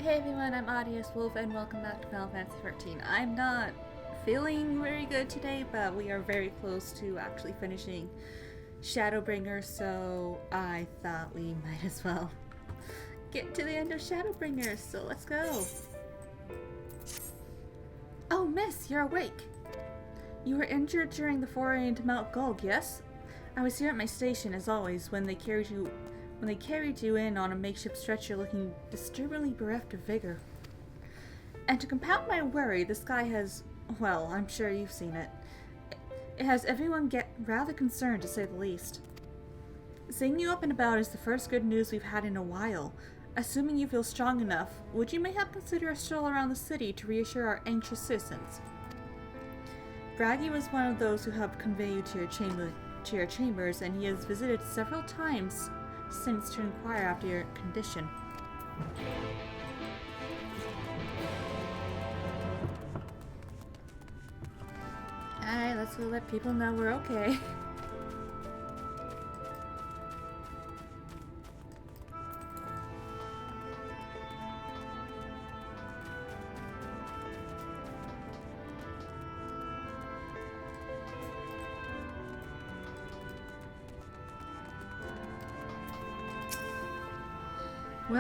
Hey everyone, I'm Audius Wolf and welcome back to Final Fantasy XIV. I'm not feeling very good today, but we are very close to actually finishing Shadowbringers, so I thought we might as well get to the end of Shadowbringers, so let's go. Oh, miss, you're awake. You were injured during the foray into Mount Gulg, yes? I was here at my station, as always, when they carried you in on a makeshift stretcher looking disturbingly bereft of vigor. And to compound my worry, the sky has, well, I'm sure you've seen it. It has everyone get rather concerned, to say the least. Seeing you up and about is the first good news we've had in a while. Assuming you feel strong enough, would you mayhap consider a stroll around the city to reassure our anxious citizens? Braggy was one of those who helped convey you to your chambers, and he has visited several times since to inquire after your condition. Alright, let's go let people know we're okay.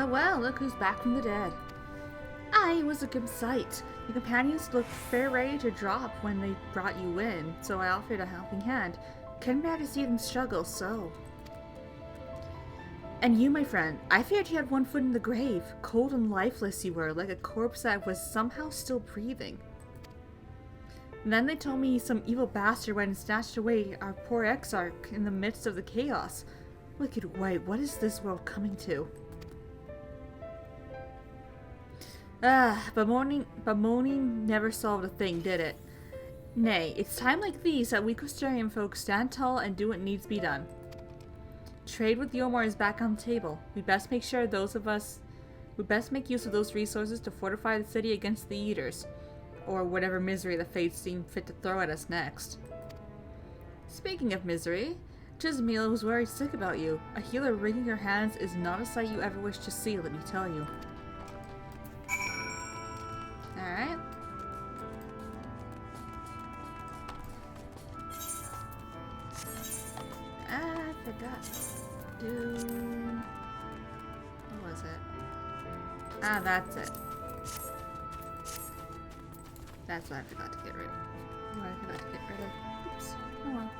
Well, look who's back from the dead. Aye, it was a good sight. Your companions looked fair ready to drop when they brought you in, so I offered a helping hand. Couldn't bear to see them struggle so. And you, my friend, I feared you had one foot in the grave. Cold and lifeless you were, like a corpse that was somehow still breathing. And then they told me some evil bastard went and snatched away our poor exarch in the midst of the chaos. Wicked white, what is this world coming to? But moaning never solved a thing, did it? Nay, it's time like these that we Costarian folk stand tall and do what needs be done. Trade with Yomar is back on the table. We best make use of those resources to fortify the city against the Eaters, or whatever misery the fates seem fit to throw at us next. Speaking of misery, Jizmila was worried sick about you. A healer wringing her hands is not a sight you ever wish to see, let me tell you. Alright. I forgot to... What was it? Ah, that's it. That's what I forgot to get rid of. What I forgot to get rid of. Oops. Oh well.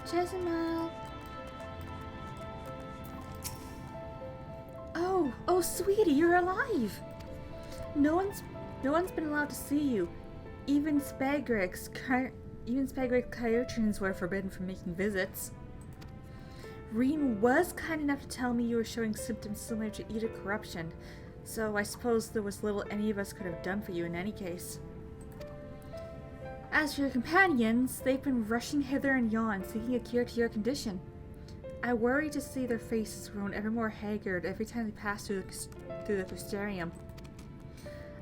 Jezimel. Oh, sweetie, you're alive. No one's been allowed to see you. Even Spagrick's Kyrtrins were forbidden from making visits. Reen was kind enough to tell me you were showing symptoms similar to Eater corruption, so I suppose there was little any of us could have done for you in any case. As for your companions, they've been rushing hither and yon, seeking a cure to your condition. I worry to see their faces grown ever more haggard every time they pass through the Crystarium.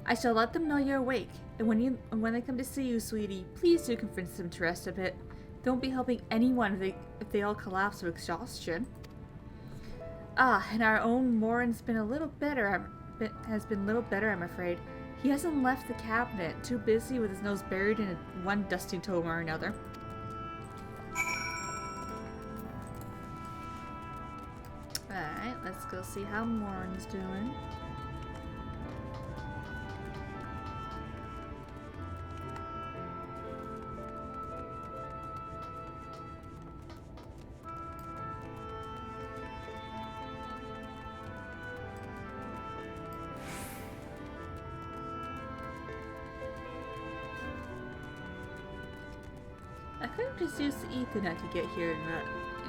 I shall let them know you're awake, and when they come to see you, sweetie, please do convince them to rest a bit. They won't be helping anyone if they all collapse of exhaustion. And our own Morin's been a little better, I'm afraid. He hasn't left the cabinet, too busy with his nose buried in one dusty tome or another. Alright, let's go see how Morin's doing. I could have just used the Ethernet to get here, but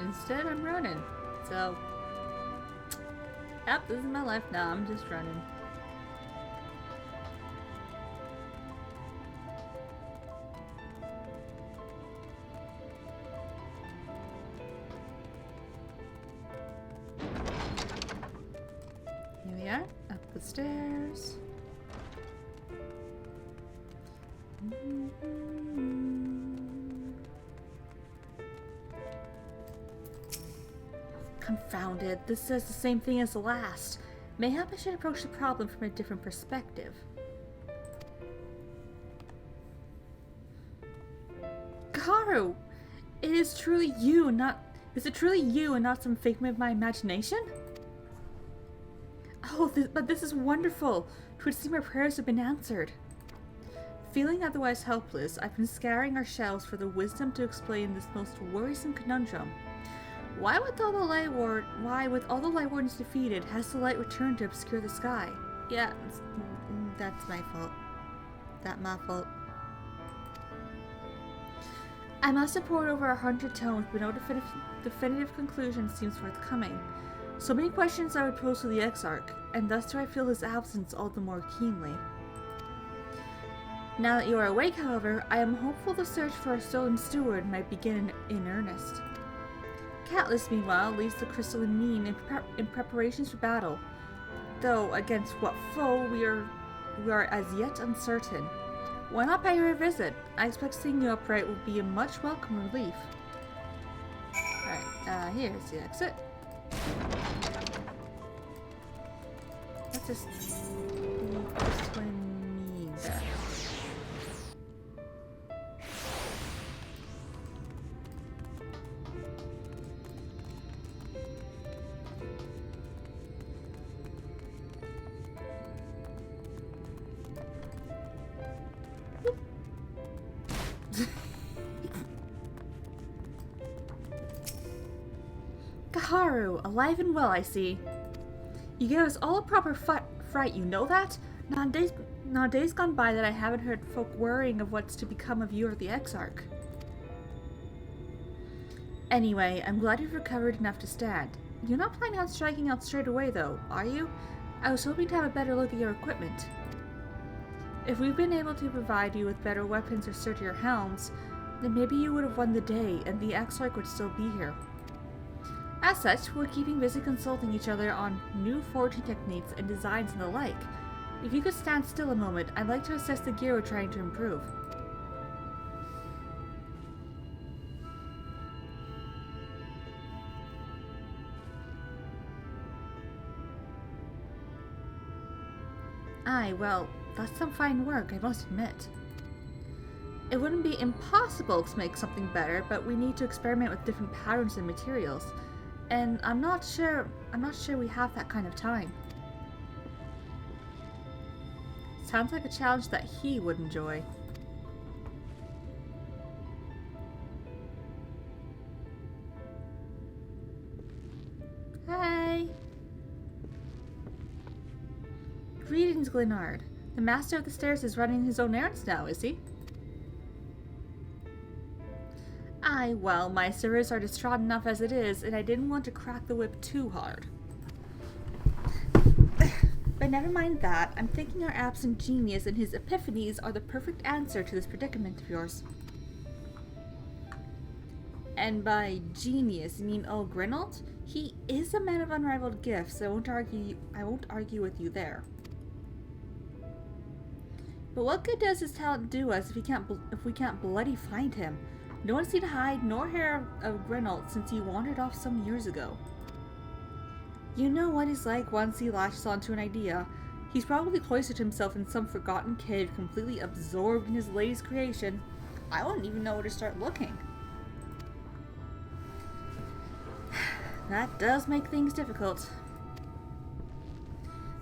instead I'm running. So, yep, this is my life now. I'm just running. Here we are. the stairs. Confounded, this says the same thing as the last. Mayhap I should approach the problem from a different perspective. Kaharu! Is it truly you and not some figment of my imagination? Oh, but this is wonderful! 'Twould seem our prayers have been answered. Feeling otherwise helpless, I've been scouring our shelves for the wisdom to explain this most worrisome conundrum. Why, with all the light wardens defeated, has the light returned to obscure the sky? Yeah, that's my fault. My fault. I must have poured over 100 tomes, but no definitive conclusion seems forthcoming. So many questions I would pose to the Exarch, and thus do I feel his absence all the more keenly. Now that you are awake, however, I am hopeful the search for a stolen steward might begin in earnest. Catless, meanwhile, leaves the crystalline mean in preparations for battle, though against what foe we are as yet uncertain. Why not pay her a visit? I expect seeing you upright will be a much welcome relief. Alright, here's the exit. Let's just leave crystalline mean there. Kaharu, alive and well, I see. You gave us all a proper fright, you know that? Not days gone by that I haven't heard folk worrying of what's to become of you or the Exarch. Anyway, I'm glad you've recovered enough to stand. You're not planning on striking out straight away, though, are you? I was hoping to have a better look at your equipment. If we've been able to provide you with better weapons or sturdier helms, then maybe you would have won the day, and the Exarch would still be here. As such, we're keeping busy consulting each other on new forging techniques and designs and the like. If you could stand still a moment, I'd like to assess the gear we're trying to improve. Aye, well, that's some fine work, I must admit. It wouldn't be impossible to make something better, but we need to experiment with different patterns and materials. And I'm not sure we have that kind of time. Sounds like a challenge that he would enjoy. Hey! Greetings, Glenard. The master of the stairs is running his own errands now, is he? Aye, well, my servers are distraught enough as it is, and I didn't want to crack the whip too hard. But never mind that. I'm thinking our absent genius and his epiphanies are the perfect answer to this predicament of yours. And by genius, you mean old Grinold? He is a man of unrivaled gifts. I won't argue with you there. But what good does his talent do us if we can't bloody find him? No one's seen hide nor hair of Grinold since he wandered off some years ago. You know what he's like once he latches onto an idea. He's probably cloistered himself in some forgotten cave, completely absorbed in his latest creation. I wouldn't even know where to start looking. That does make things difficult.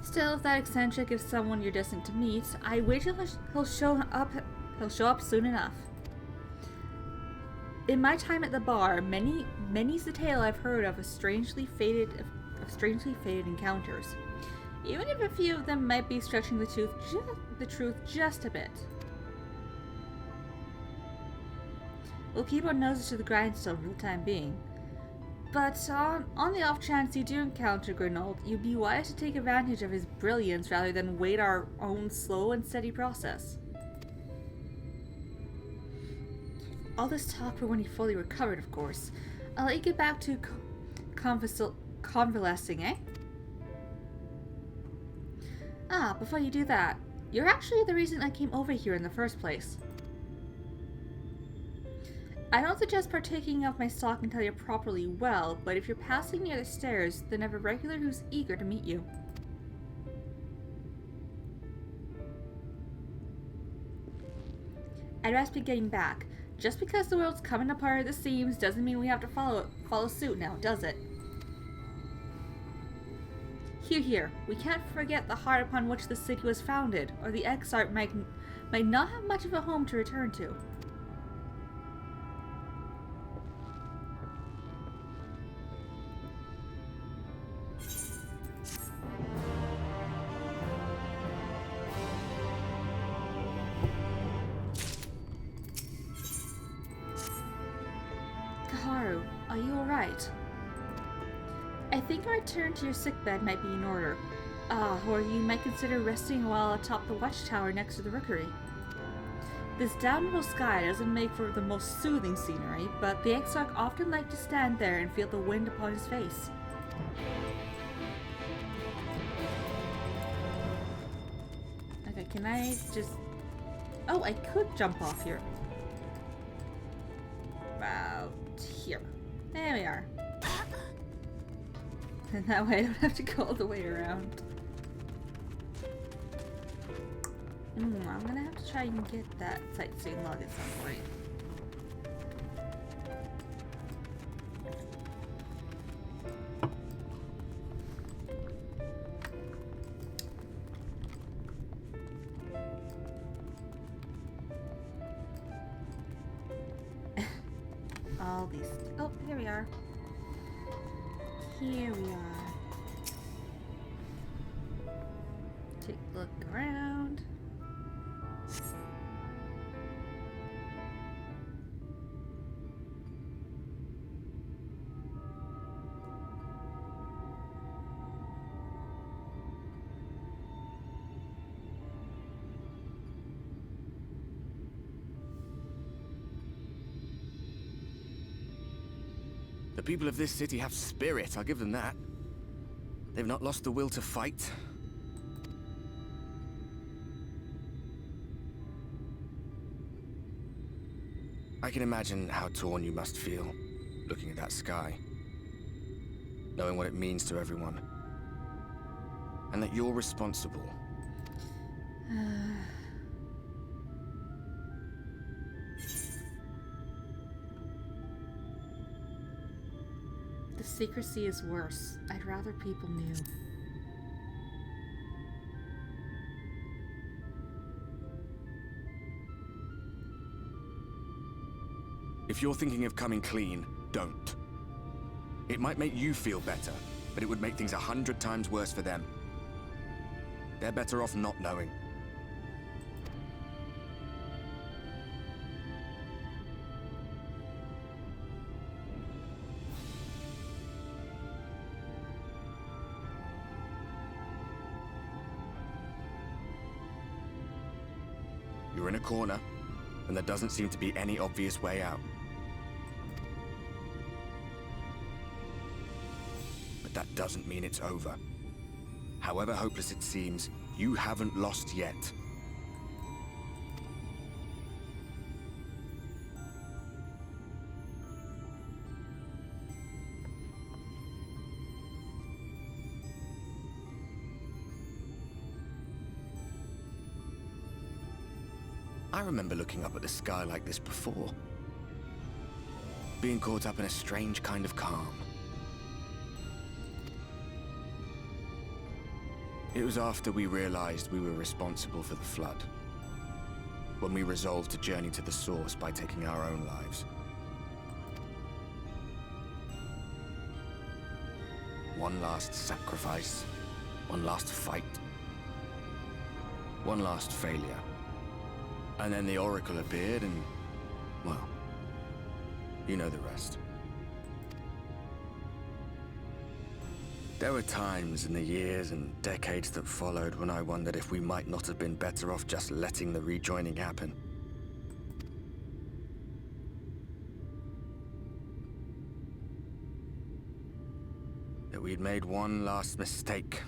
Still, if that eccentric is someone you're destined to meet, I wager he'll show up soon enough. In my time at the bar, many's the tale I've heard of strangely fated encounters, even if a few of them might be stretching the truth just a bit. We'll keep our noses to the grindstone for the time being. But on the off chance you do encounter Grinold, you'd be wise to take advantage of his brilliance rather than wait our own slow and steady process. All this talk for when he fully recovered, of course. I'll let you get back to convalescing, eh? Ah, before you do that, you're actually the reason I came over here in the first place. I don't suggest partaking of my stock until you're properly well, but if you're passing near the stairs, then I have a regular who's eager to meet you. I'd best be getting back. Just because the world's coming apart at the seams doesn't mean we have to follow suit now, does it? Here. We can't forget the heart upon which the city was founded, or the exarch might not have much of a home to return to. Kaharu, are you alright? I think a return to your sickbed might be in order. Or you might consider resting a while atop the watchtower next to the rookery. This downhill sky doesn't make for the most soothing scenery, but the exarch often liked to stand there and feel the wind upon his face. Okay, can I just... Oh, I could jump off here. About here. There we are. And that way I don't have to go all the way around. I'm gonna have to try and get that sightseeing log at some point. All these... Oh, here we are. Here we are. Take a look around. The people of this city have spirit, I'll give them that. They've not lost the will to fight. I can imagine how torn you must feel, looking at that sky. Knowing what it means to everyone. And that you're responsible. The secrecy is worse. I'd rather people knew. If you're thinking of coming clean, don't. It might make you feel better, but it would make things 100 times worse for them. They're better off not knowing. You're in a corner, and there doesn't seem to be any obvious way out. But that doesn't mean it's over. However hopeless it seems, you haven't lost yet. I remember looking up at the sky like this before. Being caught up in a strange kind of calm. It was after we realized we were responsible for the flood. When we resolved to journey to the source by taking our own lives. One last sacrifice. One last fight. One last failure. And then the Oracle appeared and, well, you know the rest. There were times in the years and decades that followed when I wondered if we might not have been better off just letting the rejoining happen. That we'd made one last mistake.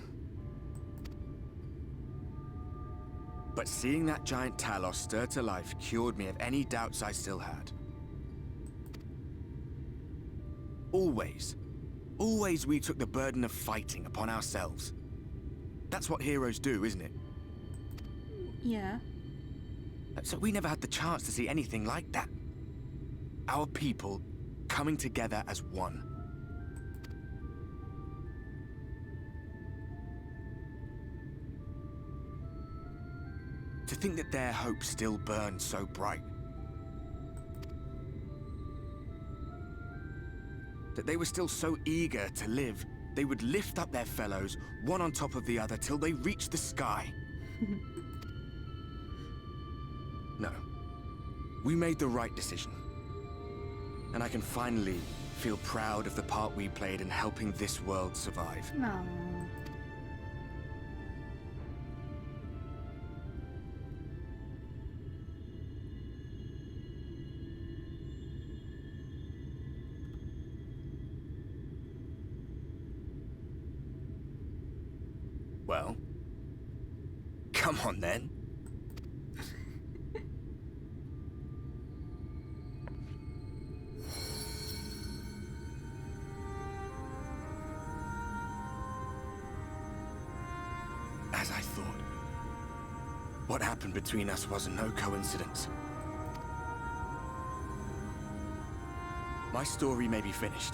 But seeing that giant Talos stir to life cured me of any doubts I still had. Always we took the burden of fighting upon ourselves. That's what heroes do, isn't it? Yeah. So we never had the chance to see anything like that. Our people coming together as one. To think that their hope still burned so bright. That they were still so eager to live, they would lift up their fellows, one on top of the other, till they reached the sky. No. We made the right decision. And I can finally feel proud of the part we played in helping this world survive. No. Well, come on then. As I thought. What happened between us was no coincidence. My story may be finished,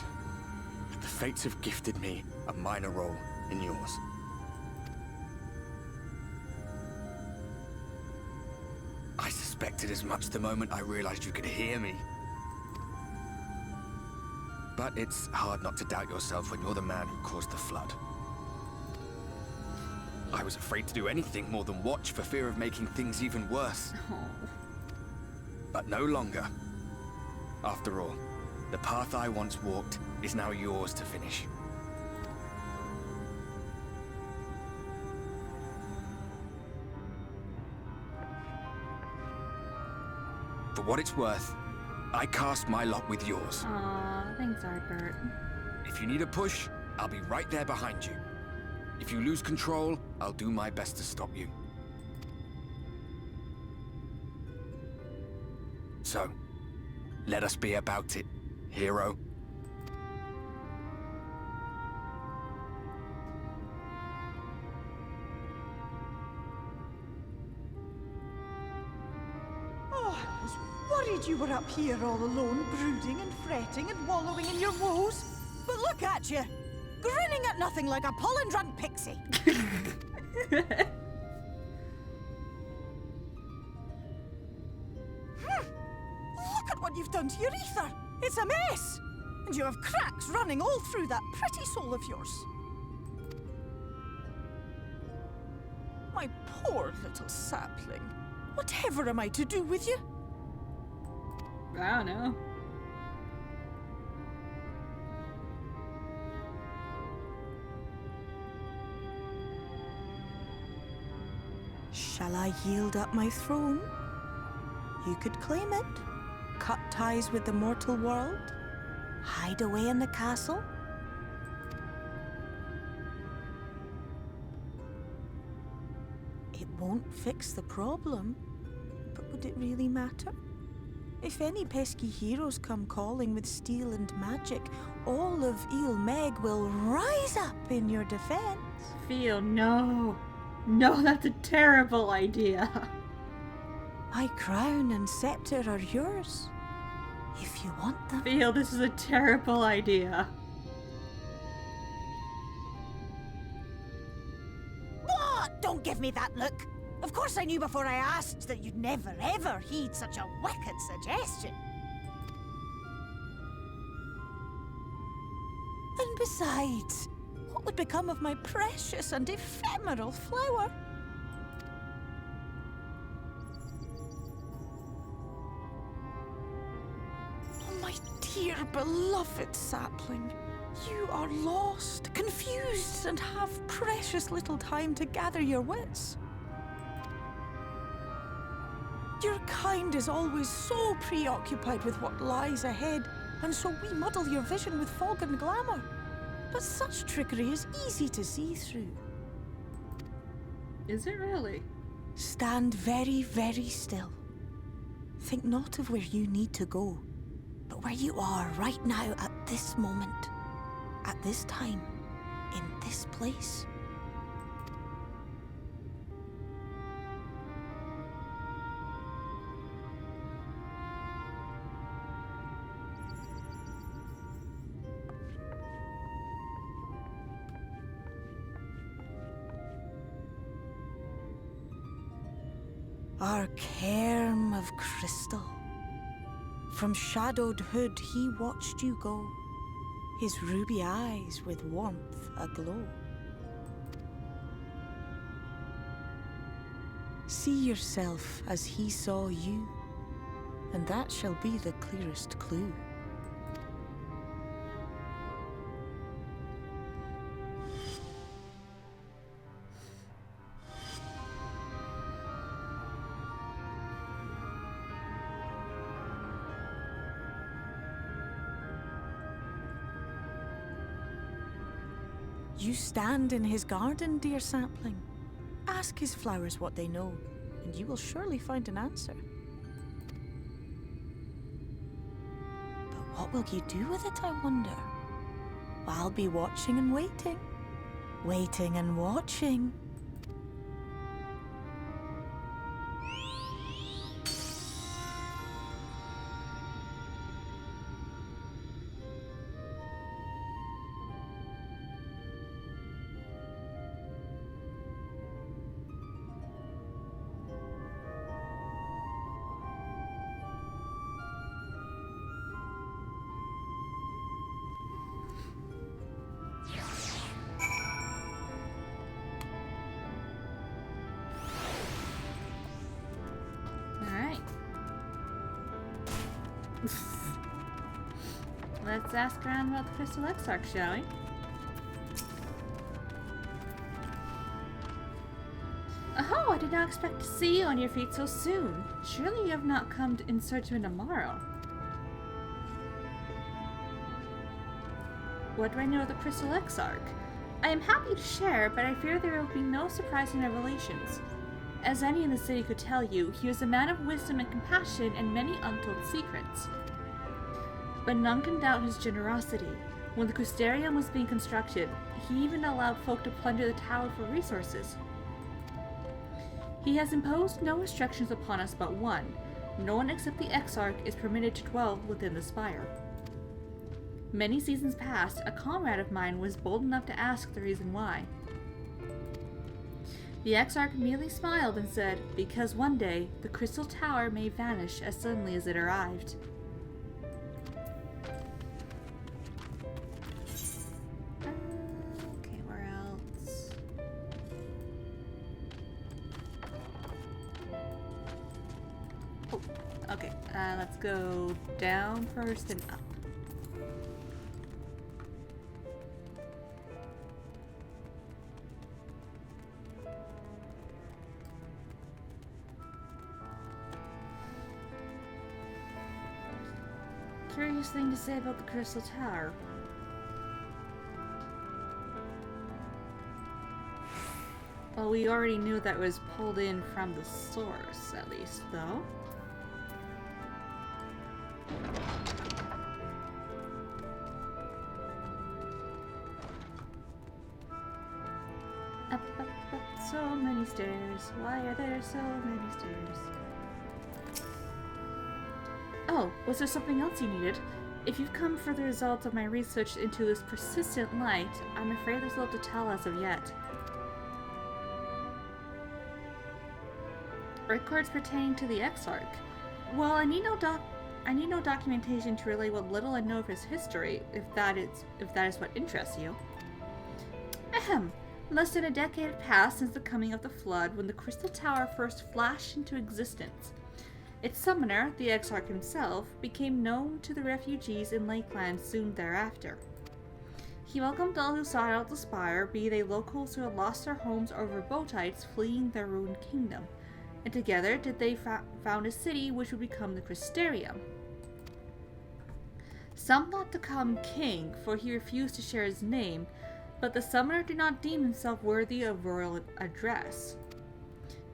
but the fates have gifted me a minor role in yours. I suspected as much the moment I realized you could hear me. But it's hard not to doubt yourself when you're the man who caused the flood. I was afraid to do anything more than watch for fear of making things even worse. Oh. But no longer. After all, the path I once walked is now yours to finish. For what it's worth, I cast my lot with yours. Aw, thanks, Arbert. If you need a push, I'll be right there behind you. If you lose control, I'll do my best to stop you. So, let us be about it, hero. Oh, I was worried you were up here all alone, brooding and fretting and wallowing in your woes. But look at you, grinning at nothing like a pollen-drunk pixie. Look at what you've done to your ether. It's a mess. And you have cracks running all through that pretty soul of yours. My poor little sapling. Whatever am I to do with you? I don't know. Shall I yield up my throne? You could claim it, cut ties with the mortal world, hide away in the castle. It won't fix the problem, but would it really matter? If any pesky heroes come calling with steel and magic, all of Emet will rise up in your defense. Feel, no. No, that's a terrible idea. My crown and scepter are yours, if you want them. Feel, this is a terrible idea. What? Don't give me that look. Of course I knew before I asked that you'd never ever heed such a wicked suggestion. And besides, what would become of my precious and ephemeral flower? Oh, my dear beloved sapling. You are lost, confused, and have precious little time to gather your wits. Your kind is always so preoccupied with what lies ahead, and so we muddle your vision with fog and glamour. But such trickery is easy to see through. Is it really? Stand very, very still. Think not of where you need to go, but where you are right now at this moment, at this time, in this place. Our cairn of crystal. From shadowed hood he watched you go, his ruby eyes with warmth aglow. See yourself as he saw you, and that shall be the clearest clue. You stand in his garden, dear sapling. Ask his flowers what they know, and you will surely find an answer. But what will you do with it, I wonder? Well, I'll be watching and waiting. Waiting and watching. Let's ask around about the Crystal Exarch, shall we? Oh, I did not expect to see you on your feet so soon. Surely you have not come in search of a tomorrow. What do I know of the Crystal Exarch? I am happy to share, but I fear there will be no surprising revelations. As any in the city could tell you, he was a man of wisdom and compassion and many untold secrets. But none can doubt his generosity. When the Crystarium was being constructed, he even allowed folk to plunder the tower for resources. He has imposed no restrictions upon us but one. No one except the Exarch is permitted to dwell within the spire. Many seasons past, a comrade of mine was bold enough to ask the reason why. The Exarch merely smiled and said, because one day, the Crystal Tower may vanish as suddenly as it arrived. Okay, where else? Oh, okay, let's go down first and up. Curious thing to say about the Crystal Tower. Well, we already knew that was pulled in from the source, at least, though. Up, up, up, so many stairs. Why are there so many stairs? Oh, was there something else you needed? If you've come for the results of my research into this persistent light, I'm afraid there's little to tell as of yet. Records pertaining to the Exarch. Well, I need no documentation to relay what little I know of his history, if that is what interests you. Ahem. Less than a decade had passed since the coming of the Flood, when the Crystal Tower first flashed into existence. Its summoner, the Exarch himself, became known to the refugees in Lakeland soon thereafter. He welcomed all who sought out the spire, be they locals who had lost their homes or Verbotites fleeing their ruined kingdom, and together did they found a city which would become the Crystarium. Some thought to call him king, for he refused to share his name, but the summoner did not deem himself worthy of royal address.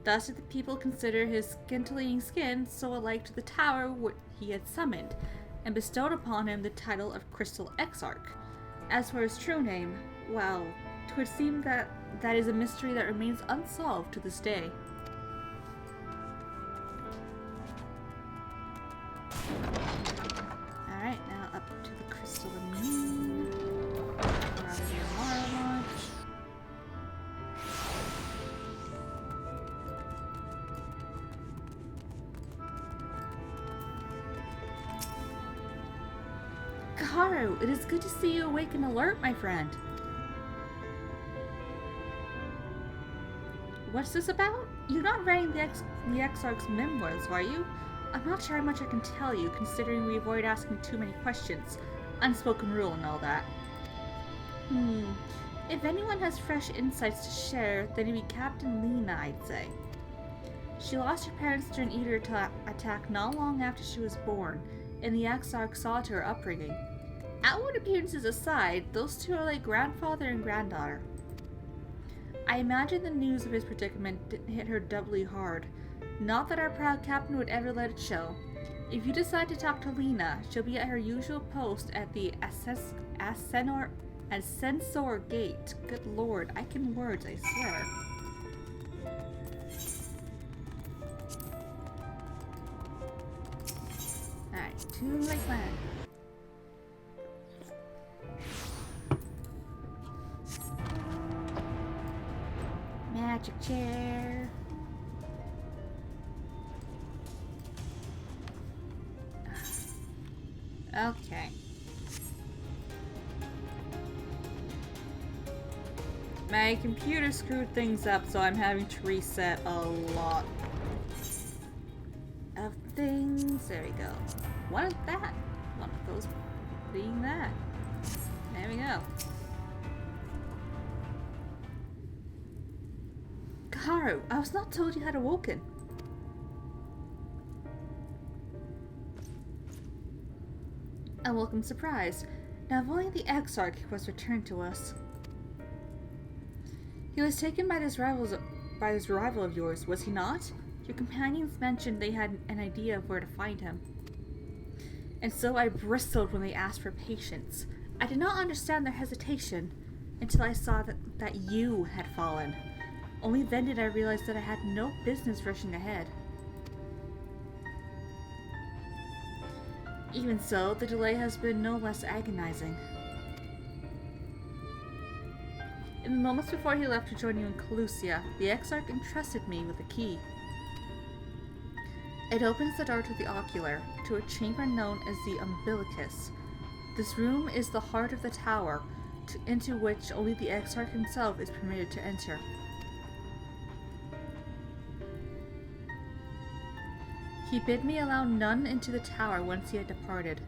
Thus did the people consider his scintillating skin so alike to the tower he had summoned, and bestowed upon him the title of Crystal Exarch. As for his true name, well, it would seem that is a mystery that remains unsolved to this day. Alright, now up to the Crystal Moon. We're out of the Amara launch. Kaharu, it is good to see you awake and alert, my friend. What's this about? You're not writing the Exarch's memoirs, are you? I'm not sure how much I can tell you, considering we avoid asking too many questions. Unspoken rule and all that. If anyone has fresh insights to share, then it'd be Captain Lena, I'd say. She lost her parents during an Eater attack not long after she was born, and the Exarch saw to her upbringing. Outward appearances aside, those two are like grandfather and granddaughter. I imagine the news of his predicament hit her doubly hard. Not that our proud captain would ever let it show. If you decide to talk to Lena, she'll be at her usual post at the Ascensor Gate. Good lord, I can words, I swear. Alright, Toon Lake Land. Magic chair. Okay. My computer screwed things up, so I'm having to reset a lot of things. There we go. One of that. One of those being that. There we go. Kaharu, I was not told you had awoken. A welcome surprise. Now, if only the Exarch was returned to us. He was taken by this rival of yours, was he not? Your companions mentioned they had an idea of where to find him. And so I bristled when they asked for patience. I did not understand their hesitation until I saw that you had fallen. Only then did I realize that I had no business rushing ahead. Even so, the delay has been no less agonizing. In the moments before he left to join you in Calusia, the Exarch entrusted me with a key. It opens the door to the ocular, to a chamber known as the Umbilicus. This room is the heart of the tower, into which only the Exarch himself is permitted to enter. He bid me allow none into the tower once he had departed.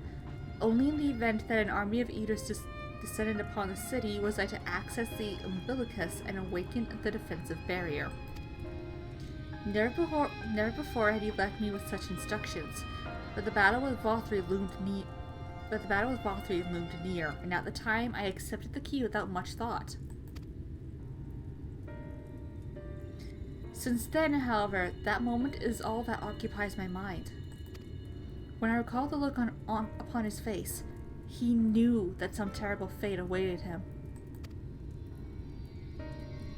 Only in the event that an army of Eaters descended upon the city was I to access the Umbilicus and awaken the defensive barrier. Never before had he left me with such instructions, but the battle with Valkyrie loomed near, and at the time I accepted the key without much thought. Since then, however, that moment is all that occupies my mind. When I recall the look upon his face, he knew that some terrible fate awaited him.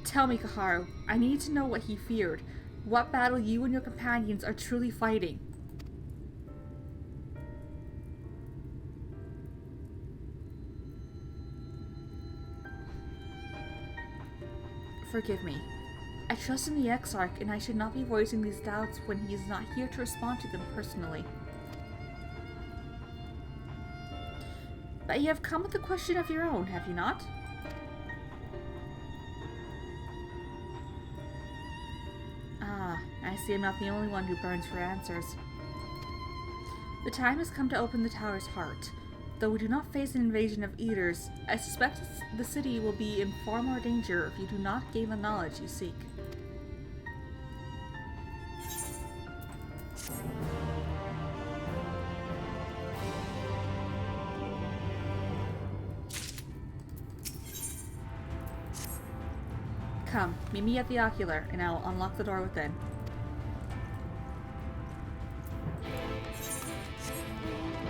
Tell me, Kaharu, I need to know what he feared, what battle you and your companions are truly fighting. Forgive me. I trust in the Exarch, and I should not be voicing these doubts when he is not here to respond to them personally. But you have come with a question of your own, have you not? Ah, I see I'm not the only one who burns for answers. The time has come to open the tower's heart. Though we do not face an invasion of Eaters, I suspect the city will be in far more danger if you do not gain the knowledge you seek. Come, meet me at the ocular, and I will unlock the door within.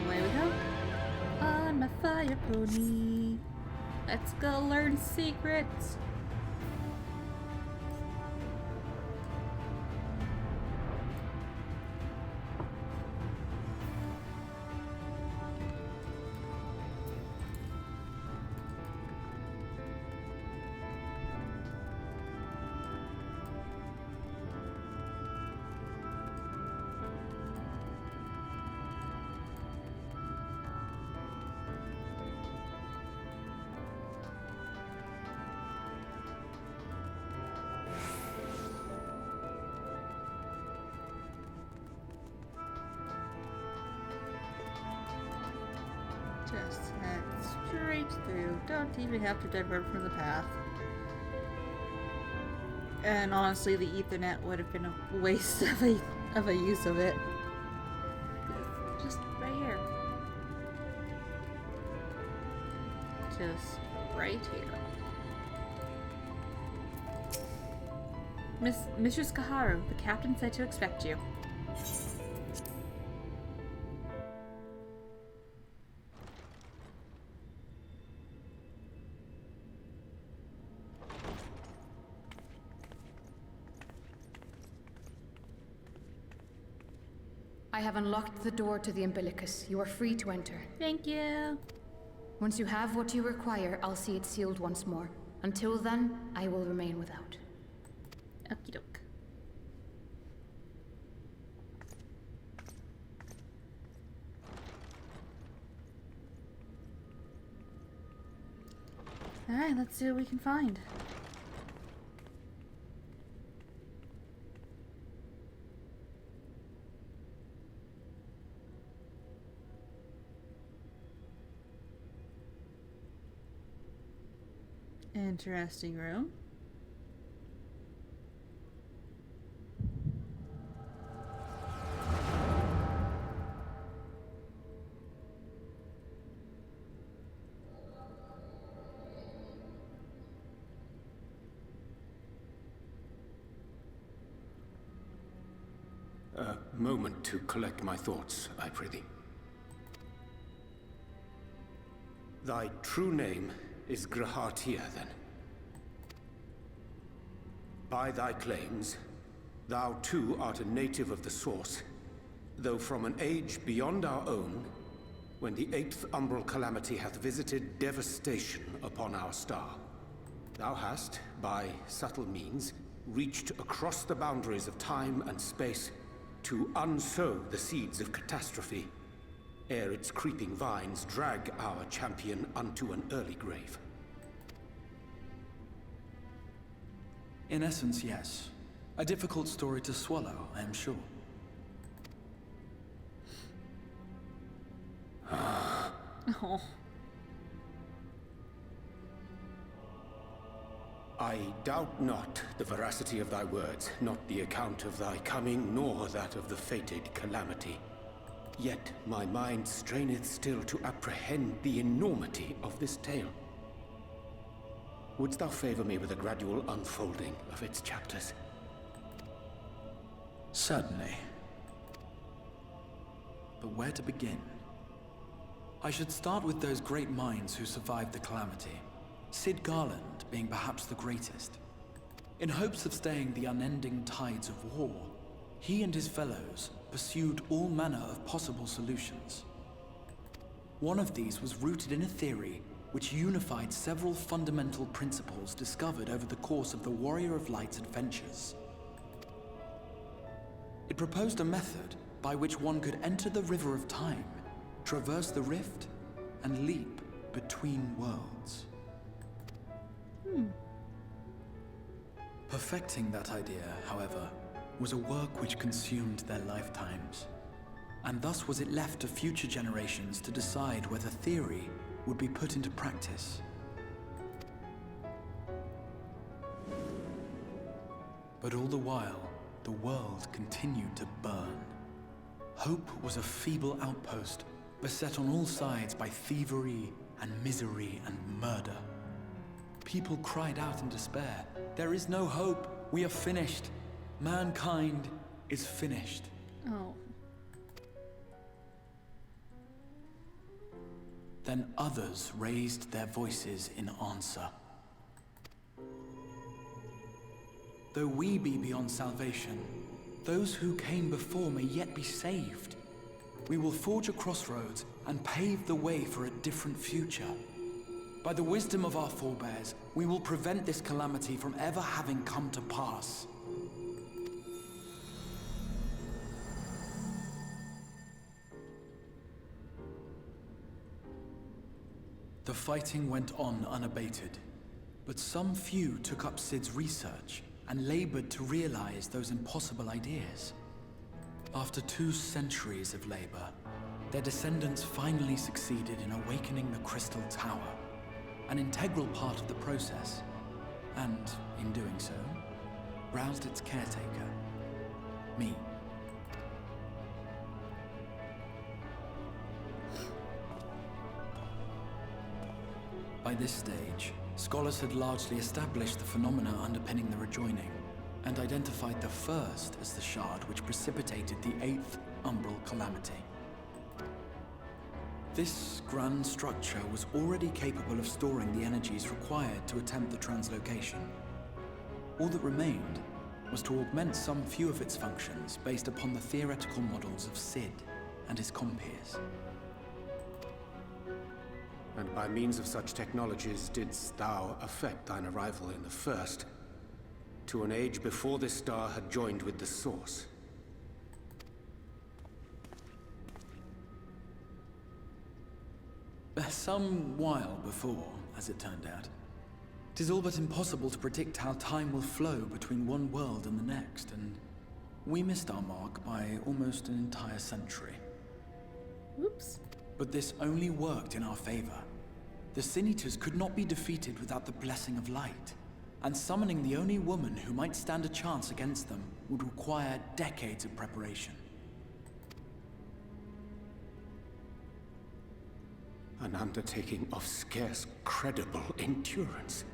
Away we go. On my fire pony. Let's go learn secrets. Just head straight through. Don't even have to divert from the path. And honestly, the Ethernet would have been a waste of a use of it. Just right here. Just right here. Mistress Kaharu, the captain said to expect you. I have unlocked the door to the umbilicus. You are free to enter. Thank you. Once you have what you require, I'll see it sealed once more. Until then, I will remain without. Okie doke. Alright, let's see what we can find. Interesting room. A moment to collect my thoughts, I prithee. Thy true name is Grahatia, then? By thy claims, thou too art a native of the Source, though from an age beyond our own, when the 8th umbral calamity hath visited devastation upon our star. Thou hast, by subtle means, reached across the boundaries of time and space to unsow the seeds of catastrophe, ere its creeping vines drag our champion unto an early grave. In essence, yes. A difficult story to swallow, I am sure. Oh. I doubt not the veracity of thy words, not the account of thy coming, nor that of the fated calamity. Yet my mind straineth still to apprehend the enormity of this tale. Wouldst thou favor me with a gradual unfolding of its chapters? Certainly. But where to begin? I should start with those great minds who survived the calamity. Sid Garland being perhaps the greatest. In hopes of staying the unending tides of war, he and his fellows pursued all manner of possible solutions. One of these was rooted in a theory which unified several fundamental principles discovered over the course of the Warrior of Light's adventures. It proposed a method by which one could enter the River of Time, traverse the rift, and leap between worlds. Perfecting that idea, however, was a work which consumed their lifetimes. And thus was it left to future generations to decide whether theory would be put into practice. But all the while, the world continued to burn. Hope was a feeble outpost, beset on all sides by thievery and misery and murder. People cried out in despair. There is no hope. We are finished. Mankind is finished. Oh. Then others raised their voices in answer. Though we be beyond salvation, those who came before may yet be saved. We will forge a crossroads and pave the way for a different future. By the wisdom of our forebears, we will prevent this calamity from ever having come to pass. The fighting went on unabated, but some few took up Cid's research and labored to realize those impossible ideas. After 2 centuries of labor, their descendants finally succeeded in awakening the Crystal Tower, an integral part of the process, and, in doing so, roused its caretaker, me. By this stage, scholars had largely established the phenomena underpinning the rejoining, and identified the first as the shard which precipitated the 8th Umbral Calamity. This grand structure was already capable of storing the energies required to attempt the translocation. All that remained was to augment some few of its functions based upon the theoretical models of Cid and his compeers. And by means of such technologies didst thou effect thine arrival in the first, to an age before this star had joined with the Source. Some while before, as it turned out. 'Tis all but impossible to predict how time will flow between one world and the next, and we missed our mark by almost an entire century. Oops. But this only worked in our favor. The Sin Eaters could not be defeated without the blessing of light, and summoning the only woman who might stand a chance against them would require decades of preparation. An undertaking of scarce credible endurance.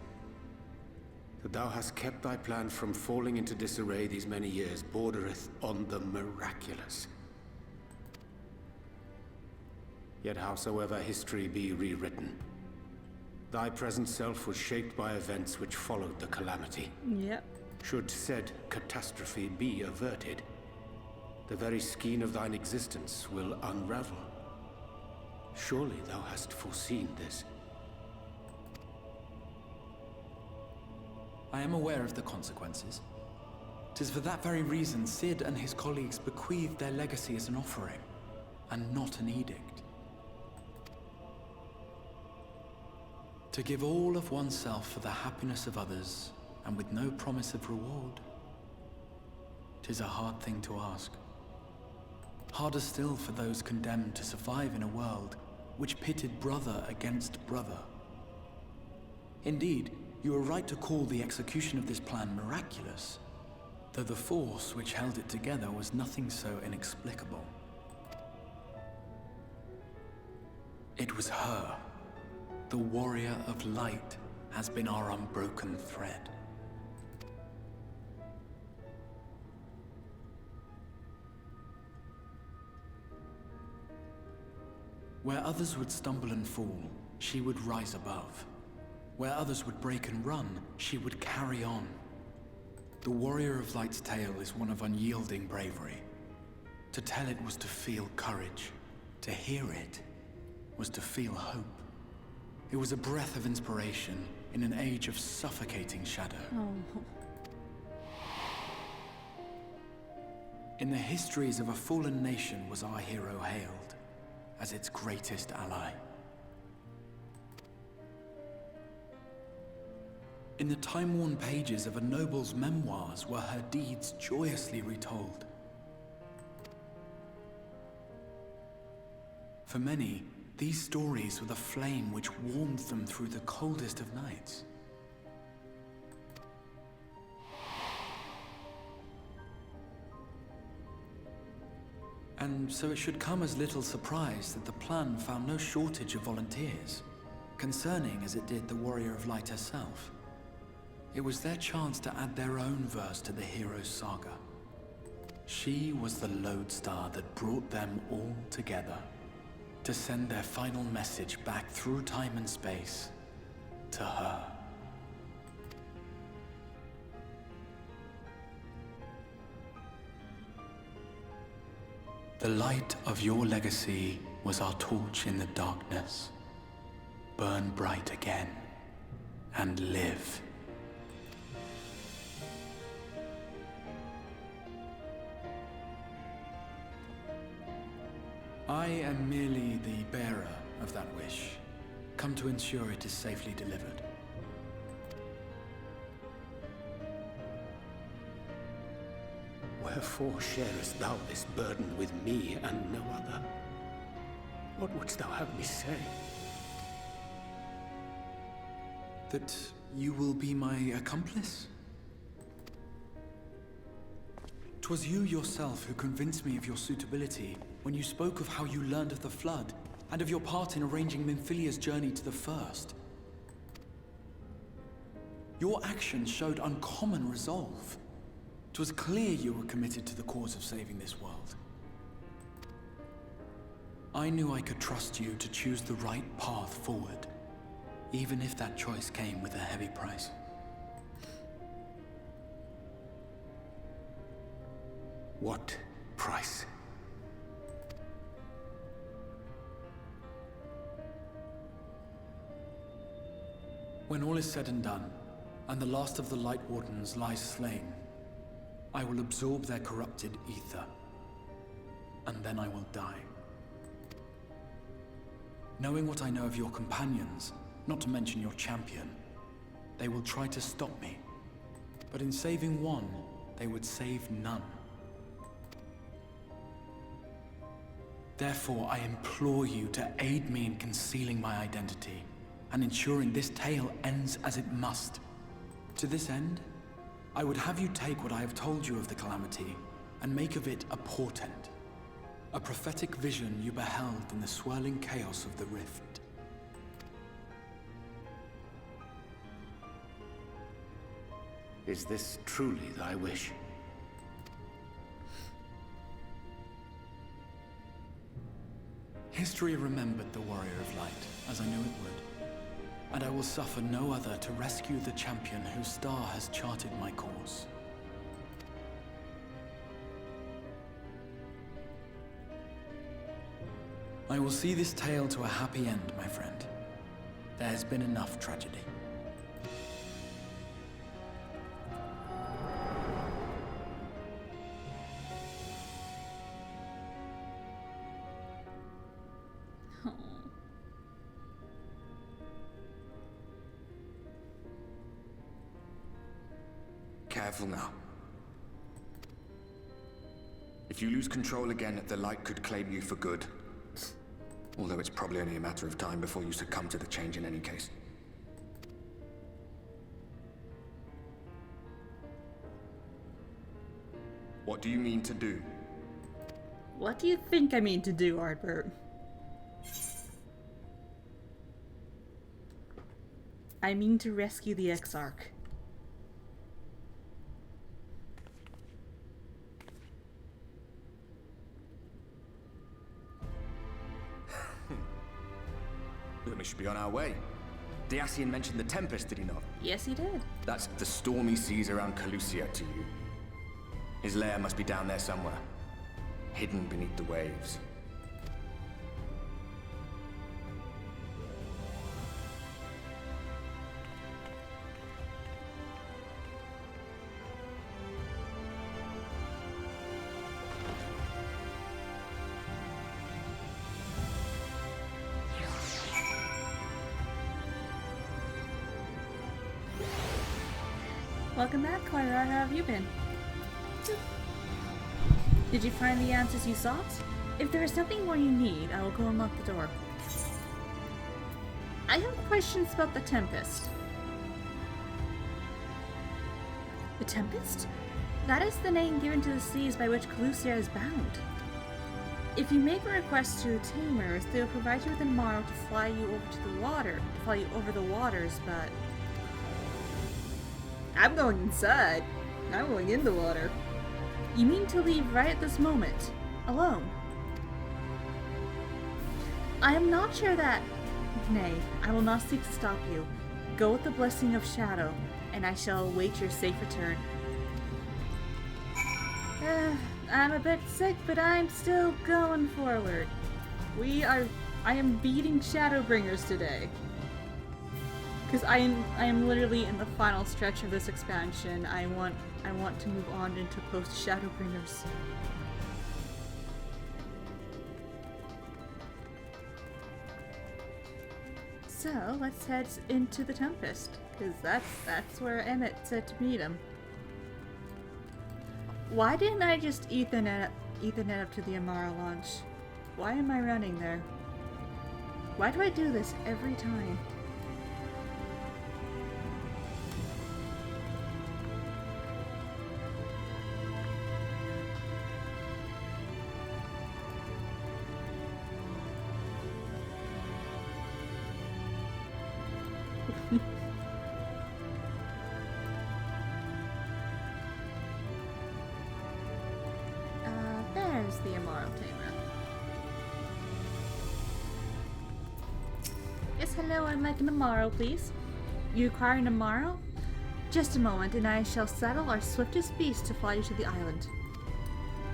That thou hast kept thy plan from falling into disarray these many years bordereth on the miraculous. Yet howsoever history be rewritten, thy present self was shaped by events which followed the calamity. Yep. Should said catastrophe be averted, the very skein of thine existence will unravel. Surely thou hast foreseen this. I am aware of the consequences. 'Tis for that very reason Cid and his colleagues bequeathed their legacy as an offering, and not an edict. To give all of oneself for the happiness of others, and with no promise of reward. 'Tis a hard thing to ask. Harder still for those condemned to survive in a world which pitted brother against brother. Indeed, you are right to call the execution of this plan miraculous, though the force which held it together was nothing so inexplicable. It was her. The warrior of light has been our unbroken thread. Where others would stumble and fall, she would rise above. Where others would break and run, she would carry on. The warrior of light's tale is one of unyielding bravery. To tell it was to feel courage. To hear it was to feel hope. It was a breath of inspiration in an age of suffocating shadow. Oh. In the histories of a fallen nation was our hero hailed as its greatest ally. In the time-worn pages of a noble's memoirs were her deeds joyously retold. For many, these stories were the flame which warmed them through the coldest of nights. And so it should come as little surprise that the plan found no shortage of volunteers, concerning as it did the Warrior of Light herself. It was their chance to add their own verse to the hero's saga. She was the lodestar that brought them all together, to send their final message back through time and space to her. The light of your legacy was our torch in the darkness. Burn bright again and live. I am merely the bearer of that wish, come to ensure it is safely delivered. Wherefore sharest thou this burden with me and no other? What wouldst thou have me say? That you will be my accomplice? 'Twas you yourself who convinced me of your suitability when you spoke of how you learned of the Flood, and of your part in arranging Minfilia's journey to the First. Your actions showed uncommon resolve. 'Twas clear you were committed to the cause of saving this world. I knew I could trust you to choose the right path forward, even if that choice came with a heavy price. What price? When all is said and done, and the last of the Light Wardens lies slain, I will absorb their corrupted ether, and then I will die. Knowing what I know of your companions, not to mention your champion, they will try to stop me. But in saving one, they would save none. Therefore, I implore you to aid me in concealing my identity, and ensuring this tale ends as it must. To this end, I would have you take what I have told you of the Calamity, and make of it a portent. A prophetic vision you beheld in the swirling chaos of the Rift. Is this truly thy wish? History remembered the Warrior of Light, as I knew it would. And I will suffer no other to rescue the champion whose star has charted my course. I will see this tale to a happy end, my friend. There has been enough tragedy. Careful now. If you lose control again, the Light could claim you for good. Although it's probably only a matter of time before you succumb to the change in any case. What do you mean to do? What do you think I mean to do, Ardbert? I mean to rescue the Exarch. Then we should be on our way. Diassian mentioned the Tempest, did he not? Yes, he did. That's the stormy seas around Calusia to you. His lair must be down there somewhere, hidden beneath the waves. Welcome back, Koira. How have you been? Did you find the answers you sought? If there is something more you need, I will go unlock the door. I have questions about the Tempest. The Tempest? That is the name given to the seas by which Calusia is bound. If you make a request to the Tamers, they will provide you with a morrow to fly you over the waters, but... I'm going inside. I'm going in the water. You mean to leave right at this moment, alone? I am not sure that... Nay, I will not seek to stop you. Go with the blessing of Shadow, and I shall await your safe return. I'm a bit sick, but I'm still going forward. I am beating Shadowbringers today. Because I am literally in the final stretch of this expansion. I want to move on into post Shadowbringers. So let's head into the Tempest, because that's where Emet said to meet him. Why didn't I just Ethernet up to the Amara launch? Why am I running there? Why do I do this every time? There's the Amaro Tamer. Yes, hello, I'd like an Amaro, please. You require an Amaro? Just a moment, and I shall saddle our swiftest beast to fly you to the island.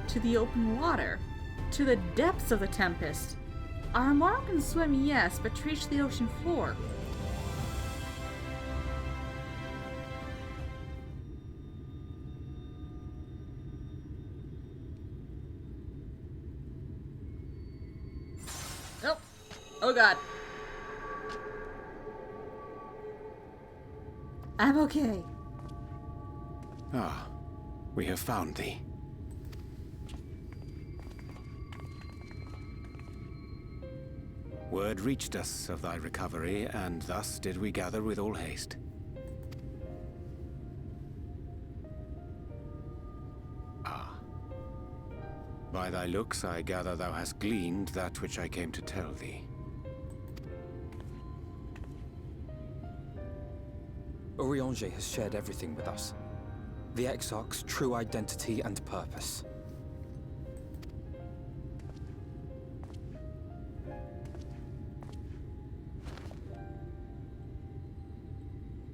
To the open water. To the depths of the Tempest. Our Amaro can swim, yes, but to reach the ocean floor. Oh god. I'm okay. Ah, we have found thee. Word reached us of thy recovery, and thus did we gather with all haste. Ah. By thy looks, I gather thou hast gleaned that which I came to tell thee. Urianger has shared everything with us. The Exarch's true identity and purpose.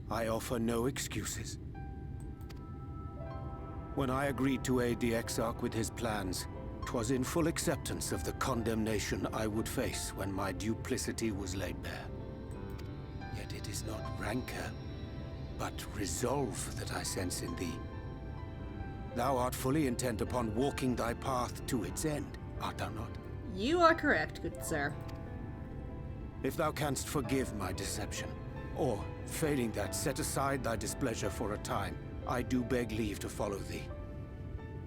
I offer no excuses. When I agreed to aid the Exarch with his plans, 'twas in full acceptance of the condemnation I would face when my duplicity was laid bare. Yet it is not rancor, but resolve that I sense in thee. Thou art fully intent upon walking thy path to its end, art thou not? You are correct, good sir. If thou canst forgive my deception, or, failing that, set aside thy displeasure for a time, I do beg leave to follow thee.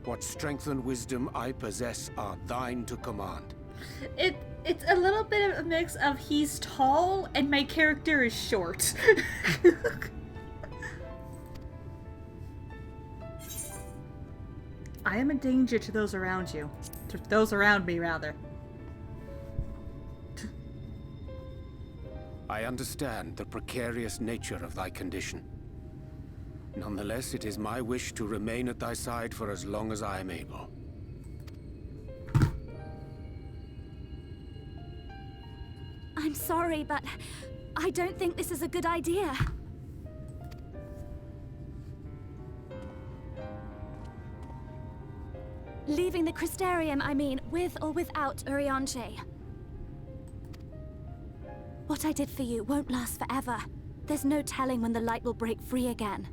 What strength and wisdom I possess are thine to command. It's a little bit of a mix of he's tall and my character is short. I am a danger to those around you. To those around me, rather. I understand the precarious nature of thy condition. Nonetheless, it is my wish to remain at thy side for as long as I am able. I'm sorry, but I don't think this is a good idea. Leaving the Crystarium, I mean, with or without Urianger. What I did for you won't last forever. There's no telling when the light will break free again.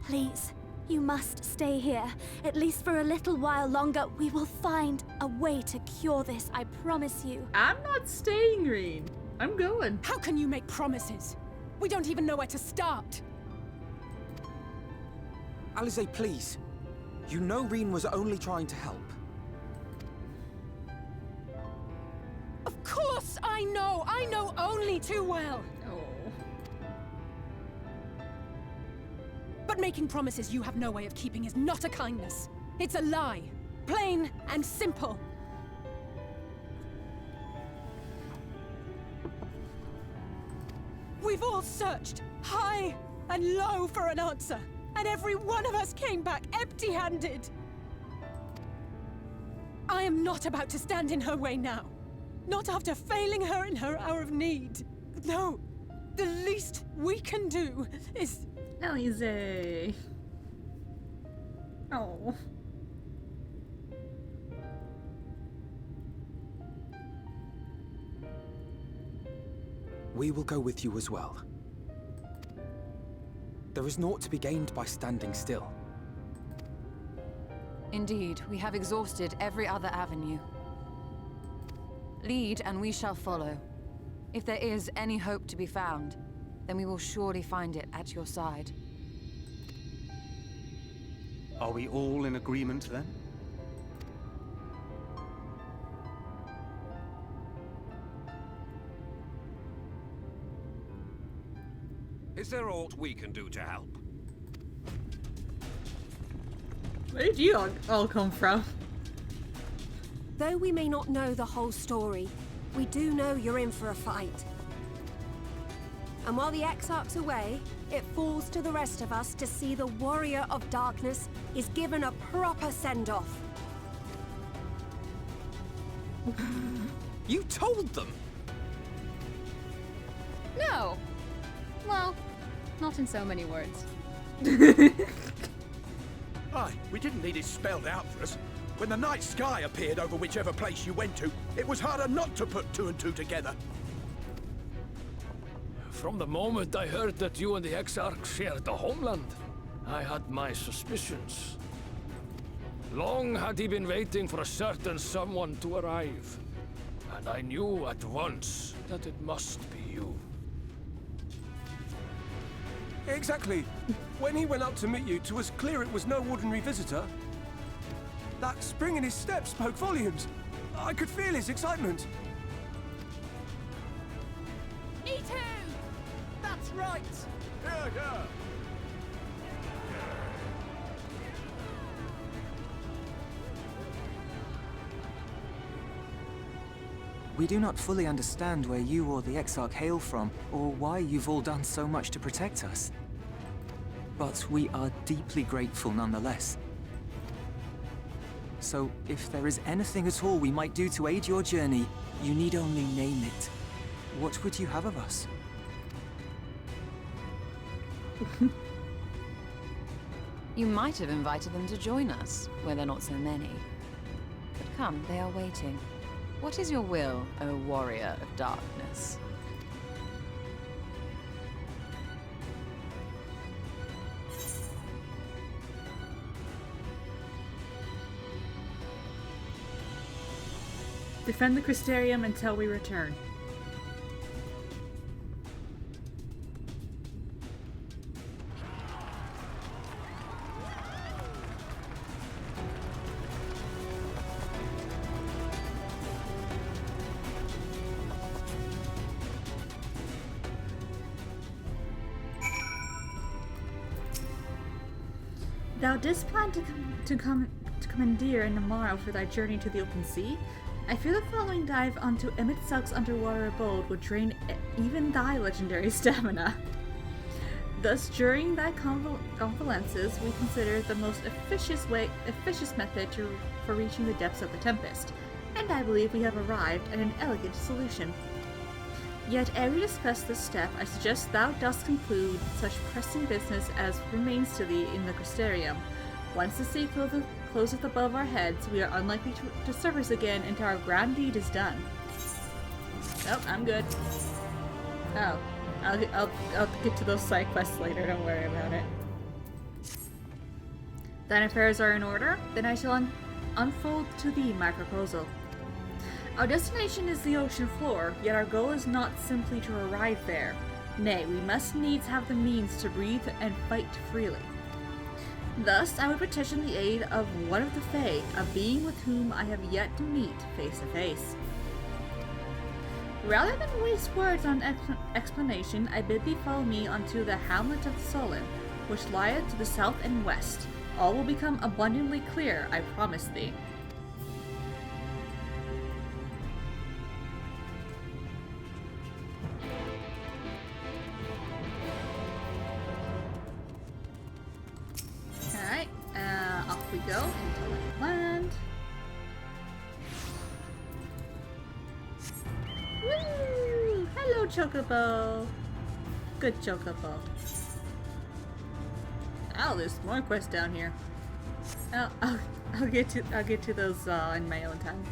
Please, you must stay here. At least for a little while longer. We will find a way to cure this, I promise you. I'm not staying, Reen. I'm going. How can you make promises? We don't even know where to start. Alize, please. You know Reen was only trying to help. Of course I know! I know only too well! Oh. But making promises you have no way of keeping is not a kindness. It's a lie. Plain and simple. We've all searched high and low for an answer, and every one of us came back empty-handed. I am not about to stand in her way now. Not after failing her in her hour of need. No, the least we can do is... Elise. Oh. We will go with you as well. There is naught to be gained by standing still. Indeed, we have exhausted every other avenue. Lead, and we shall follow. If there is any hope to be found, then we will surely find it at your side. Are we all in agreement, then? Is there aught we can do to help? Where did you all come from? Though we may not know the whole story, we do know you're in for a fight. And while the Exarch's away, it falls to the rest of us to see the Warrior of Darkness is given a proper send-off. You told them! No! Well, not in so many words. Aye, we didn't need it spelled out for us. When the night sky appeared over whichever place you went to, it was harder not to put two and two together. From the moment I heard that you and the Exarch shared the homeland, I had my suspicions. Long had he been waiting for a certain someone to arrive, and I knew at once that it must be you. Exactly. When he went up to meet you, 'twas clear it was no ordinary visitor. That spring in his step spoke volumes. I could feel his excitement. Me too! That's right! Yeah, yeah. We do not fully understand where you or the Exarch hail from, or why you've all done so much to protect us. But we are deeply grateful nonetheless. So, if there is anything at all we might do to aid your journey, you need only name it. What would you have of us? You might have invited them to join us, where there are not so many. But come, they are waiting. What is your will, O Warrior of Darkness? Defend the Crystarium until we return. Thou didst plan to commandeer in Namaro for thy journey to the open sea? I fear the following dive onto Emet underwater abode would drain even thy legendary stamina. Thus, during thy convalescences, we consider the most efficient method for reaching the depths of the Tempest, and I believe we have arrived at an elegant solution. Yet ere we discuss this step, I suggest thou dost conclude such pressing business as remains to thee in the Crystarium. Once the sea closeth above our heads, we are unlikely to surface again until our grand deed is done. Nope, I'm good. Oh, I'll get to those side quests later, don't worry about it. Thine affairs are in order? Then I shall unfold to thee my proposal. Our destination is the ocean floor, yet our goal is not simply to arrive there. Nay, we must needs have the means to breathe and fight freely. Thus, I would petition the aid of one of the Fae, a being with whom I have yet to meet face to face. Rather than waste words on explanation, I bid thee follow me unto the hamlet of Solon, which lieth to the south and west. All will become abundantly clear, I promise thee. go. Into land. Woo! Hello, Chocobo. Good Chocobo. Oh, there's more quests down here. I'll get to those in my own time.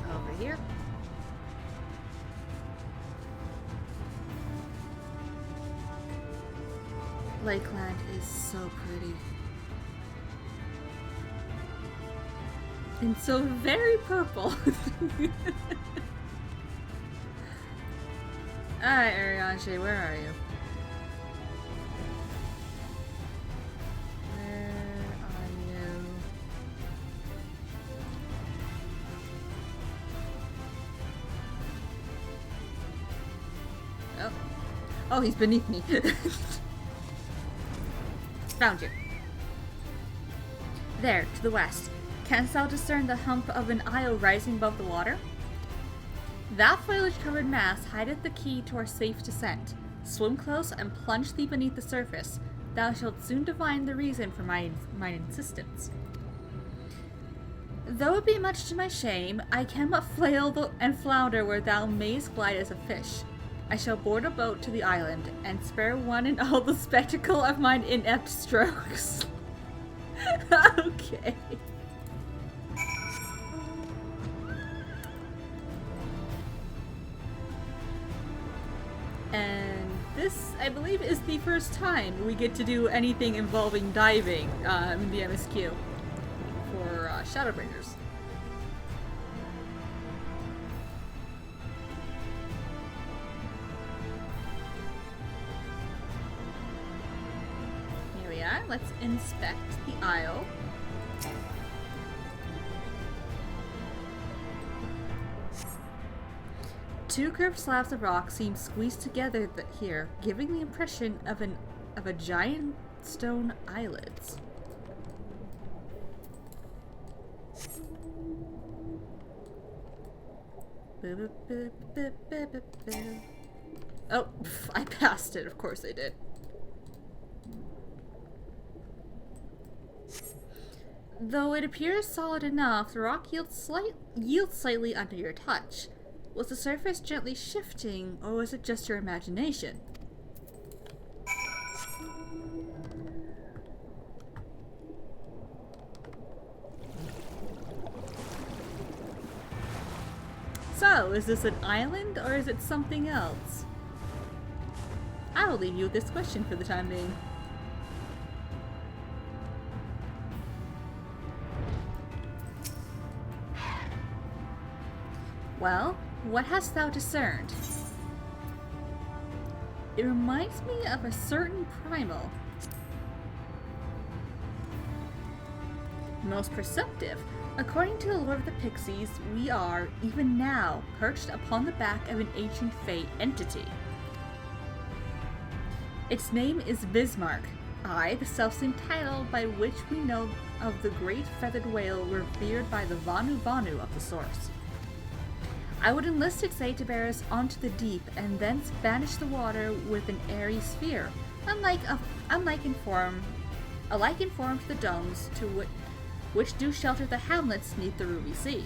Over here. Lakeland is so pretty. And so very purple. Alright, Arianche, where are you? Where are you? Oh. Oh, he's beneath me. Found you. There, to the west. Canst thou discern the hump of an isle rising above the water? That foliage-covered mass hideth the key to our safe descent. Swim close and plunge thee beneath the surface. Thou shalt soon divine the reason for my insistence. Though it be much to my shame, I cannot flail and flounder where thou mayst glide as a fish. I shall board a boat to the island, and spare one and all the spectacle of mine inept strokes. Okay. And this, I believe, is the first time we get to do anything involving diving in the MSQ for Shadowbringers. Here we are. Let's inspect the isle. Two curved slabs of rock seem squeezed together here, giving the impression of a giant stone eyelids. Oh, I passed it. Of course I did. Though it appears solid enough, the rock yields slightly under your touch. Was the surface gently shifting, or was it just your imagination? So, is this an island, or is it something else? I will leave you with this question for the time being. Well, what hast thou discerned? It reminds me of a certain primal. Most perceptive. According to the Lord of the Pixies, we are, even now, perched upon the back of an ancient Fey entity. Its name is Bismarck, the self-same title by which we know of the great feathered whale revered by the Vanu Vanu of the Source. I would enlist its aid to bear us onto the deep and thence banish the water with an airy sphere, alike in form to the domes to which do shelter the hamlets neath the Ruby Sea.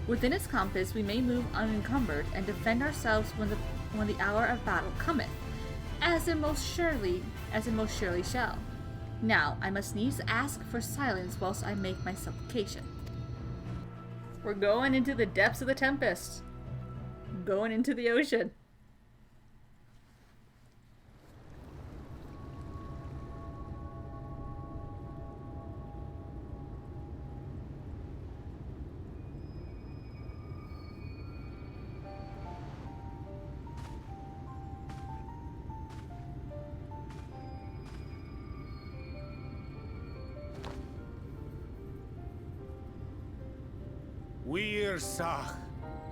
Within its compass we may move unencumbered and defend ourselves when the hour of battle cometh, as it most surely shall. Now I must needs ask for silence whilst I make my supplication. We're going into the depths of the Tempest. Going into the ocean. Wir Sach,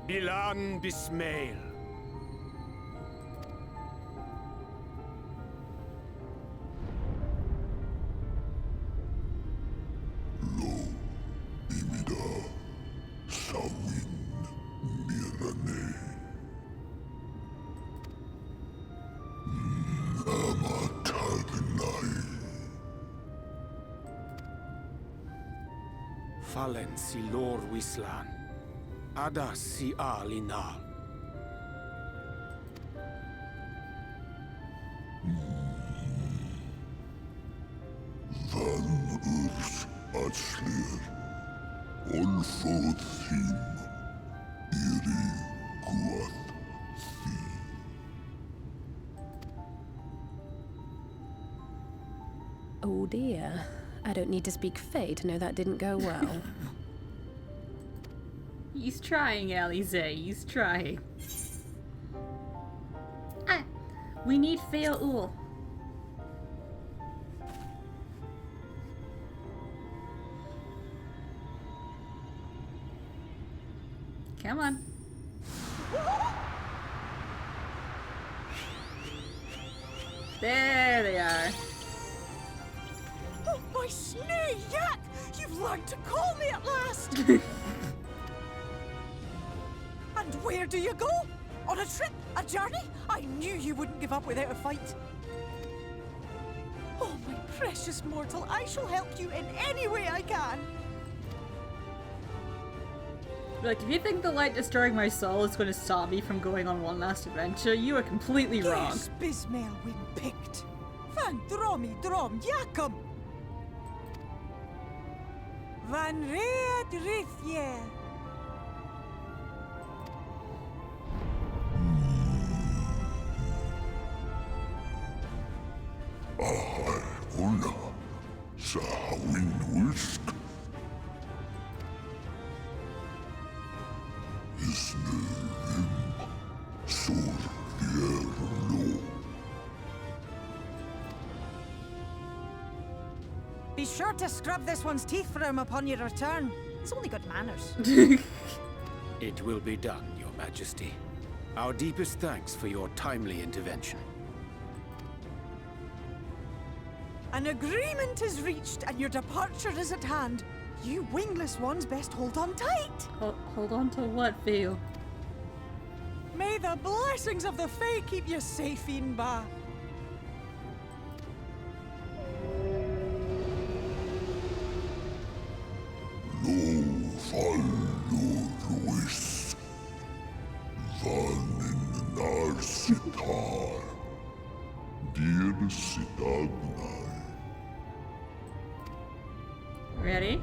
Bilan Bismail. Falen si lor wislan. Ada si alinal. Van urs atslir. Olfod thim. Iri guath thi. Oh dear. I don't need to speak Fae to know that didn't go well. He's trying, Alize. He's trying. Ah, we need Fae-ul. Come on. There they are. Oh, my snee yak! You've learned to call me at last! And where do you go? On a trip? A journey? I knew you wouldn't give up without a fight. Oh, my precious mortal, I shall help you in any way I can. Like, if you think the light destroying my soul is going to stop me from going on one last adventure, you are completely wrong. Yes, Bismail win picked. Van dromi drom yakum. Van read rithye. Ahai Ola. Sahawin Wilsk. Isnerim. Sur Vierlo. Be sure to scrub this one's teeth for him upon your return. He's only got manners. It will be done, Your Majesty. Our deepest thanks for your timely intervention. An agreement is reached and your departure is at hand. You wingless ones best hold on tight. Hold on to what, Theo? May the blessings of the Fae keep you safe, Inba. Lo fallo ruis. Vanin narsitar. Dir sitagnai. Ready?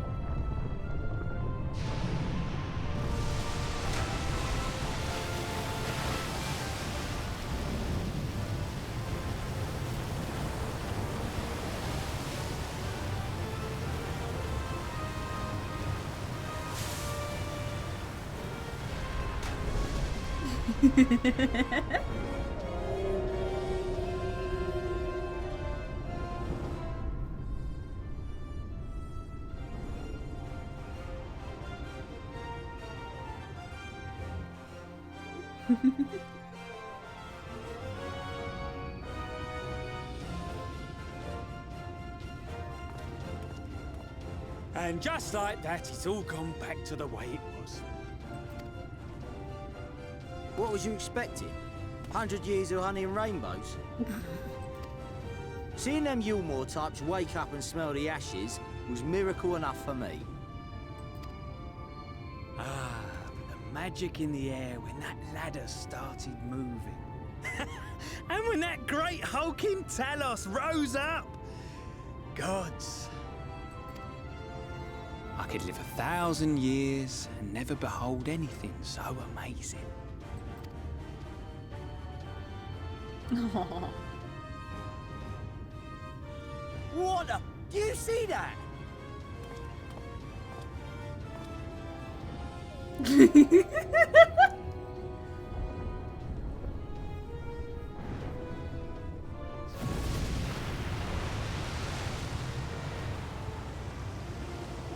And just like that, it's all gone back to the way it was. What was you expecting? 100 years of honey and rainbows? Seeing them Yulmore types wake up and smell the ashes was miracle enough for me. Ah, but the magic in the air when that ladder started moving. And when that great hulking Talos rose up. Gods. I could live 1,000 years and never behold anything so amazing. Aww. What the? Do you see that?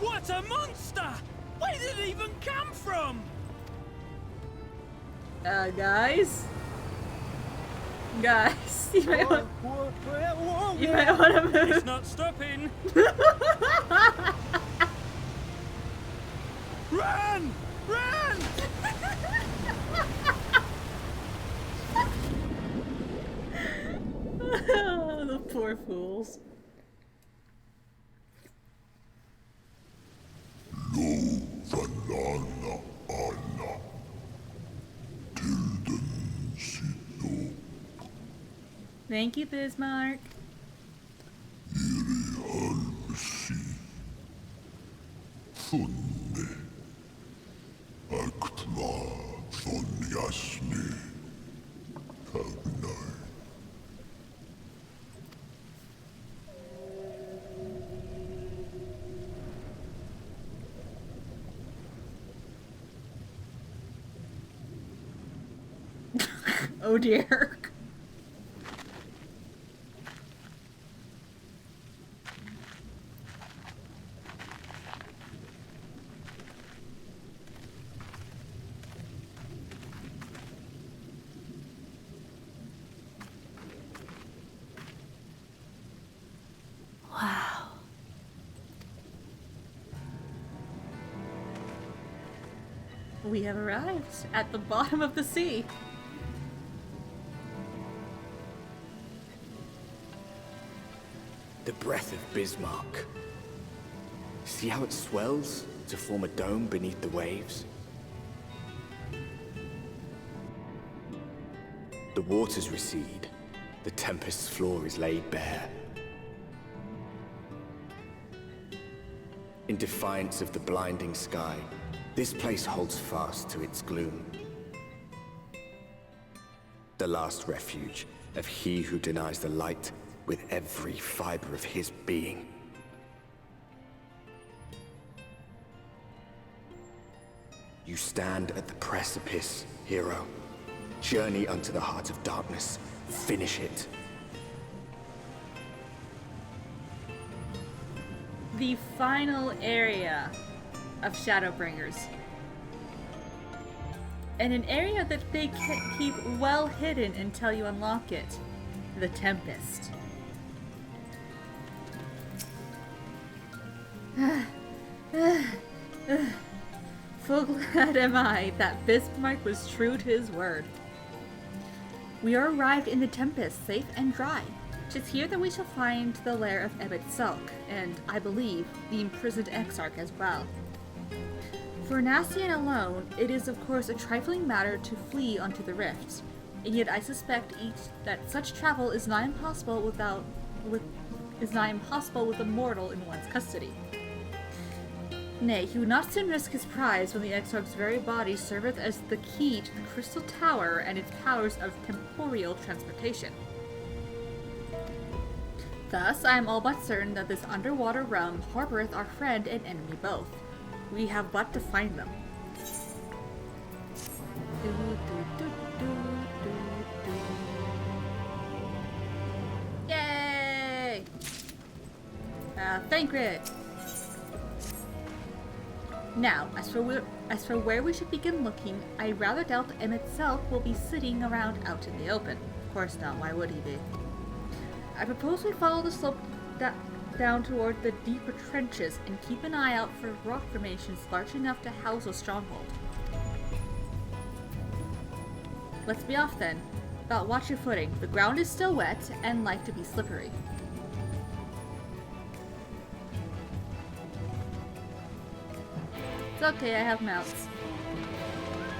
What a monster! Where did it even come from? Guys, you might want to move. It's not stopping. Run! Run! The poor fools. Lo Thank you, Bismarck. Oh dear. Wow. We have arrived at the bottom of the sea. The Breath of Bismarck. See how it swells to form a dome beneath the waves? The waters recede. The Tempest's floor is laid bare. In defiance of the blinding sky, this place holds fast to its gloom. The last refuge of he who denies the light with every fiber of his being. You stand at the precipice, hero. Journey unto the heart of darkness. Finish it. The final area of Shadowbringers. And an area that they keep well hidden until you unlock it. The Tempest. Full glad am I that Bismarck was true to his word. We are arrived in the Tempest, safe and dry. 'Tis here that we shall find the lair of Emet and, I believe, the imprisoned Exarch as well. For Nastian alone, it is of course a trifling matter to flee onto the Rift, and yet I suspect that such travel is nigh impossible with a mortal in one's custody. Nay, he would not soon risk his prize when the Exarch's very body serveth as the key to the Crystal Tower and its powers of temporal transportation. Thus, I am all but certain that this underwater realm harboreth our friend and enemy both. We have but to find them. Yay! Thancred! Now, as for where we should begin looking, I rather doubt that Emet itself will be sitting around out in the open. Of course not, why would he be? I propose we follow the slope down toward the deeper trenches and keep an eye out for rock formations large enough to house a stronghold. Let's be off then. But watch your footing. The ground is still wet and like to be slippery. It's okay, I have mounts.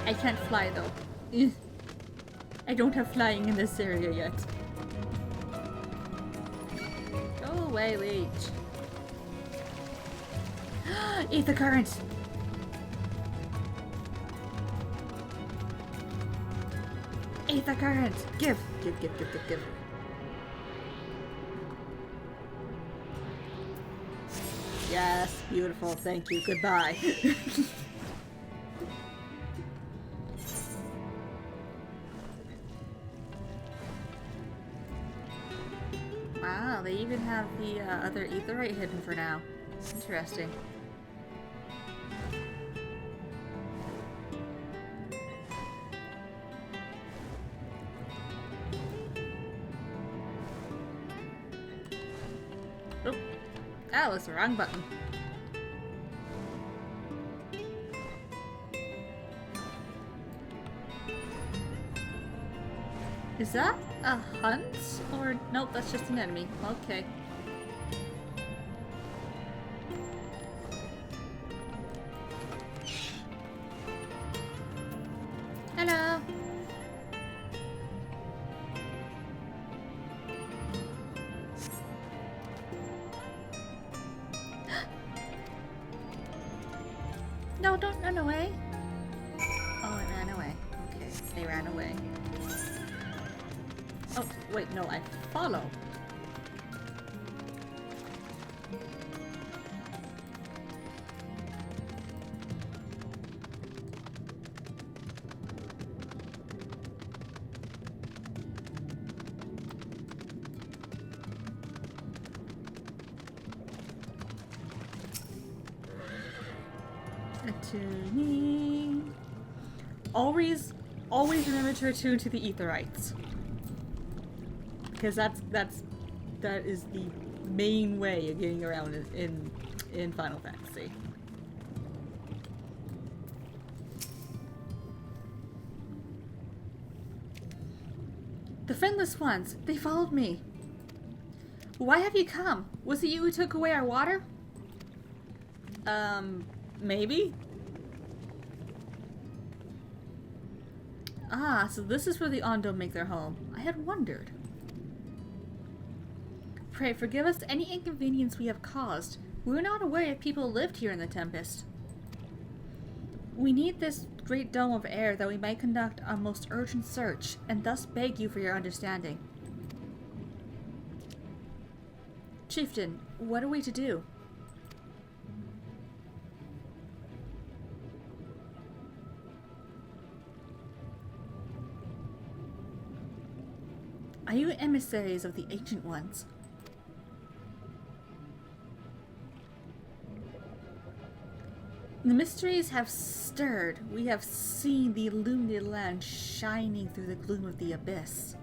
I can't fly though. I don't have flying in this area yet. Go away, Leech. Eat the current! Eat the current! Give! Give. Yes, beautiful, thank you, goodbye. Wow, they even have the other aetheryte hidden for now. Interesting. Oh, that was the wrong button. Is that a hunt? Or nope, that's just an enemy. Okay. Hello. No, don't run away. Oh, it ran away. Okay, they ran away. Oh, wait, no, I follow. Attuning. Always remember to attune to the Aetherites. Because that is the main way of getting around in Final Fantasy. The friendless ones, they followed me. Why have you come? Was it you who took away our water? Maybe? Ah, so this is where the Ondo make their home. I had wondered. Pray forgive us any inconvenience we have caused. We were not aware if people lived here in the Tempest. We need this great dome of air that we might conduct our most urgent search, and thus beg you for your understanding. Chieftain, what are we to do? Are you emissaries of the Ancient Ones? The mysteries have stirred. We have seen the illuminated land shining through the gloom of the abyss.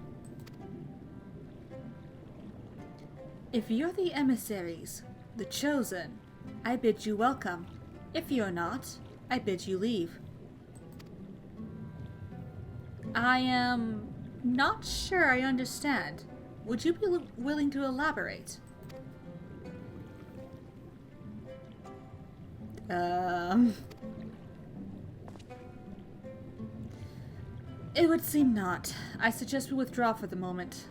If you're the emissaries, the chosen, I bid you welcome. If you're not, I bid you leave. I am not sure I understand. Would you be willing to elaborate? It would seem not. I suggest we withdraw for the moment.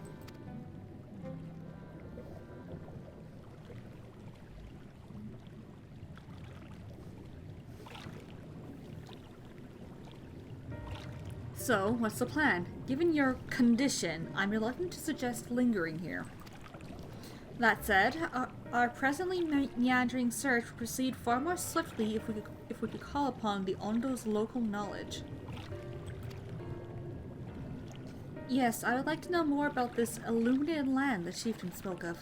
So, what's the plan? Given your condition, I'm reluctant to suggest lingering here. That said, our presently meandering search would proceed far more swiftly if we could call upon the Ondo's local knowledge. Yes, I would like to know more about this illuminated land the chieftain spoke of.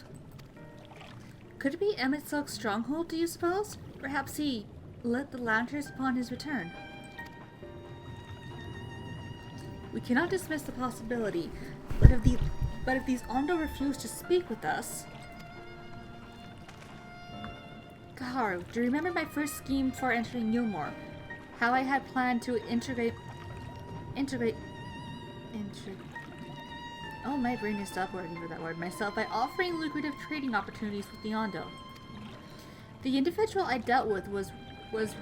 Could it be Emet Silk's stronghold, do you suppose? Perhaps he lit the lanterns upon his return. We cannot dismiss the possibility, but if these Ondo refuse to speak with us... Kaharu, do you remember my first scheme for entering Yulmore? How I had planned to integrate... Oh, my brain has stopped working for that word myself by offering lucrative trading opportunities with the Ondo. The individual I dealt with was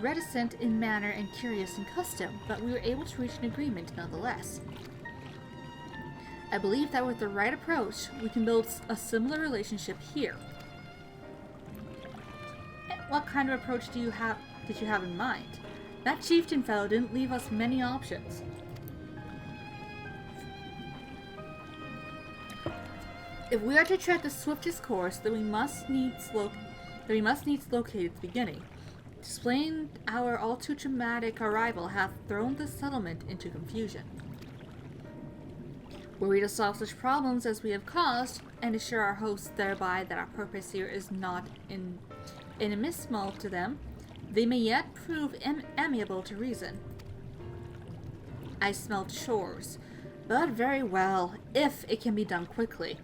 reticent in manner and curious in custom, but we were able to reach an agreement nonetheless. I believe that with the right approach, we can build a similar relationship here. What kind of approach did you have in mind? That chieftain fellow didn't leave us many options. If we are to tread the swiftest course, then we must needs locate its beginning. To explain our all too dramatic arrival hath thrown the settlement into confusion. Were we to solve such problems as we have caused, and assure our hosts thereby that our purpose here is not inimical to them, they may yet prove amiable to reason. I smell chores, but very well, if it can be done quickly.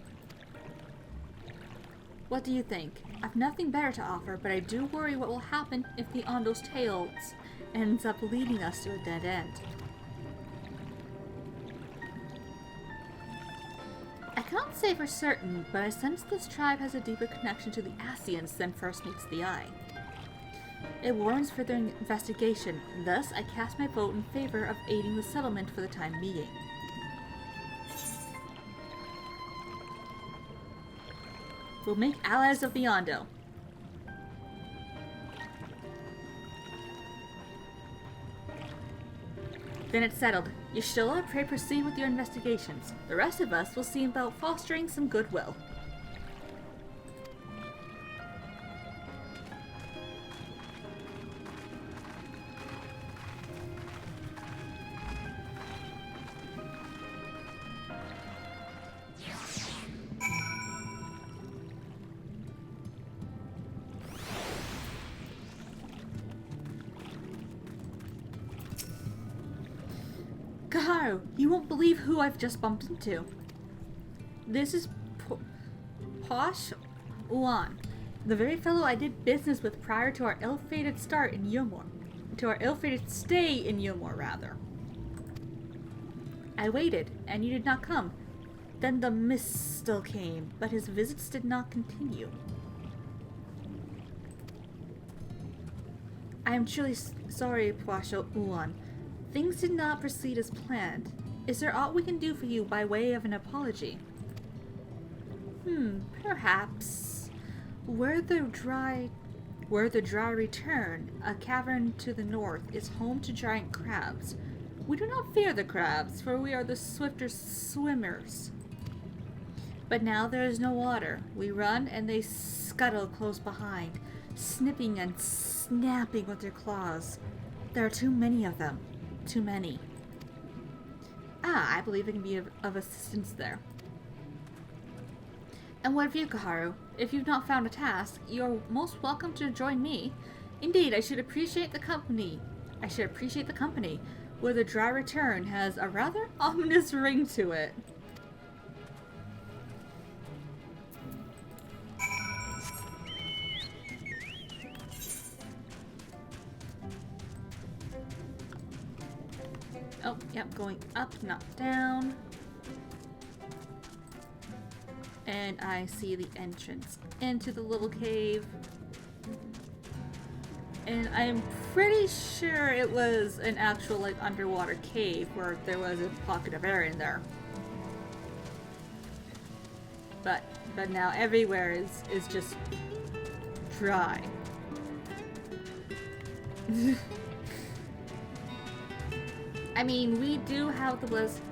What do you think? I've nothing better to offer, but I do worry what will happen if the Ondo's tales ends up leading us to a dead end. I cannot say for certain, but I sense this tribe has a deeper connection to the Ascians than first meets the eye. It warrants further investigation, thus I cast my vote in favor of aiding the settlement for the time being. We'll make allies of the Ondo. Then it's settled. Y'shtola, pray proceed with your investigations. The rest of us will see about fostering some goodwill. Kaharu, you won't believe who I've just bumped into. This is Posh Uan, the very fellow I did business with prior to our ill-fated start in Yulmore. To our ill-fated stay in Yulmore, rather. I waited, and you did not come. Then the mist still came, but his visits did not continue. I am truly sorry, Posh Uan. Things did not proceed as planned. Is there aught we can do for you by way of an apology? Perhaps. Where the dry return, a cavern to the north, is home to giant crabs. We do not fear the crabs, for we are the swifter swimmers. But now there is no water. We run and they scuttle close behind, snipping and snapping with their claws. There are too many of them. Too many. I believe it can be of assistance there. And what of you, Kaharu? If you've not found a task, you're most welcome to join me. Indeed, I should appreciate the company. Where the dry return has a rather ominous ring to it. Oh, yep, going up, not down. And I see the entrance into the little cave. And I'm pretty sure it was an actual, like, underwater cave where there was a pocket of air in there. But now everywhere is just dry. I mean, we do have the blessing.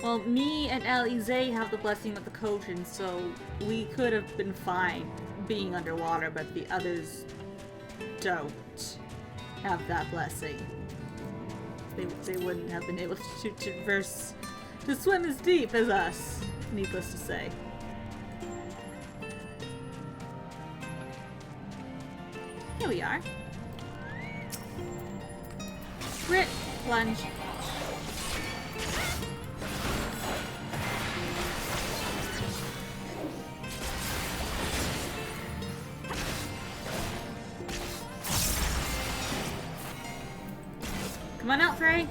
Well, me and Alize have the blessing of the Kojin, so we could have been fine being underwater, but the others don't have that blessing. They wouldn't have been able to traverse, to swim as deep as us, needless to say. Here we are. Crit plunge. Come on out, Frey.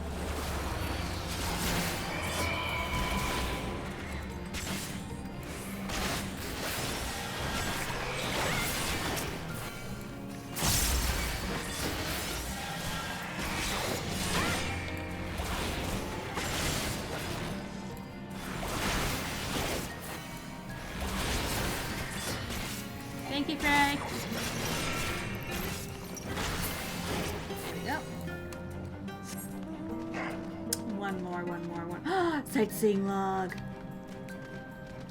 Thank you, Frey. Sightseeing log.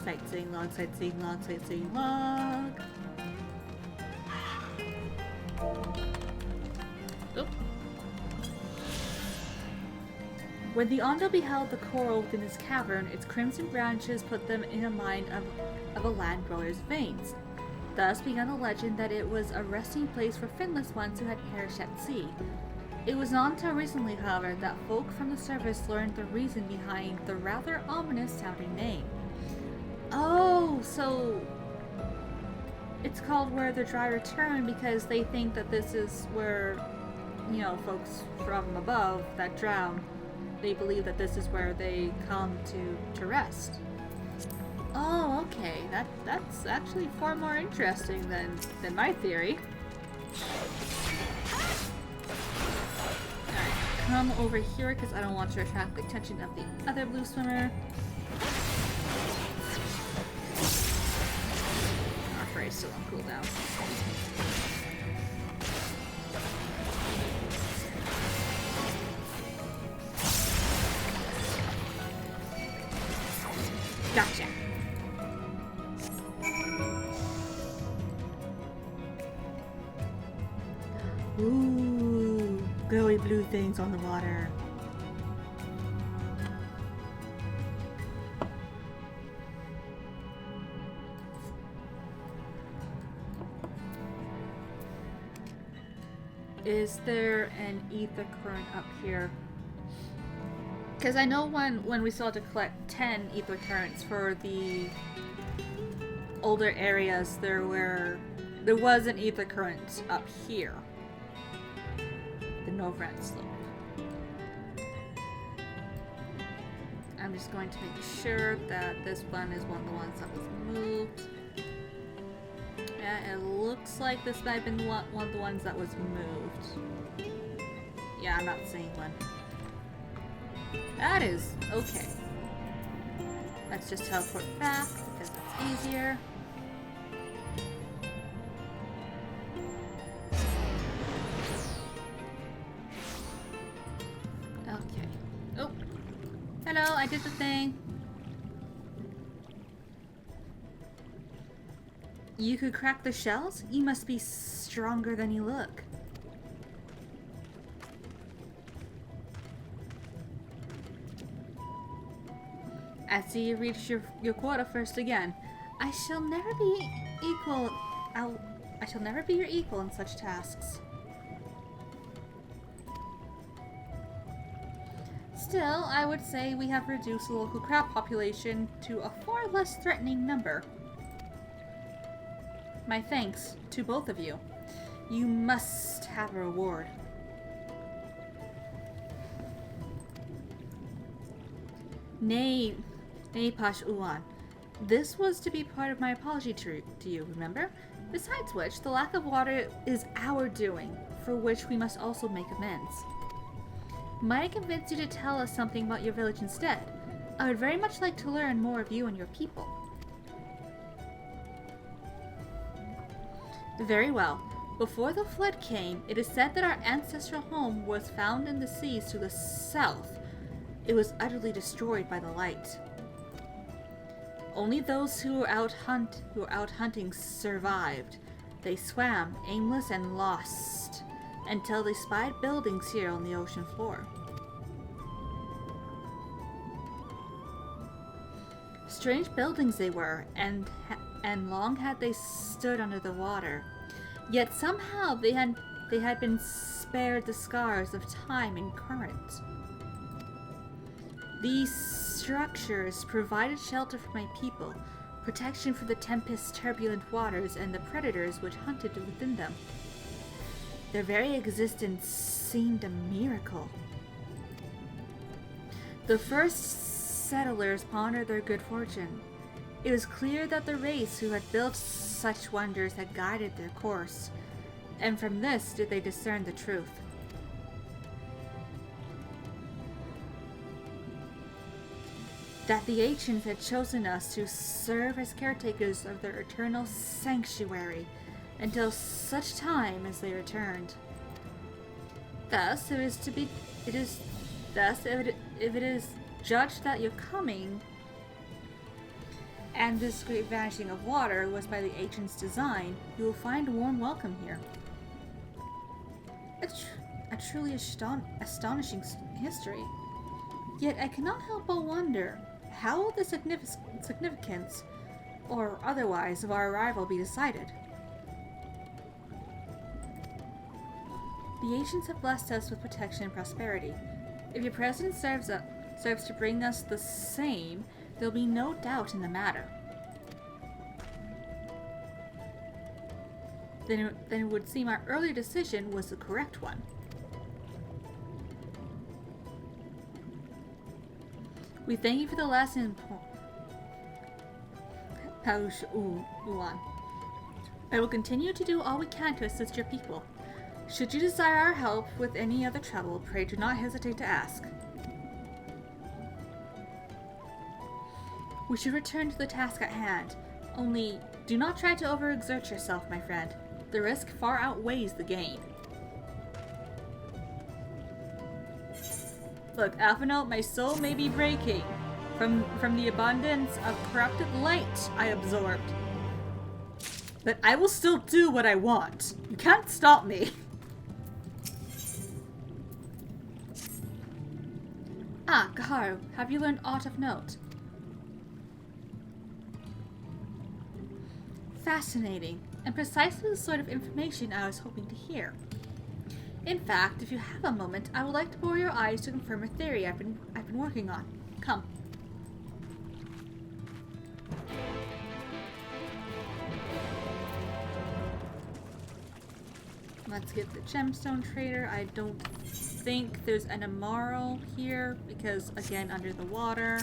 Sightseeing log, sightseeing log, sightseeing log. Oop. When the Ondo beheld the coral within his cavern, its crimson branches put them in a mind of a land dweller's veins. Thus began the legend that it was a resting place for finless ones who had perished at sea. It was not until recently, however, that folk from the service learned the reason behind the rather ominous-sounding name. Oh, so it's called Where the Dry Return because they think that this is where, you know, folks from above that drown, they believe that this is where they come to rest. Oh, okay. That's actually far more interesting than my theory. Come over here because I don't want to attract the attention of the other blue swimmer. Our Frey's still on cooldown. Gotcha. Ooh, glowy blue things on the water. Is there an ether current up here? Because I know when we still had to collect 10 ether currents for the older areas, there was an ether current up here. The Novrand slope. I'm just going to make sure that this one is one of the ones that was moved. Yeah, it looks like this might have been one of the ones that was moved. Yeah, I'm not seeing one. That is okay. Let's just teleport back because that's easier. Okay. Oh. Hello, I did the thing. You could crack the shells? You must be stronger than you look. I see you reached your quota first again. I shall never be equal. I shall never be your equal in such tasks. Still, I would say we have reduced the local crab population to a far less threatening number. My thanks to both of you. You must have a reward. Nay, Pash Ulan. This was to be part of my apology to you, remember? Besides which, the lack of water is our doing, for which we must also make amends. Might I convince you to tell us something about your village instead? I would very much like to learn more of you and your people. Very well. Before the flood came, it is said that our ancestral home was found in the seas to the south. It was utterly destroyed by the light. Only those who were out hunting survived. They swam, aimless and lost, until they spied buildings here on the ocean floor. Strange buildings they were, and long had they stood under the water. Yet somehow they had been spared the scars of time and current. These structures provided shelter for my people, protection from the Tempest's turbulent waters and the predators which hunted within them. Their very existence seemed a miracle. The first settlers pondered their good fortune. It was clear that the race who had built such wonders had guided their course, and from this did they discern the truth. That the ancients had chosen us to serve as caretakers of their eternal sanctuary until such time as they returned. Thus, if it is judged that your coming and this great vanishing of water was by the ancients' design, you will find a warm welcome here. A truly astonishing history. Yet I cannot help but wonder, how will the significance, or otherwise, of our arrival be decided? The ancients have blessed us with protection and prosperity. If your presence serves to bring us the same, there'll be no doubt in the matter. Then it would seem our earlier decision was the correct one. We thank you for the lesson, Paush Ulan. I will continue to do all we can to assist your people. Should you desire our help with any other trouble, pray do not hesitate to ask. We should return to the task at hand. Only, do not try to overexert yourself, my friend. The risk far outweighs the gain. Look, Alphinaud, my soul may be breaking, From the abundance of corrupted light I absorbed. But I will still do what I want. You can't stop me. Ah, Kaharu, have you learned aught of note? Fascinating, and precisely the sort of information I was hoping to hear. In fact, if you have a moment, I would like to borrow your eyes to confirm a theory I've been working on. Come. Let's get the gemstone trader. I don't think there's an Amaro here because, again, under the water.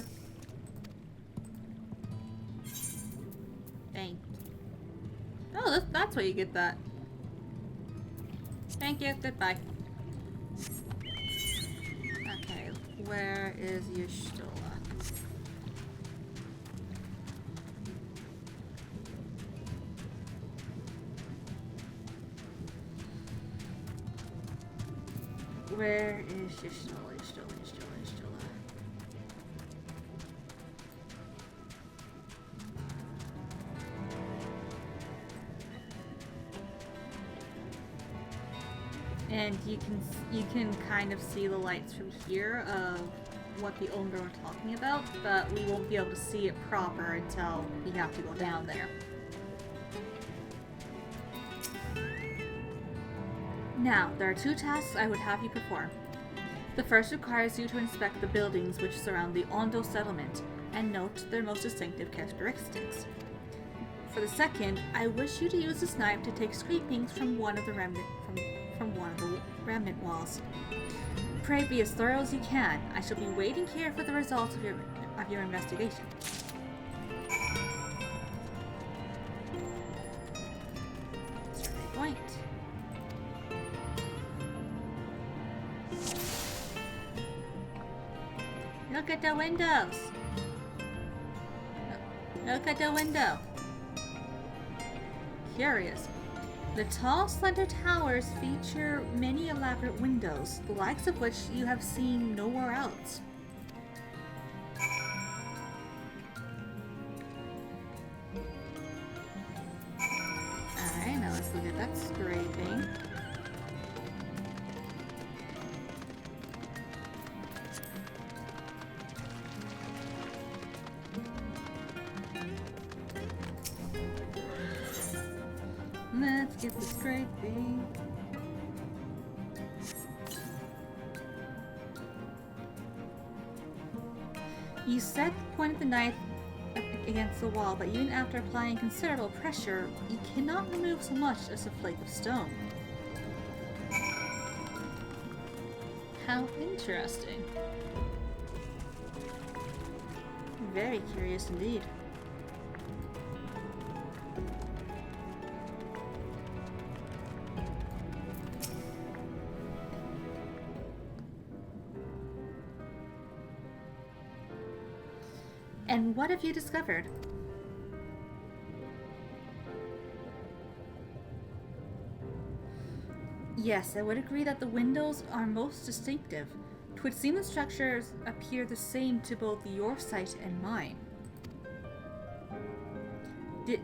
Dang. Oh, that's why you get that. Thank you. Goodbye. Okay, where is Y'shtola? Where is Y'shtola? And you can kind of see the lights from here of what the owner were talking about, but we won't be able to see it proper until we have to go down there. Now, there are 2 tasks I would have you perform. The first requires you to inspect the buildings which surround the Ondo settlement and note their most distinctive characteristics. For the second, I wish you to use the snipe to take scrapings from one of the remnant walls. Pray be as thorough as you can. I shall be waiting here for the results of your investigation. Survey point. Look at the windows. Look at the window. Curious. The tall, slender towers feature many elaborate windows, the likes of which you have seen nowhere else. Alright, now let's look at that scraping. Let's get the scraping. You set the point of the knife against the wall, but even after applying considerable pressure, you cannot remove so much as a flake of stone. How interesting. Very curious indeed. And what have you discovered? Yes, I would agree that the windows are most distinctive. 'Twould seem the structures appear the same to both your sight and mine.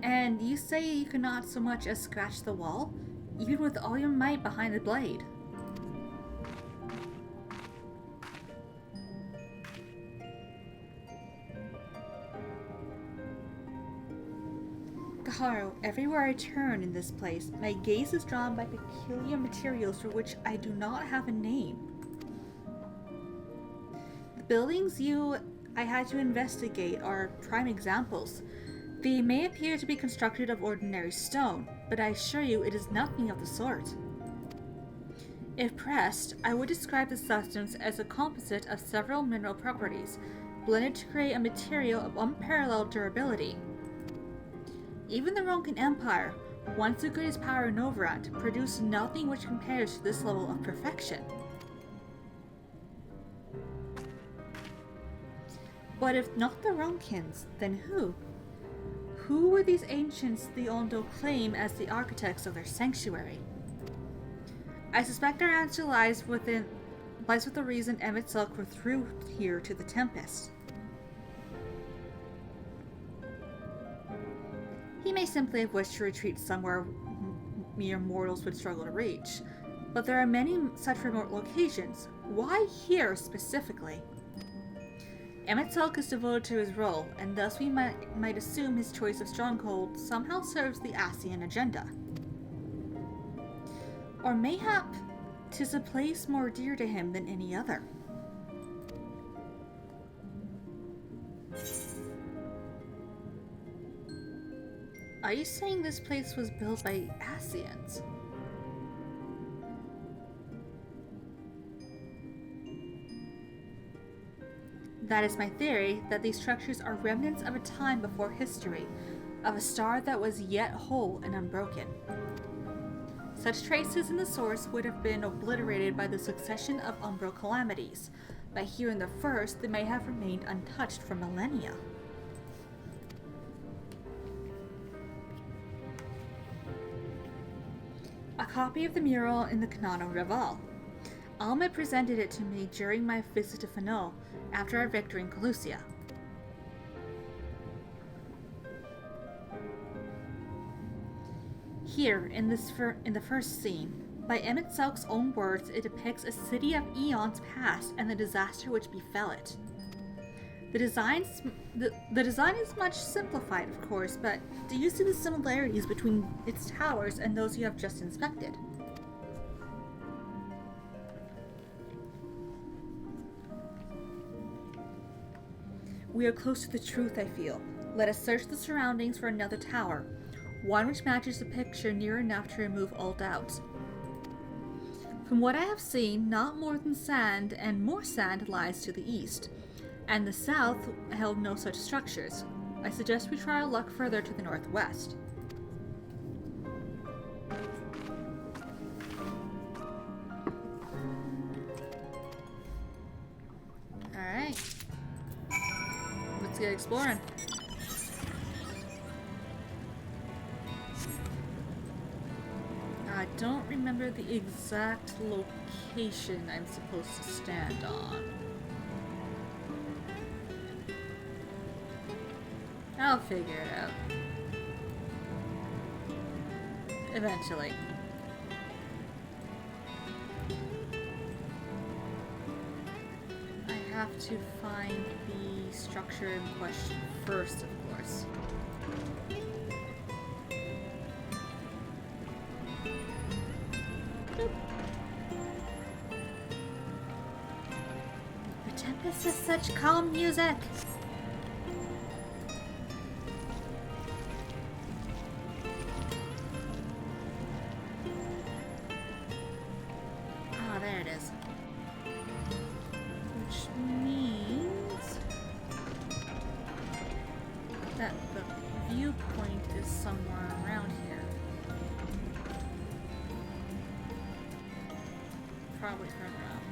And you say you cannot so much as scratch the wall, even with all your might behind the blade. Kaharu, everywhere I turn in this place, my gaze is drawn by peculiar materials for which I do not have a name. The buildings I had to investigate are prime examples. They may appear to be constructed of ordinary stone, but I assure you it is nothing of the sort. If pressed, I would describe the substance as a composite of several mineral properties, blended to create a material of unparalleled durability. Even the Ronkan Empire, once the greatest power in Novorand, produced nothing which compares to this level of perfection. But if not the Ronkans, then who? Who were these ancients the Ondo claim as the architects of their sanctuary? I suspect our answer lies with the reason Emet Silk were through here to the Tempest. simply have wished to retreat somewhere mere mortals would struggle to reach. But there are many such remote locations. Why here specifically? Emet is devoted to his role, and thus we might assume his choice of stronghold somehow serves the Ascian agenda. Or mayhap 'tis a place more dear to him than any other. Are you saying this place was built by Ascians? That is my theory, that these structures are remnants of a time before history, of a star that was yet whole and unbroken. Such traces in the source would have been obliterated by the succession of umbral calamities, but here in the first they may have remained untouched for millennia. A copy of the mural in the Canano Rival. Emet presented it to me during my visit to Fano after our victory in Calusia. Here, in the first scene, by Emmett Selk's own words, it depicts a city of eons past and the disaster which befell it. The design is much simplified, of course, but do you see the similarities between its towers and those you have just inspected? We are close to the truth, I feel. Let us search the surroundings for another tower, one which matches the picture near enough to remove all doubt. From what I have seen, not more than sand and more sand lies to the east, and the south held no such structures. I suggest we try our luck further to the northwest. Alright. Let's get exploring. I don't remember the exact location I'm supposed to stand on. I'll figure it out. Eventually. I have to find the structure in question first, of course. Boop. The Tempest is such calm music! There it is. Which means that the viewpoint is somewhere around here. Probably further up.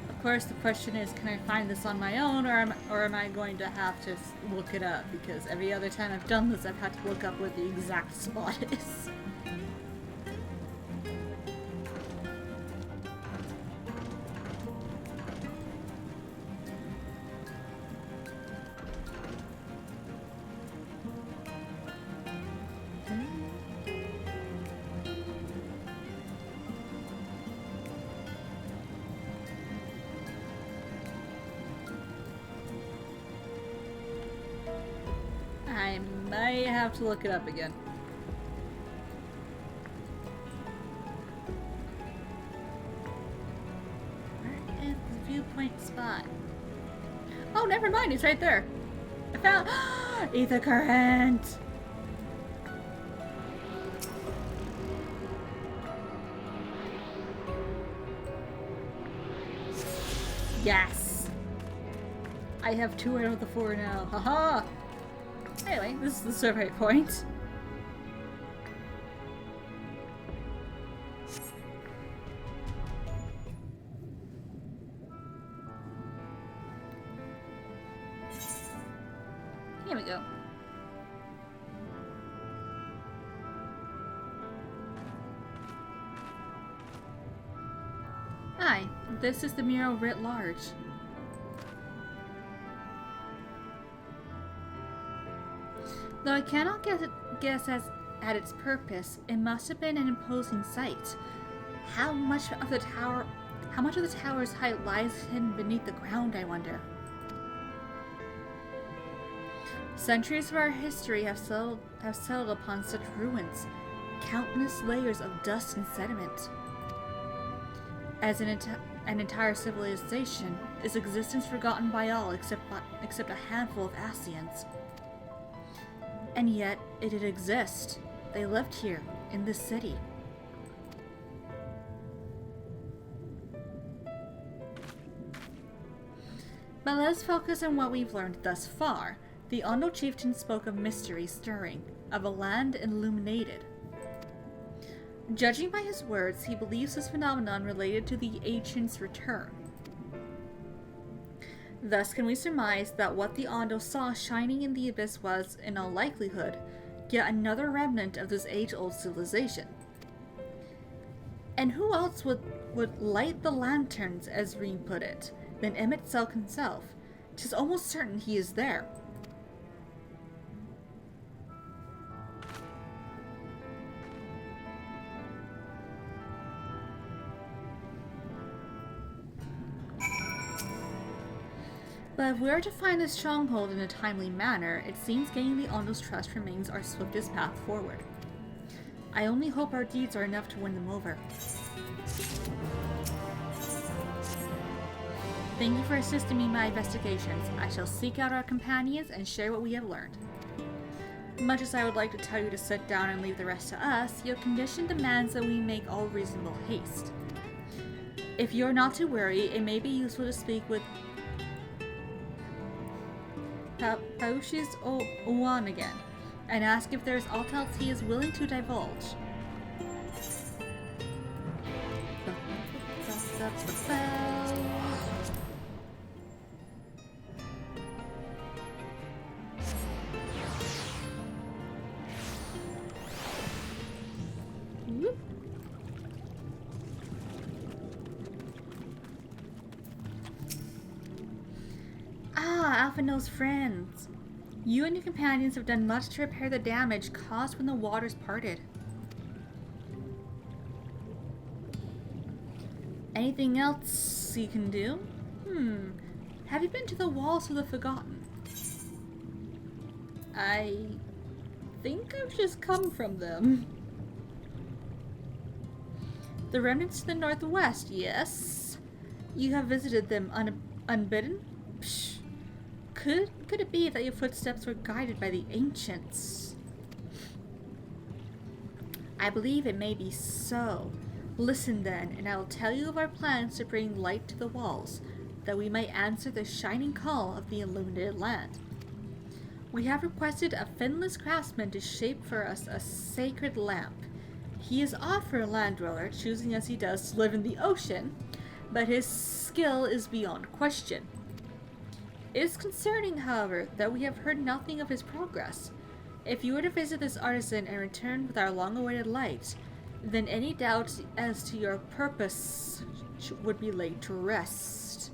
Of course, the question is, can I find this on my own, or am I going to have to look it up? Because every other time I've done this, I've had to look up where the exact spot is. I might have to look it up again. Where is the viewpoint spot? Oh, never mind, it's right there. I found ether current. Yes. I have 2 out of the 4 now. Haha. Anyway, this is the survey point. Here we go. Hi, this is the mural writ large. Though I cannot guess at its purpose, it must have been an imposing sight. How much of the tower's height lies hidden beneath the ground, I wonder? Centuries of our history have settled upon such ruins, countless layers of dust and sediment. As an entire civilization, its existence forgotten by all except a handful of Asians. And yet, it did exist. They lived here, in this city. But let's focus on what we've learned thus far. The Ondo chieftain spoke of mystery stirring, of a land illuminated. Judging by his words, he believes this phenomenon related to the ancients' return. Thus can we surmise that what the Ondo saw shining in the abyss was, in all likelihood, yet another remnant of this age-old civilization. And who else would light the lanterns, as Reem put it, than Emet Selk himself? 'Tis almost certain he is there. But if we are to find this stronghold in a timely manner, it seems gaining the Ondo's trust remains our swiftest path forward. I only hope our deeds are enough to win them over. Thank you for assisting me in my investigations. I shall seek out our companions and share what we have learned. Much as I would like to tell you to sit down and leave the rest to us, your condition demands that we make all reasonable haste. If you are not to worry, it may be useful to speak with Paushi's Owan again, and ask if there is aught else he is willing to divulge. Alphinaud's friends. You and your companions have done much to repair the damage caused when the waters parted. Anything else you can do? Have you been to the Walls of the Forgotten? I think I've just come from them. The remnants to the northwest, yes? You have visited them unbidden? Psh. Could it be that your footsteps were guided by the ancients? I believe it may be so. Listen then, and I will tell you of our plans to bring light to the walls, that we may answer the shining call of the illuminated land. We have requested a finless craftsman to shape for us a sacred lamp. He is odd for a land dweller, choosing as he does to live in the ocean, but his skill is beyond question. It is concerning, however, that we have heard nothing of his progress. If you were to visit this artisan and return with our long-awaited light, then any doubt as to your purpose would be laid to rest.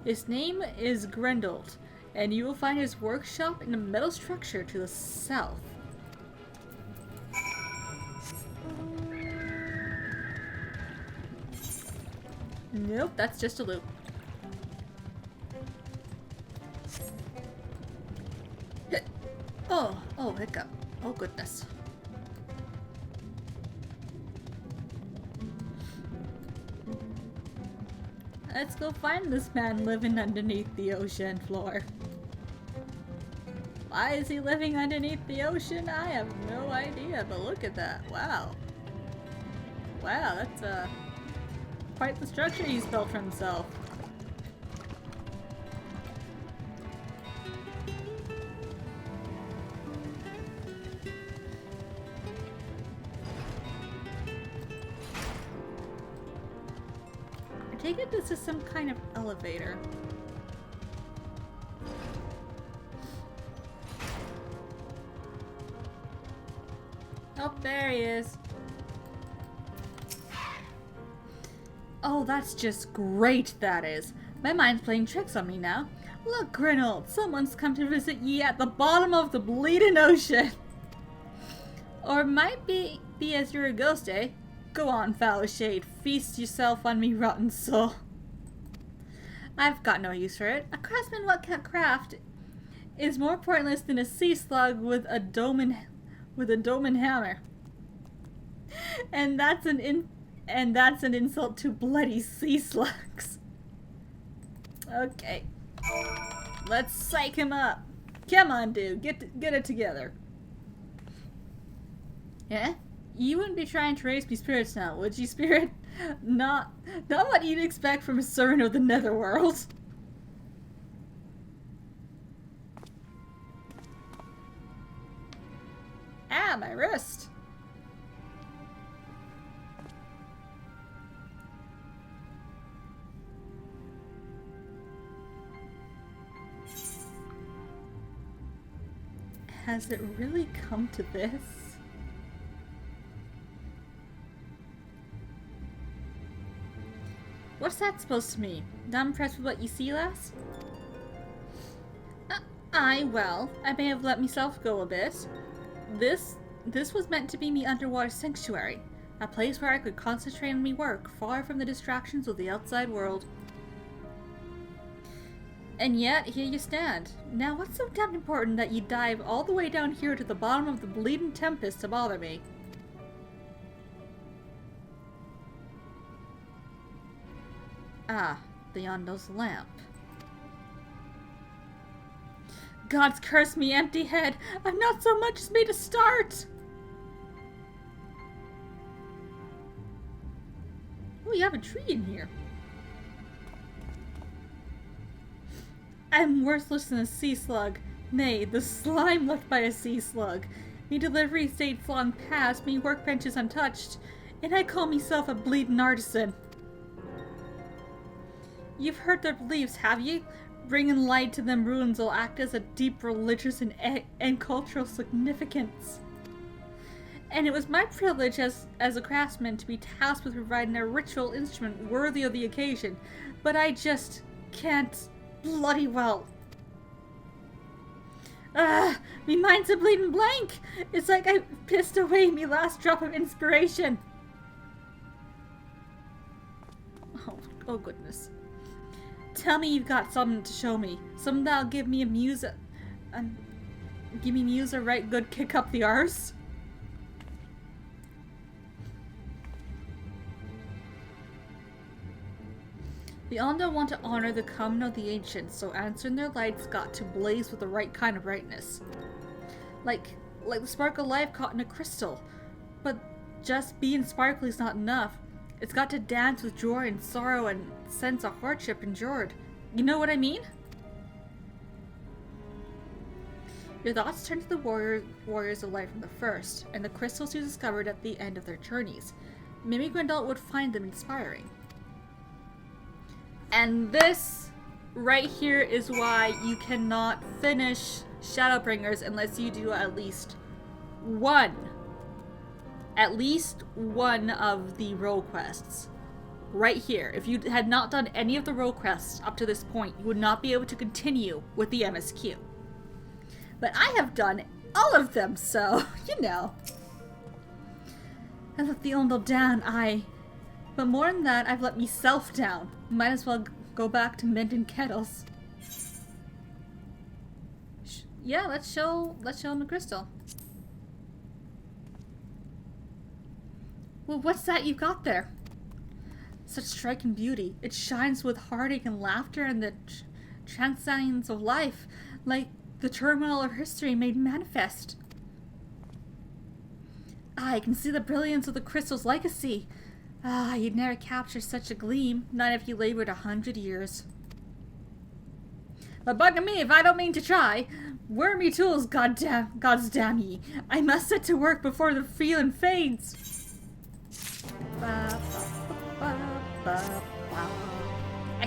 His name is Grendold, and you will find his workshop in a metal structure to the south. Nope, that's just a loop. Oh, hiccup. Oh, goodness. Let's go find this man living underneath the ocean floor. Why is he living underneath the ocean? I have no idea, but look at that. Wow. Wow, that's quite the structure he's built for himself. I take it this is some kind of elevator. Oh, there he is. Oh, that's just great, that is. My mind's playing tricks on me now. Look, Grinold, someone's come to visit ye at the bottom of the bleeding ocean. Or it might be as you're a ghost, eh? Go on, foul shade, feast yourself on me rotten soul. I've got no use for it. A craftsman what can't craft is more pointless than a sea slug with a dome and hammer. And that's an insult to bloody sea slugs. Okay. Let's psych him up. Come on, dude. Get it together. Yeah? You wouldn't be trying to raise me spirits now, would you, spirit? Not what you'd expect from a servant of the netherworld. Ah, my wrist. Has it really come to this? What's that supposed to mean? Not impressed with what you see, lass? Well, I may have let myself go a bit. This was meant to be me underwater sanctuary, a place where I could concentrate on me work, far from the distractions of the outside world. And yet, here you stand. Now, what's so damn important that you dive all the way down here to the bottom of the bleeding Tempest to bother me? Ah, the Yondo's lamp. God's curse me, empty head! I've not so much as made a start! Oh, you have a tree in here. I'm worthless than a sea slug. Nay, the slime left by a sea slug. Me delivery dates long past, me workbenches untouched, and I call myself a bleeding artisan. You've heard their beliefs, have ye? Bringing light to them ruins will act as a deep religious and cultural significance. And it was my privilege as a craftsman to be tasked with providing a ritual instrument worthy of the occasion, but I just can't bloody well. Me mind's a bleeding blank! It's like I pissed away me last drop of inspiration. Oh goodness. Tell me you've got something to show me. Something that'll give me a muse a right good kick up the arse. The Ondo want to honor the coming of the ancients, so answering their lights got to blaze with the right kind of brightness. Like the spark of life caught in a crystal. But just being sparkly is not enough. It's got to dance with joy and sorrow and sense of hardship endured. You know what I mean? Your thoughts turn to the warriors of light from the first, and the crystals you discovered at the end of their journeys. Maybe Grindal would find them inspiring. And this right here is why you cannot finish Shadowbringers unless you do at least one of the role quests. Right here. If you had not done any of the role quests up to this point, you would not be able to continue with the MSQ. But I have done all of them, so, you know. I let the Ondo down, but more than that, I've let myself down. Might as well go back to mending kettles. Yeah, let's show him the crystal. Well, what's that you've got there? Such striking beauty. It shines with heartache and laughter and the transience of life, like the turmoil of history made manifest. I can see the brilliance of the crystal's legacy. You'd never capture such a gleam, not if you labored 100 years. But bugger me if I don't mean to try. Where are me tools, gods damn ye? I must set to work before the feeling fades. I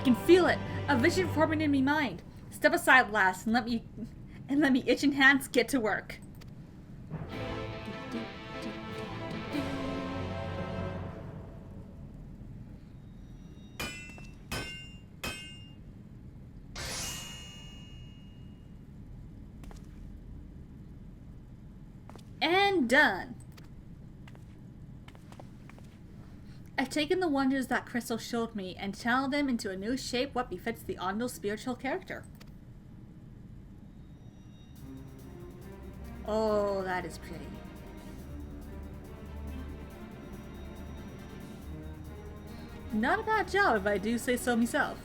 can feel it, a vision forming in me mind. Step aside, lass, and let me itching hands get to work. Done. I've taken the wonders that crystal showed me and channeled them into a new shape what befits the Ondo's spiritual character. Oh, that is pretty. Not a bad job if I do say so myself.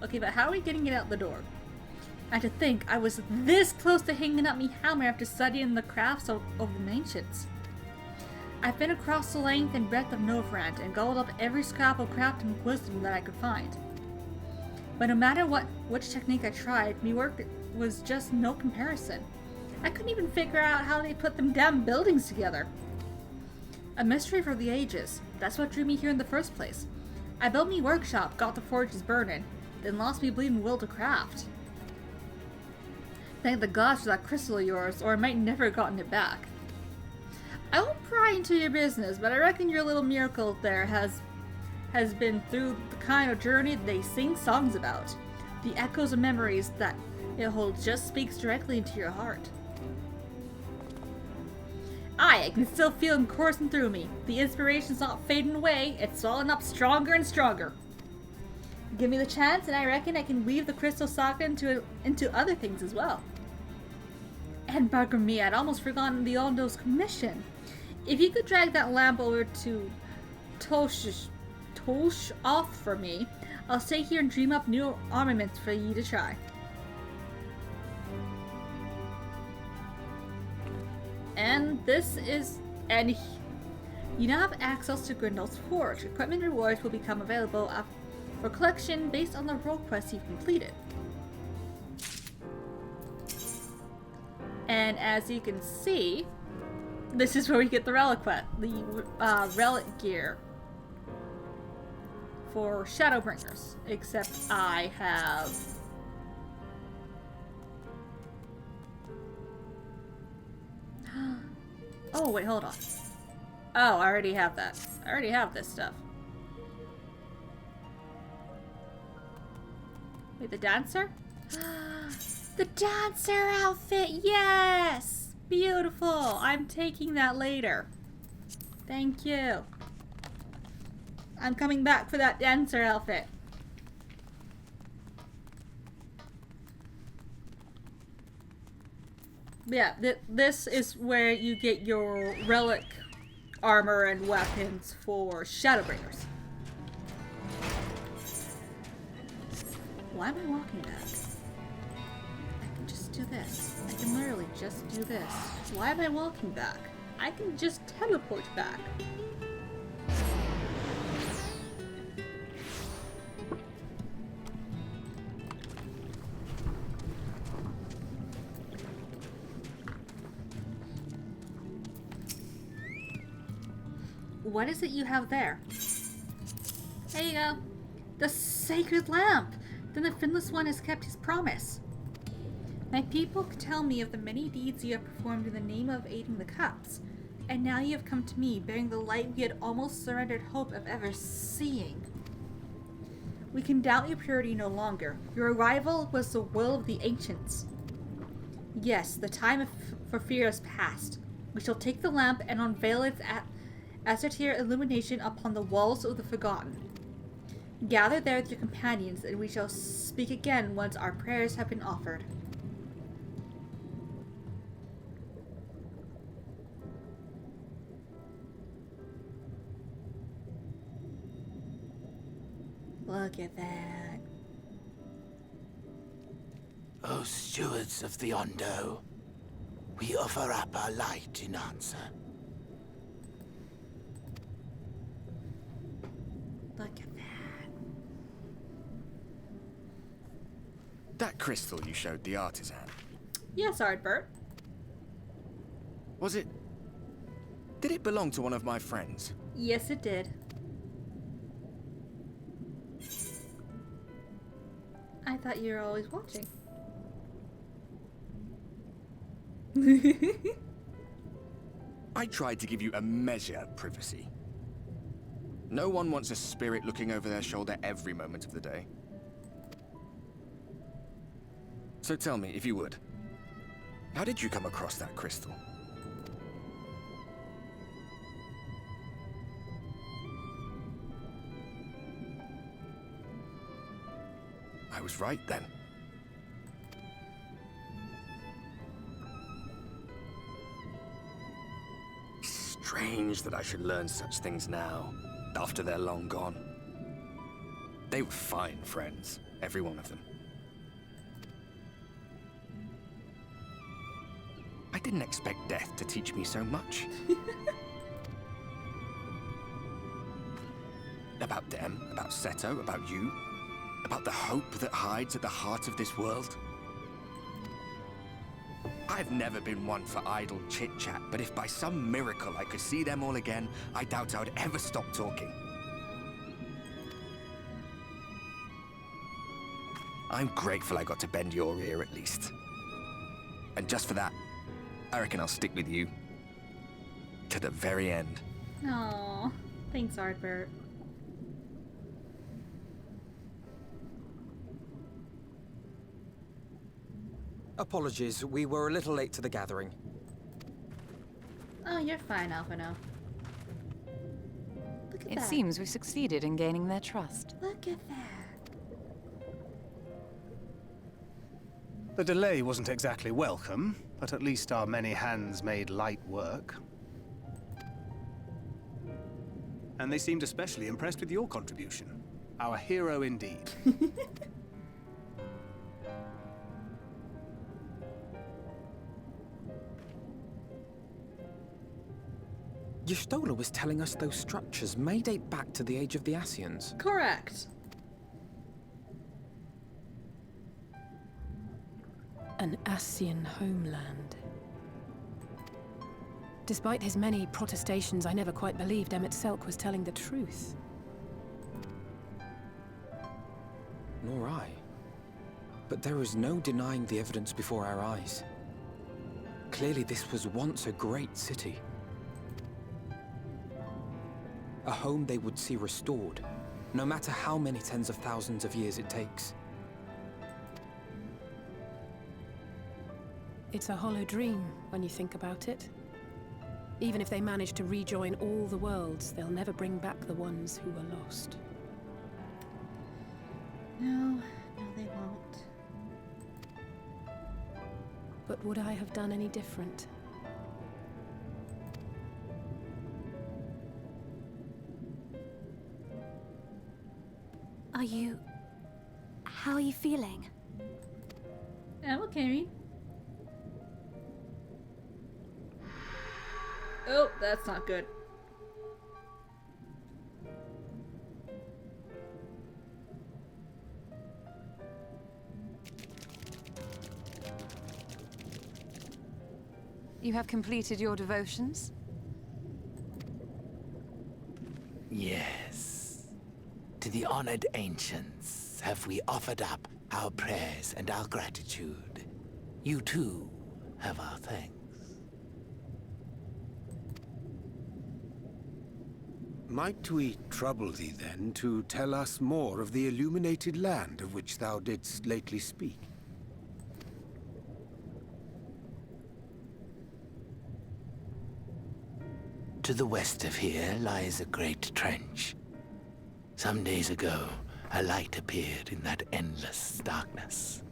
Okay, but how are we getting it out the door? And to think I was this close to hanging up me hammer after studying the crafts of the ancients. I've been across the length and breadth of Novrand and gobbled up every scrap of crafting wisdom that I could find. But no matter which technique I tried, me work was just no comparison. I couldn't even figure out how they put them damn buildings together. A mystery for the ages. That's what drew me here in the first place. I built me workshop, got the forges burning, then lost me bleeding will to craft. Thank the gods for that crystal of yours, or I might never have gotten it back. I won't pry into your business, but I reckon your little miracle there has been through the kind of journey they sing songs about. The echoes of memories that it holds just speaks directly into your heart. I can still feel them coursing through me. The inspiration's not fading away, it's swelling up stronger and stronger. Give me the chance and I reckon I can weave the crystal saga into other things as well. And bugger me, I'd almost forgotten the Ondo's commission. If you could drag that lamp over to Tosh off for me, I'll stay here and dream up new armaments for you to try. And you now have access to Grindel's Forge. Equipment rewards will become available for collection based on the role quests you've completed. And as you can see, this is where we get the relic gear for Shadowbringers. Except I have... Oh, wait, hold on. Oh, I already have that. I already have this stuff. Wait, the dancer? The dancer outfit, yes! Beautiful. I'm taking that later. Thank you. I'm coming back for that dancer outfit. Yeah, this is where you get your relic armor and weapons for Shadowbringers. Why am I walking back? I can just do this. I can literally just do this. Why am I walking back? I can just teleport back. What is it you have there? There you go. The sacred lamp! Then the Finless One has kept his promise. My people could tell me of the many deeds you have performed in the name of aiding the Cups. And now you have come to me, bearing the light we had almost surrendered hope of ever seeing. We can doubt your purity no longer. Your arrival was the will of the ancients. Yes, the time for fear is past. We shall take the lamp and unveil its azure illumination upon the walls of the Forgotten. Gather there with your companions, and we shall speak again once our prayers have been offered. Look at that. O stewards of the Ondo, we offer up our light in answer. Look at that. That crystal you showed the artisan. Yes, Ardbert. Was it... Did it belong to one of my friends? Yes, it did. I thought you were always watching. I tried to give you a measure of privacy. No one wants a spirit looking over their shoulder every moment of the day. So tell me, if you would, how did you come across that crystal? I was right then. Strange that I should learn such things now, after they're long gone. They were fine friends, every one of them. I didn't expect death to teach me so much. About them, about Seto, about you, about the hope that hides at the heart of this world. I've never been one for idle chit-chat, but if by some miracle I could see them all again, I doubt I would ever stop talking. I'm grateful I got to bend your ear at least. And just for that, I reckon I'll stick with you. To the very end. Aww. Thanks, Ardbert. Apologies, we were a little late to the gathering. Oh, you're fine, Alphino. Look at that. It seems we succeeded in gaining their trust. Look at that. The delay wasn't exactly welcome, but at least our many hands made light work. And they seemed especially impressed with your contribution. Our hero indeed. Y'shtola was telling us those structures may date back to the age of the Ascians. Correct. An Ascian homeland. Despite his many protestations, I never quite believed Emet Selk was telling the truth. Nor I. But there is no denying the evidence before our eyes. Clearly this was once a great city. A home they would see restored, no matter how many tens of thousands of years it takes. It's a hollow dream when you think about it. Even if they manage to rejoin all the worlds, they'll never bring back the ones who were lost. No, they won't. But would I have done any different? How are you feeling? I'm okay. Oh, that's not good. You have completed your devotions? Yes. To the honored ancients have we offered up our prayers and our gratitude. You too have our thanks. Might we trouble thee then to tell us more of the illuminated land of which thou didst lately speak? To the west of here lies a great trench. Some days ago, a light appeared in that endless darkness.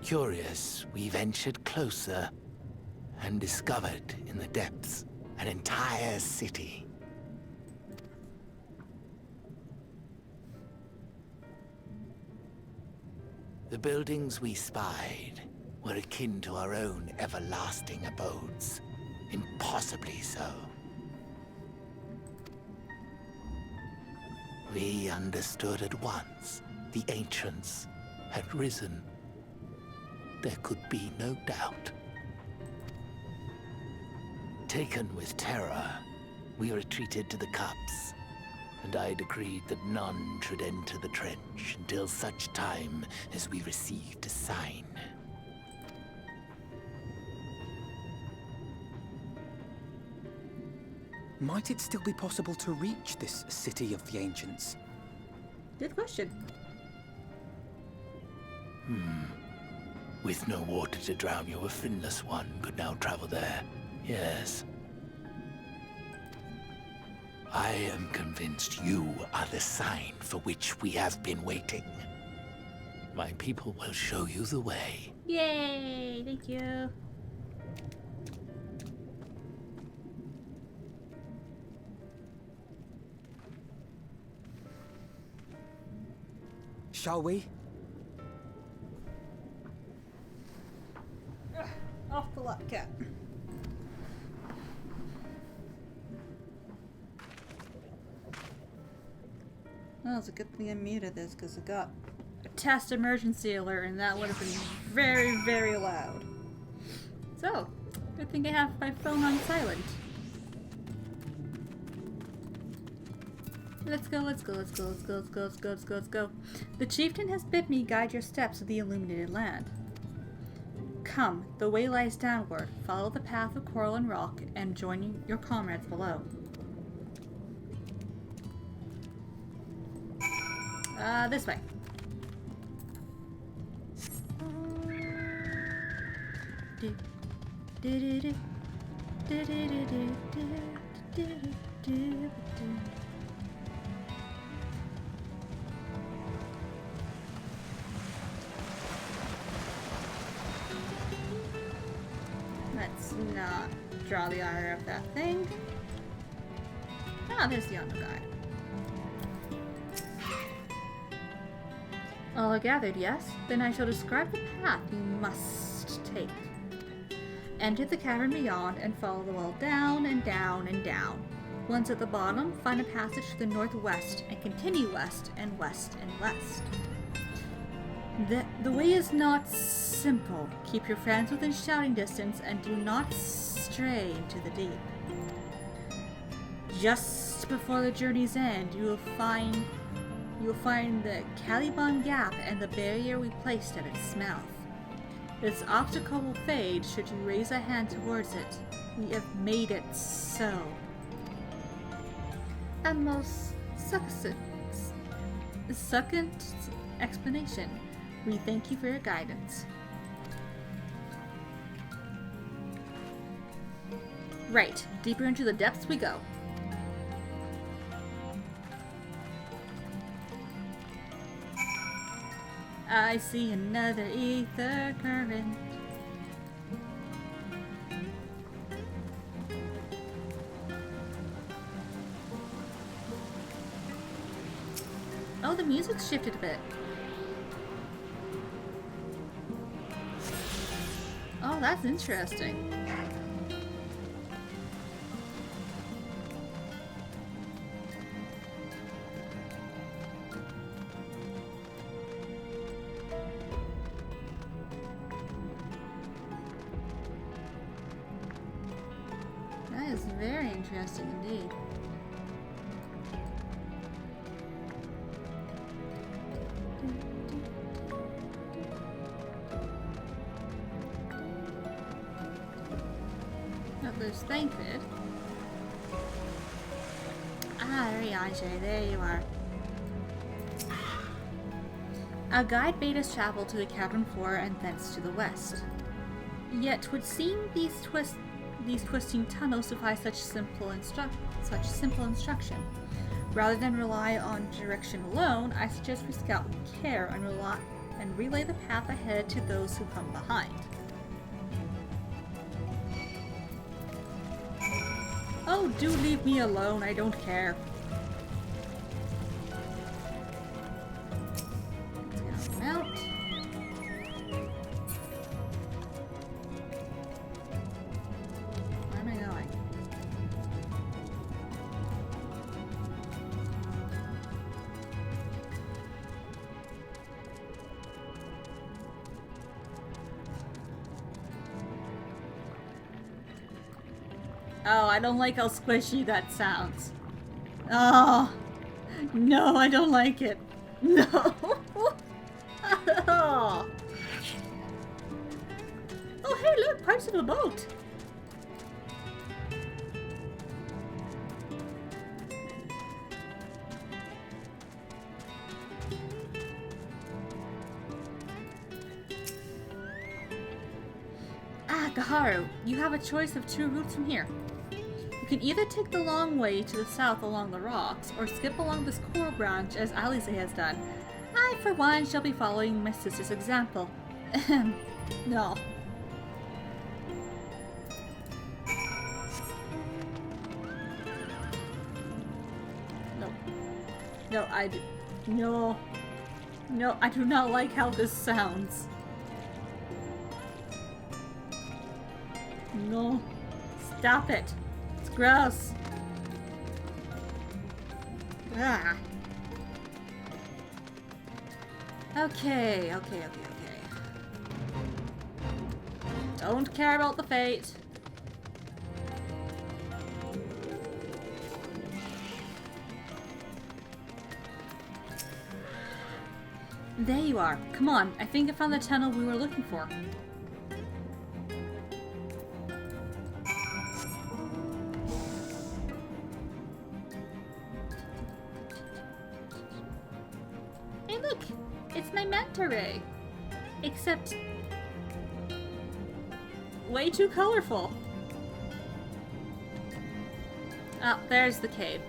Curious, we ventured closer and discovered in the depths an entire city. The buildings we spied were akin to our own everlasting abodes. Impossibly so. We understood at once the ancients had risen. There could be no doubt. Taken with terror, we retreated to the cups, and I decreed that none should enter the trench until such time as we received a sign. Might it still be possible to reach this city of the ancients? Good question. With no water to drown you, a finless one could now travel there. Yes. I am convinced you are the sign for which we have been waiting. My people will show you the way. Yay! Thank you. Shall we? Off the lot, cat. Well, it's a good thing I muted this because it got a test emergency alert and that would have been very, very loud. So, good thing I have my phone on silent. Let's go, let's go, let's go, let's go, let's go, let's go, let's go, let's go. The chieftain has bid me guide your steps to the illuminated land. Come, the way lies downward. Follow the path of coral and rock and join your comrades below. This way. Let's not draw the ire of that thing. Ah, there's the other guy. All are gathered, yes? Then I shall describe the path you must take. Enter the cavern beyond and follow the wall down and down and down. Once at the bottom, find a passage to the northwest and continue west and west and west. The way is not simple. Keep your friends within shouting distance and do not stray into the deep. Just before the journey's end, you will find the Caliban Gap and the barrier we placed at its mouth. This obstacle will fade should you raise a hand towards it. We have made it so. A most succinct explanation. We thank you for your guidance. Right, deeper into the depths we go. I see another ether current. Oh, the music's shifted a bit. Oh, that's interesting. That is very interesting indeed. There's Thancred. Ah, there you are, Jay. There you are. Our guide bade us travel to the cavern floor and thence to the west. Yet, 'twould seem these twisting tunnels defy such simple instruction. Rather than rely on direction alone, I suggest we scout with care and relay the path ahead to those who come behind. Oh, do leave me alone, I don't care. Let's get them out. Where am I going? Oh, I don't like how squishy that sounds. Oh, no, I don't like it. No. Oh, hey, look, parts of a boat. Ah, Gaharu, you have a choice of 2 routes from here. You can either take the long way to the south along the rocks, or skip along this core branch as Alice has done. I, for one, shall be following my sister's example. No. No, no. No, I do not like how this sounds. No. Stop it. It's gross. Ah. Okay. Don't care about the fate. There you are. Come on. I think I found the tunnel we were looking for. Hey, look! It's my manta ray. Except way too colorful. Oh, there's the cave.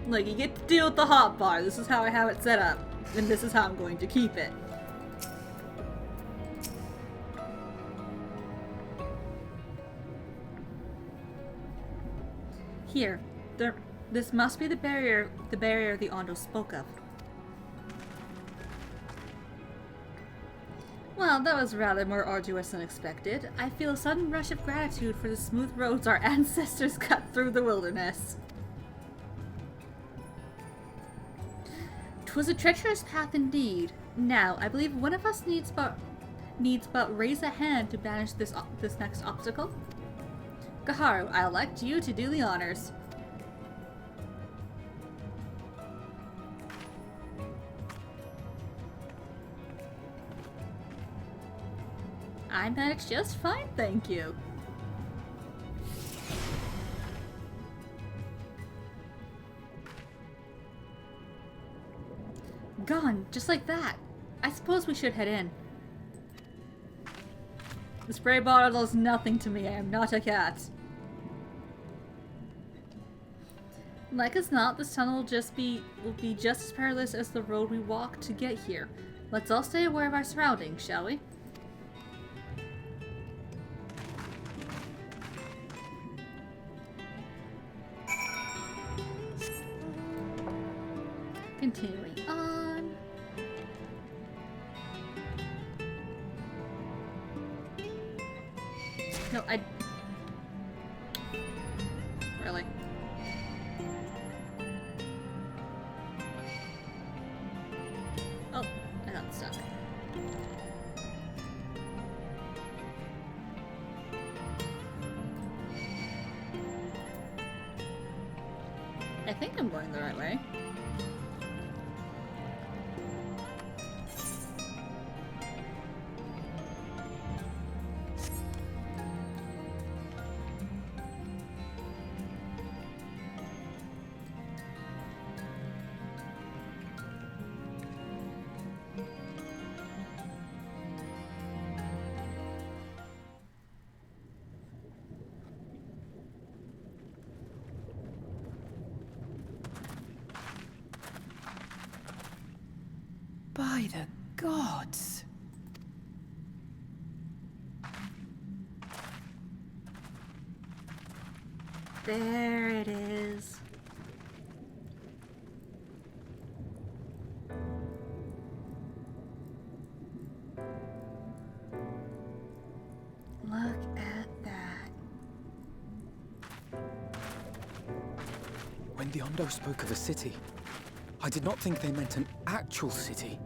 Look, you get to deal with the hotbar. This is how I have it set up. And this is how I'm going to keep it. Here. This must be the barrier the Ondo spoke of. Well, that was rather more arduous than expected. I feel a sudden rush of gratitude for the smooth roads our ancestors cut through the wilderness. 'Twas a treacherous path indeed. Now, I believe one of us needs but raise a hand to banish this next obstacle. Gaharu, I elect you to do the honors. I managed just fine, thank you. Gone, just like that. I suppose we should head in. The spray bottle is nothing to me. I am not a cat. Like as not, this tunnel will be just as perilous as the road we walked to get here. Let's all stay aware of our surroundings, shall we? Continuing on. No, really? Oh, I got stuck. I think I'm going the right way. By the gods! There it is. Look at that. When the Ondo spoke of a city, I did not think they meant an actual city.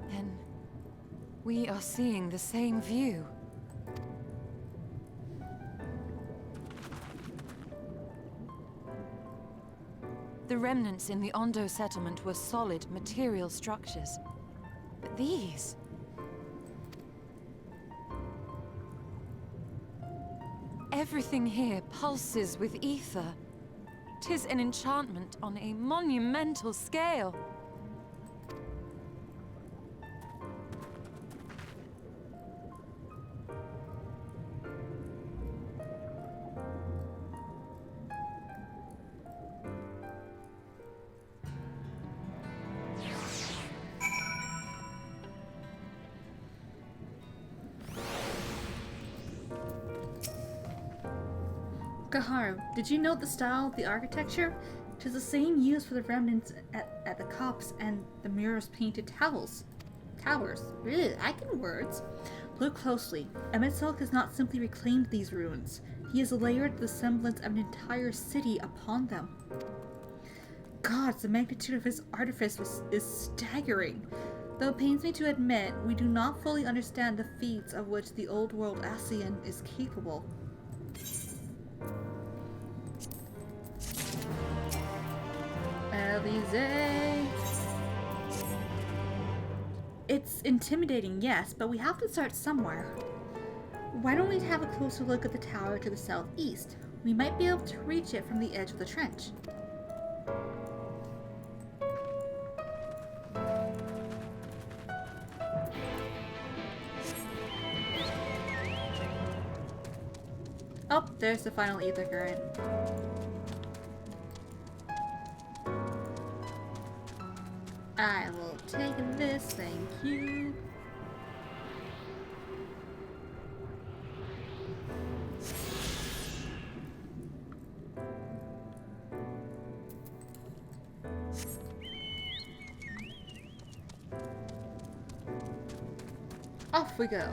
Then we are seeing the same view. The remnants in the Ondo settlement were solid, material structures. But these... Everything here pulses with ether. 'Tis an enchantment on a monumental scale. Gaharu, did you note the style of the architecture? It is the same used for the remnants at the copse and the mirrors painted towers. Ugh, I can words. Look closely. Emet has not simply reclaimed these ruins. He has layered the semblance of an entire city upon them. Gods, the magnitude of his artifice is staggering. Though it pains me to admit, we do not fully understand the feats of which the old world Ascian is capable. Elise. It's intimidating, yes, but we have to start somewhere. Why don't we have a closer look at the tower to the southeast? We might be able to reach it from the edge of the trench. Oh, there's the final ether current. I will take this, thank you. Off we go.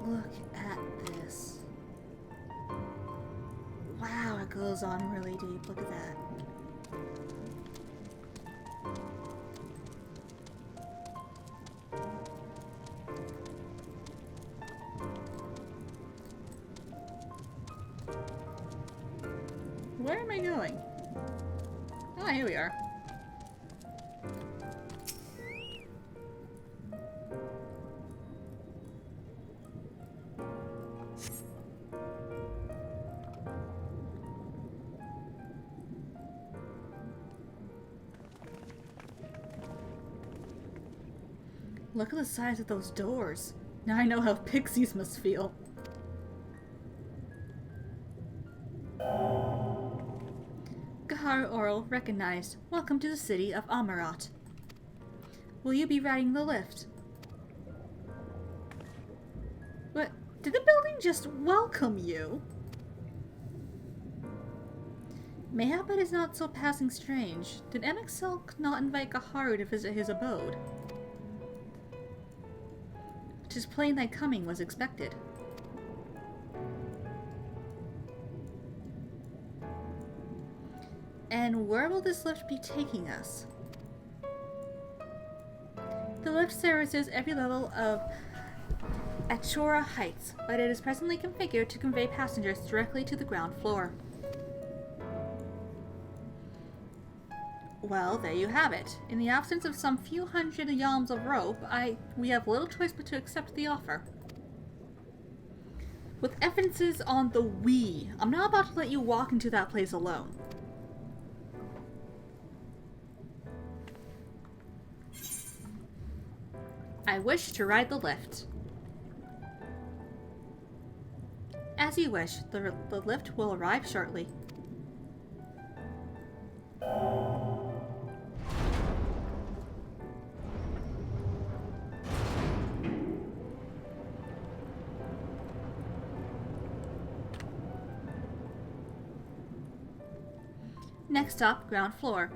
Look at this. Wow, it goes on really deep. Look at that. Where am I going? Oh, here we are. Look at the size of those doors. Now I know how pixies must feel. Gaharu Oral, recognized. Welcome to the city of Amarat. Will you be riding the lift? What? Did the building just welcome you? Mayhap it is not so passing strange. Did Emet not invite Gaharu to visit his abode? 'Tis plain thy coming was expected. And where will this lift be taking us? The lift services every level of Achora Heights, but it is presently configured to convey passengers directly to the ground floor. Well, there you have it. In the absence of some few hundred yalms of rope, we have little choice but to accept the offer. With emphasis on the we, I'm not about to let you walk into that place alone. I wish to ride the lift. As you wish, the lift will arrive shortly. Next up, ground floor.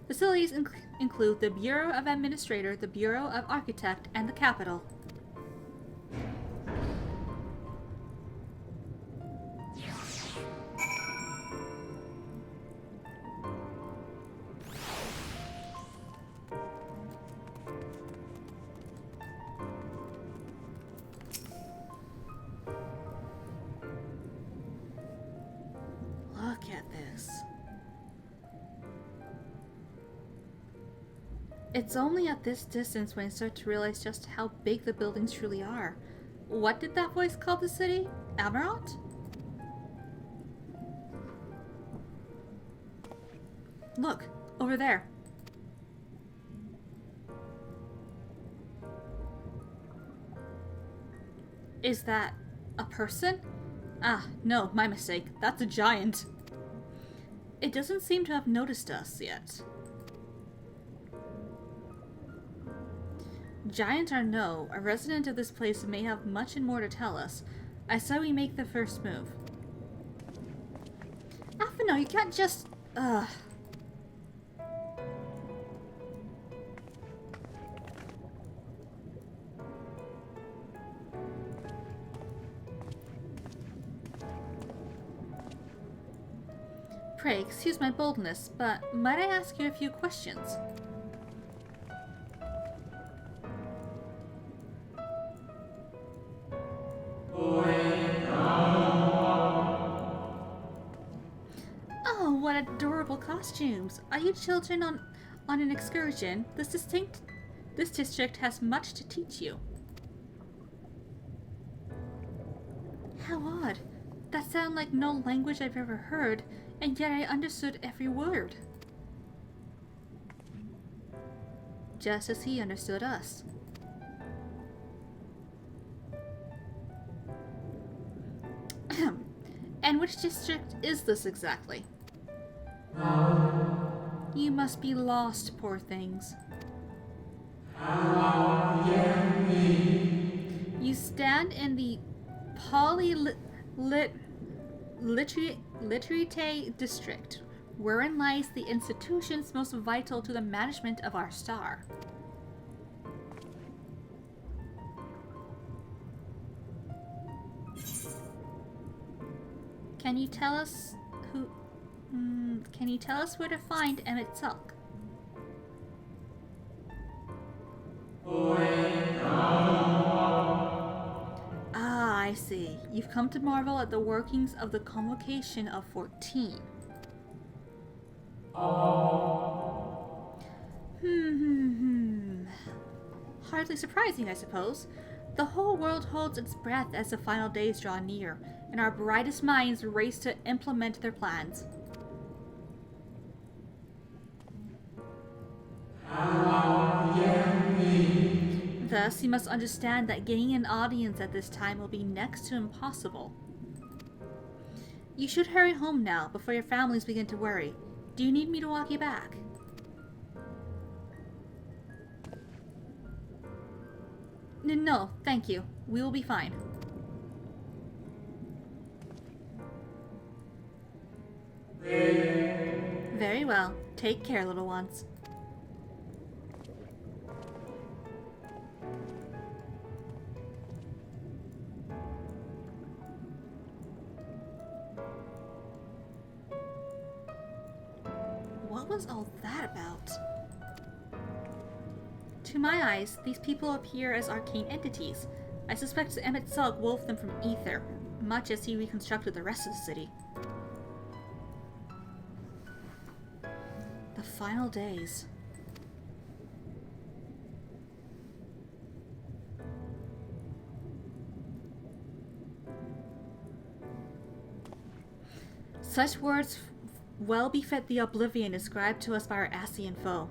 Facilities include the Bureau of Administrator, the Bureau of Architect, and the Capitol. Look at this. It's only at this distance when I start to realize just how big the buildings truly are. What did that voice call the city? Amarant? Look, over there. Is that a person? Ah, no, my mistake. That's a giant. It doesn't seem to have noticed us yet. Giant or no, a resident of this place may have much and more to tell us. I say we make the first move. No, you can't just... Pray, excuse my boldness, but might I ask you a few questions? Oh, what adorable costumes! Are you children on an excursion? This district has much to teach you. How odd! That sounded like no language I've ever heard, and yet I understood every word. Just as he understood us. And which district is this exactly? You must be lost, poor things. You stand in the Literate district, wherein lies the institutions most vital to the management of our star. Can you tell us who? Can you tell us where to find Emet Sulk? Ah, I see. You've come to marvel at the workings of the Convocation of 14. Hardly surprising, I suppose. The whole world holds its breath as the final days draw near, and our brightest minds race to implement their plans. Thus, you must understand that getting an audience at this time will be next to impossible. You should hurry home now, before your families begin to worry. Do you need me to walk you back? No, thank you. We will be fine. Very well. Take care, little ones. What was all that about? To my eyes, these people appear as arcane entities. I suspect Emet Sulk wove them from ether, much as he reconstructed the rest of the city. The final days. Such words well befit the oblivion ascribed to us by our Ascian foe.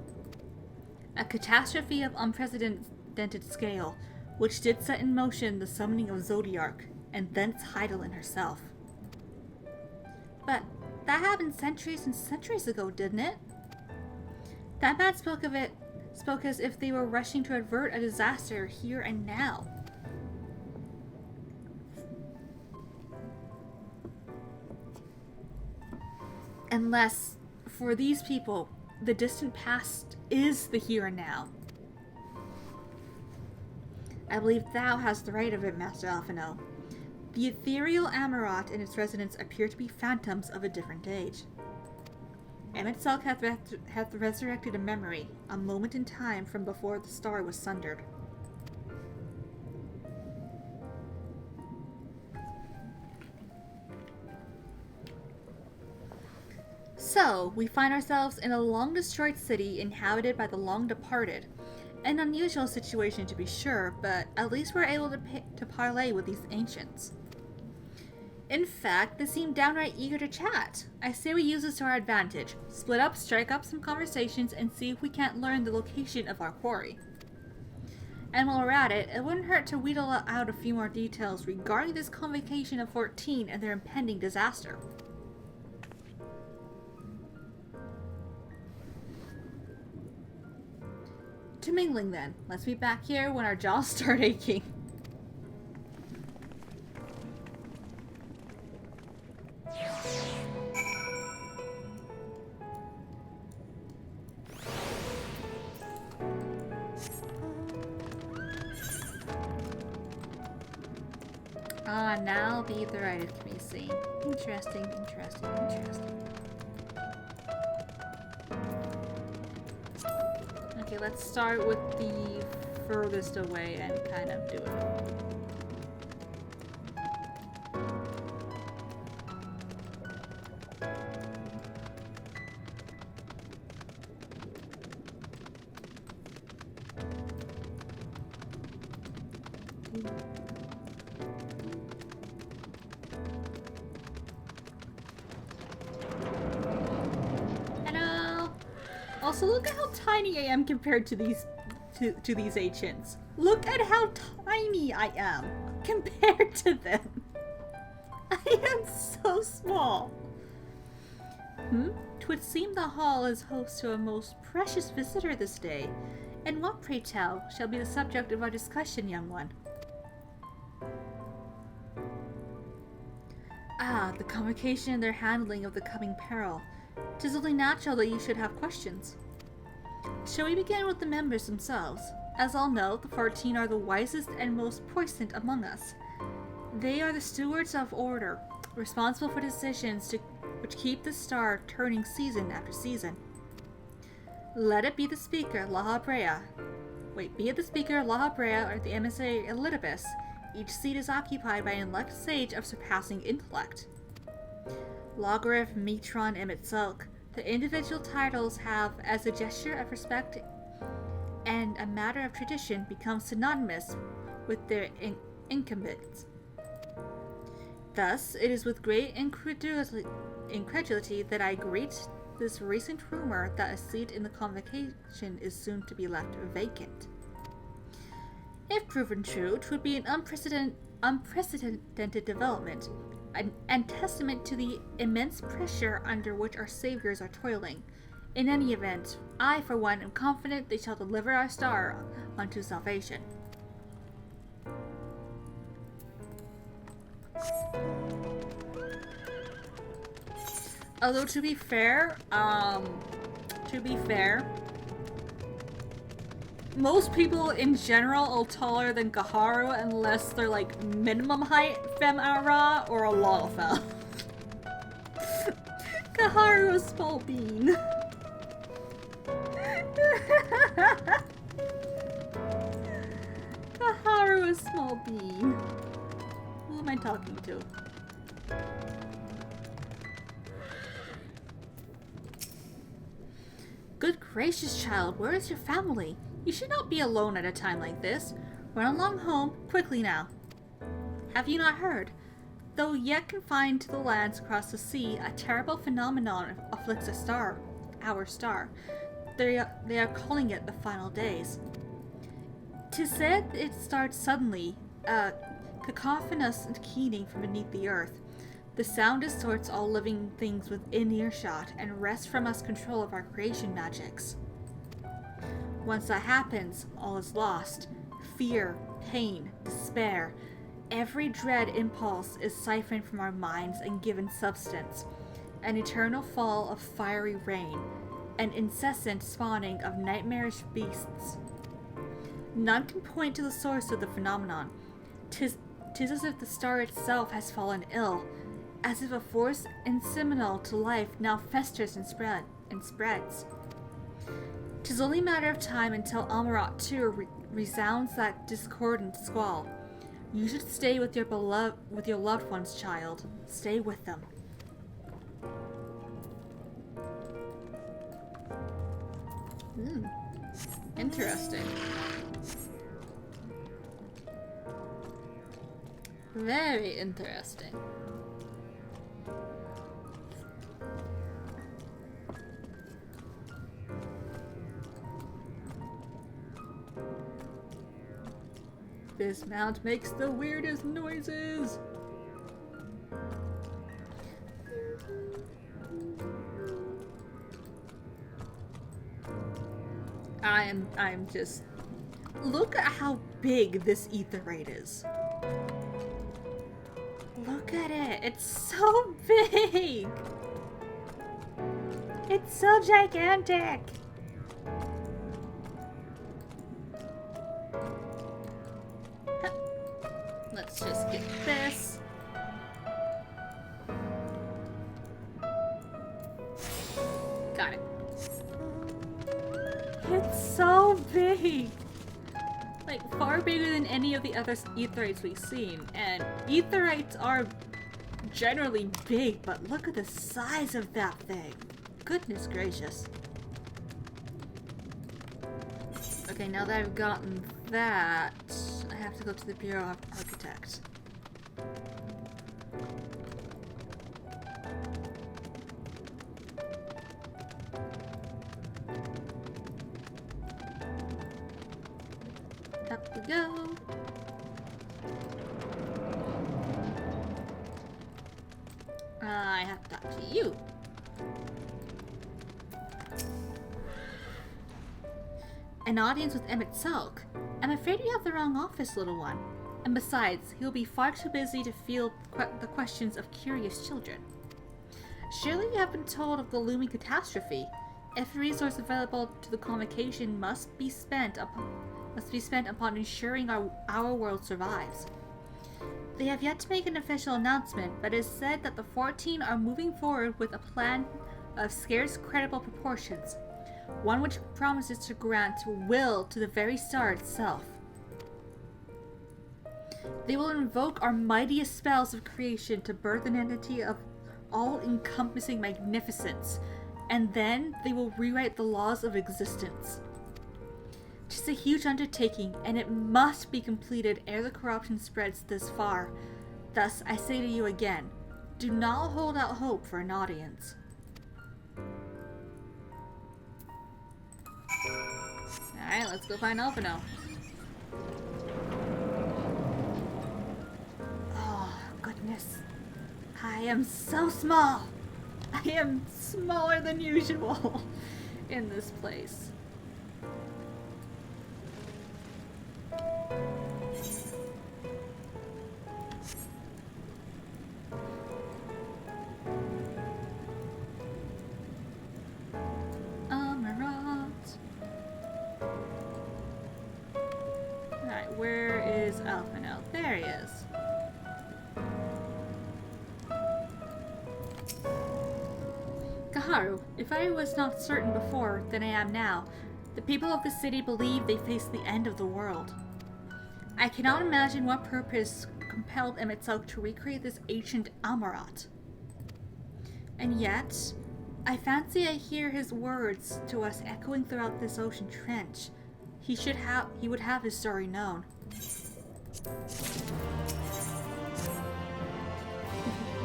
A catastrophe of unprecedented scale, which did set in motion the summoning of Zodiark, and thence Heidelin herself. But that happened centuries and centuries ago, didn't it? That man spoke as if they were rushing to avert a disaster here and now. Unless, for these people, the distant past is the here and now. I believe thou hast the right of it, Master Alphino. The ethereal Amarat and its residents appear to be phantoms of a different age. Emet Selk hath resurrected a memory, a moment in time from before the star was sundered. So, we find ourselves in a long-destroyed city inhabited by the long-departed. An unusual situation to be sure, but at least we're able to parley with these ancients. In fact, they seem downright eager to chat. I say we use this to our advantage. Split up, strike up some conversations, and see if we can't learn the location of our quarry. And while we're at it, it wouldn't hurt to wheedle out a few more details regarding this Convocation of 14 and their impending disaster. To mingling then. Let's be back here when our jaws start aching. Ah, now the aetheritis can be seen. Interesting, interesting, interesting. Okay, let's start with the furthest away and kind of do it. Also, look at how tiny I am compared to these these ancients. Look at how tiny I am compared to them. I am so small. Twould seem the hall is host to a most precious visitor this day. And what, pray tell, shall be the subject of our discussion, young one? Ah, the Convocation and their handling of the coming peril. 'Tis only natural that you should have questions. Shall we begin with the members themselves? As all know, the 14 are the wisest and most puissant among us. They are the stewards of order, responsible for decisions which keep the star turning season after season. Let it be the speaker, be it the speaker, Lahabrea, or the emissary, Elidibus. Each seat is occupied by an elect sage of surpassing intellect. Logarith, Metron, Emet Selk. The individual titles have, as a gesture of respect and a matter of tradition, become synonymous with their incumbents. Thus, it is with great incredulity that I greet this recent rumor that a seat in the Convocation is soon to be left vacant. If proven true, it would be an unprecedented development, and testament to the immense pressure under which our saviors are toiling. In any event, I, for one, am confident they shall deliver our star unto salvation. Although, to be fair, most people in general are taller than Gaharu unless they're like minimum height Fem Ara or a Lalafell. Gaharu is small bean. Gaharu is small bean. Who am I talking to? Good gracious, child, where is your family? You should not be alone at a time like this. Run along home, quickly now. Have you not heard? Though yet confined to the lands across the sea, a terrible phenomenon afflicts a star, our star. They are calling it the final days. 'Tis said it starts suddenly, cacophonous and keening from beneath the earth. The sound distorts all living things within earshot and wrests from us control of our creation magics. Once that happens, all is lost. Fear, pain, despair. Every dread impulse is siphoned from our minds and given substance. An eternal fall of fiery rain. and incessant spawning of nightmarish beasts. None can point to the source of the phenomenon. Tis as if the star itself has fallen ill, as if a force inseminal to life now festers and spreads. 'Tis only a matter of time until Amarat too resounds that discordant squall. You should stay with your loved ones, child. Stay with them. Interesting. Very interesting. This mount makes the weirdest noises. I'm just... Look at how big this etherite is. Look at it. It's so big. It's so gigantic. Let's just get this. Got it. It's so big. Like, far bigger than any of the other aetherites we've seen. And aetherites are generally big, but look at the size of that thing. Goodness gracious. Okay, now that I've gotten that, I have to go to the Bureau of Architects. Up we go. I have to talk to you. An audience with Emet Salk. I'm afraid you have the wrong office, little one. And besides, he'll be far too busy to field the questions of curious children. Surely you have been told of the looming catastrophe. Every resource available to the Convocation must be spent upon ensuring our world survives. They have yet to make an official announcement, but it is said that the 14 are moving forward with a plan of scarce credible proportions. One which promises to grant will to the very star itself. They will invoke our mightiest spells of creation to birth an entity of all-encompassing magnificence, and then they will rewrite the laws of existence. It is a huge undertaking, and it must be completed ere the corruption spreads this far. Thus, I say to you again, do not hold out hope for an audience. Alright, let's go find Alphino. Oh, goodness. I am so small. I am smaller than usual in this place. Where is Alphino? There he is. Kaharu, if I was not certain before than I am now, the people of the city believe they face the end of the world. I cannot imagine what purpose compelled Emet Salk to recreate this ancient Amarat. And yet, I fancy I hear his words to us echoing throughout this ocean trench. He would have his story known.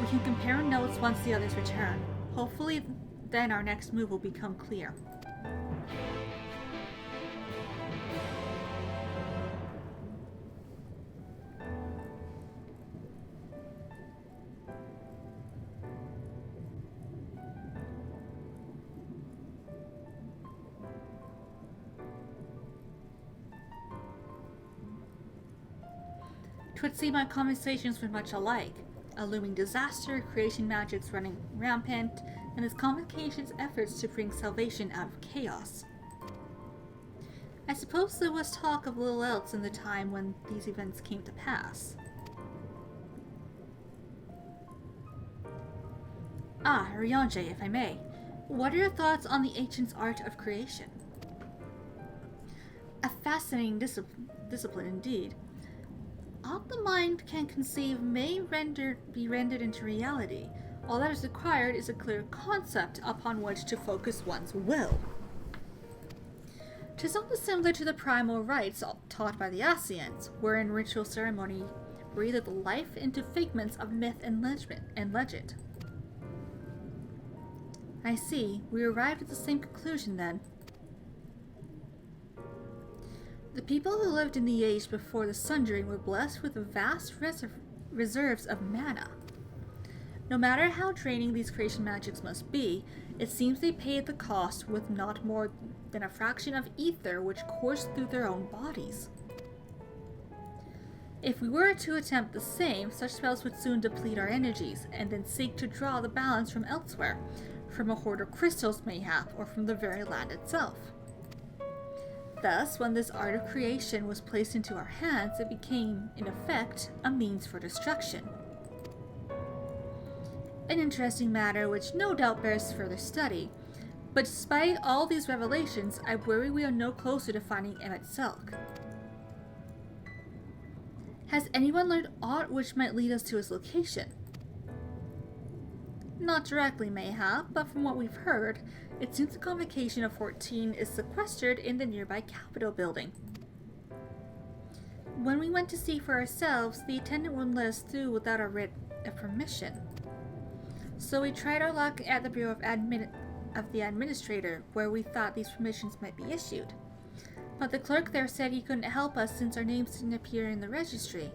We can compare notes once the others return. Hopefully, then our next move will become clear. Twould seem my conversations were much alike. A looming disaster, creation magics running rampant, and this Convocation's efforts to bring salvation out of chaos. I suppose there was talk of little else in the time when these events came to pass. Ah, Ryanje, if I may. What are your thoughts on the ancients' art of creation? A fascinating discipline indeed. All the mind can conceive may be rendered into reality. All that is required is a clear concept upon which to focus one's will. 'Tis almost similar to the primal rites taught by the Ascians, wherein ritual ceremony breathed life into figments of myth and legend. I see. We arrived at the same conclusion then. The people who lived in the age before the Sundering were blessed with vast reserves of mana. No matter how draining these creation magics must be, it seems they paid the cost with not more than a fraction of ether which coursed through their own bodies. If we were to attempt the same, such spells would soon deplete our energies, and then seek to draw the balance from elsewhere, from a hoard of crystals mayhap, or from the very land itself. Thus, when this art of creation was placed into our hands, it became, in effect, a means for destruction. An interesting matter which no doubt bears further study, but despite all these revelations, I worry we are no closer to finding Emet Selk. Has anyone learned aught which might lead us to his location? Not directly, mayhap, but from what we've heard, it seems the Convocation of 14 is sequestered in the nearby Capitol building. When we went to see for ourselves, the attendant wouldn't let us through without a writ of permission. So we tried our luck at the Bureau of the Administrator, where we thought these permissions might be issued. But the clerk there said he couldn't help us since our names didn't appear in the registry.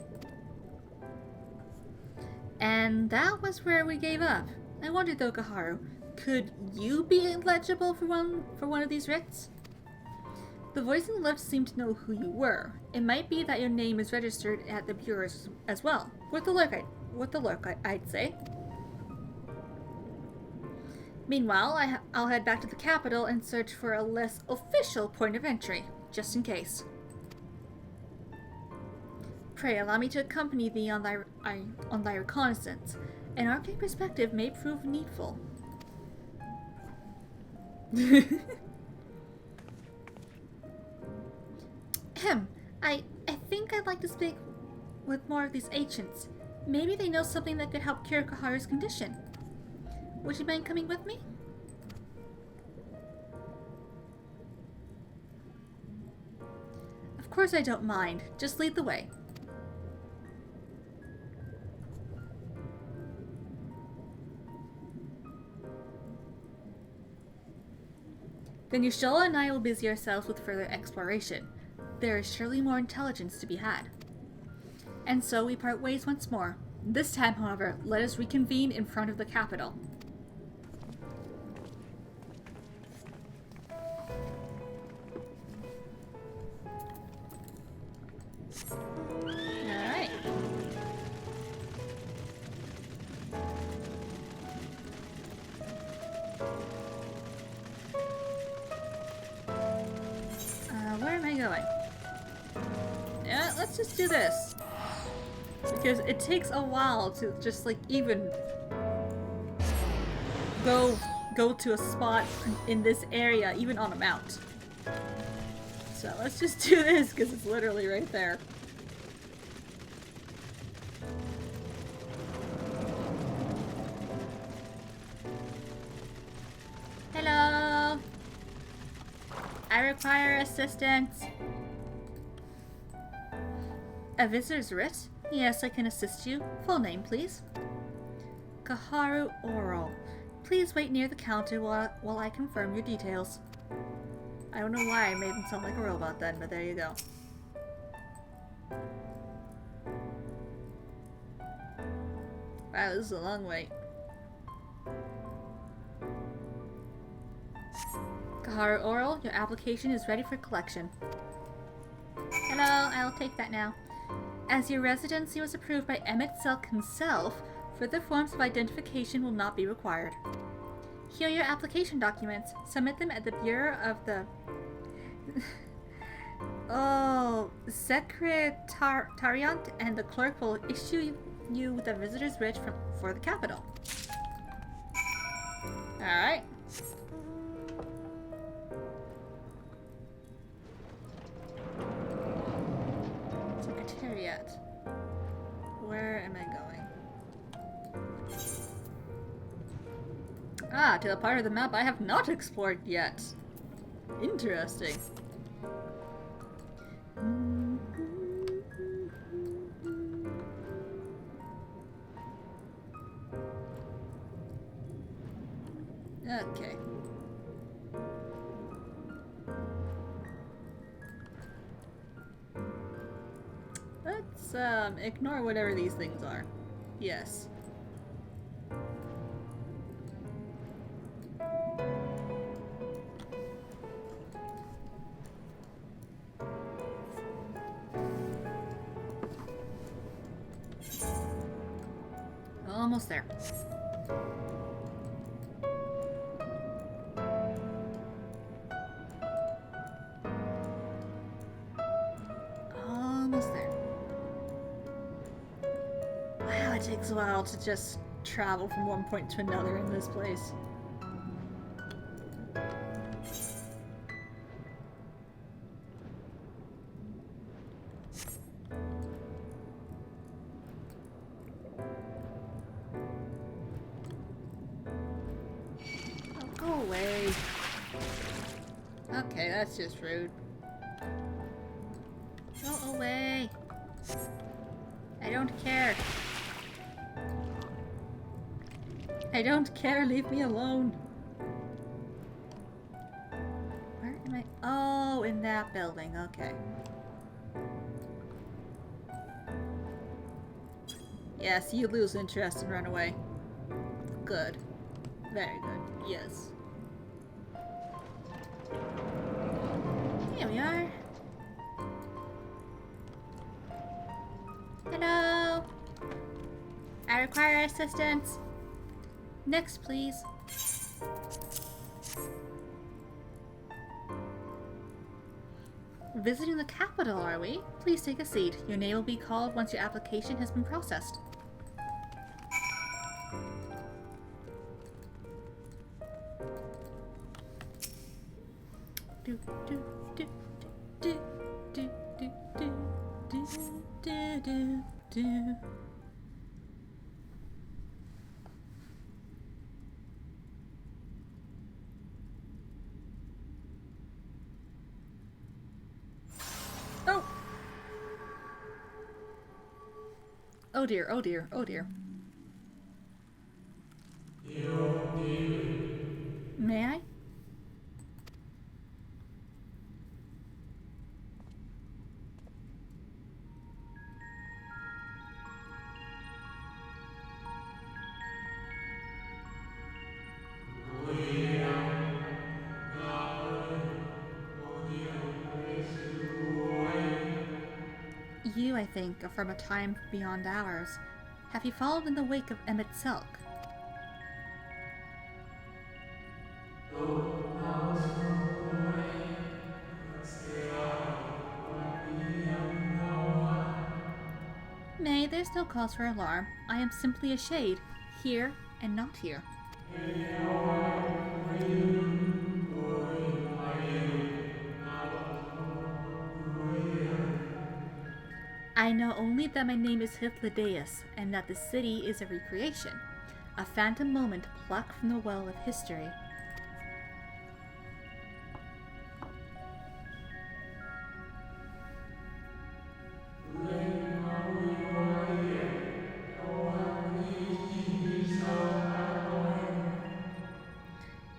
And that was where we gave up. I wondered though, Kaharu, could you be eligible for one of these writs? The voice on the left seemed to know who you were. It might be that your name is registered at the bureau as well. Worth a look, I'd say. Meanwhile, I'll head back to the capital and search for a less official point of entry, just in case. Pray allow me to accompany thee on thy reconnaissance. An arcane perspective may prove needful. I think I'd like to speak with more of these ancients. Maybe they know something that could help cure Kaharu's condition. Would you mind coming with me? Of course I don't mind. Just lead the way. Then Yashola and I will busy ourselves with further exploration. There is surely more intelligence to be had. And so we part ways once more. This time, however, let us reconvene in front of the capital. Alright. Where am I going? Yeah, let's just do this. Because it takes a while to just like even go to a spot in this area, even on a mount. So let's just do this because it's literally right there. Hello! I require assistance. A visitor's writ? Yes, I can assist you. Full name, please. Kaharu Oral. Please wait near the counter while I confirm your details. I don't know why I made him sound like a robot then, but there you go. Wow, this is a long wait. Kaharu Oral, your application is ready for collection. Hello, I'll take that now. As your residency was approved by Emet Selk himself, further forms of identification will not be required. Here are your application documents. Submit them at the Bureau of the... oh, Secretariat, and the clerk will issue you the visitor's writ for the capital. Alright. Secretariat. Where am I going? Ah, to the part of the map I have not explored yet. Interesting. Okay. Let's ignore whatever these things are. Yes. Almost there. Almost there. Wow, it takes a while to just travel from one point to another in this place. Oh, go away. Okay, that's just rude. Go away. I don't care. I don't care, leave me alone. Where am I? Oh, in that building, okay. Yes, you lose interest and run away. Good. Very good, yes. Here we are. Hello! I require assistance. Next, please. Visiting the capital, are we? Please take a seat. Your name will be called once your application has been processed. Do, do, do, do, do, do, do, do, do, do, do. Oh! Oh dear, oh dear, oh dear. May I? You, I think, are from a time beyond ours. Have you followed in the wake of Emet Selk? Nay, there's no cause for alarm. I am simply a shade, here and not here. I know only that my name is Hythlodaeus, and that the city is a recreation, a phantom moment plucked from the well of history.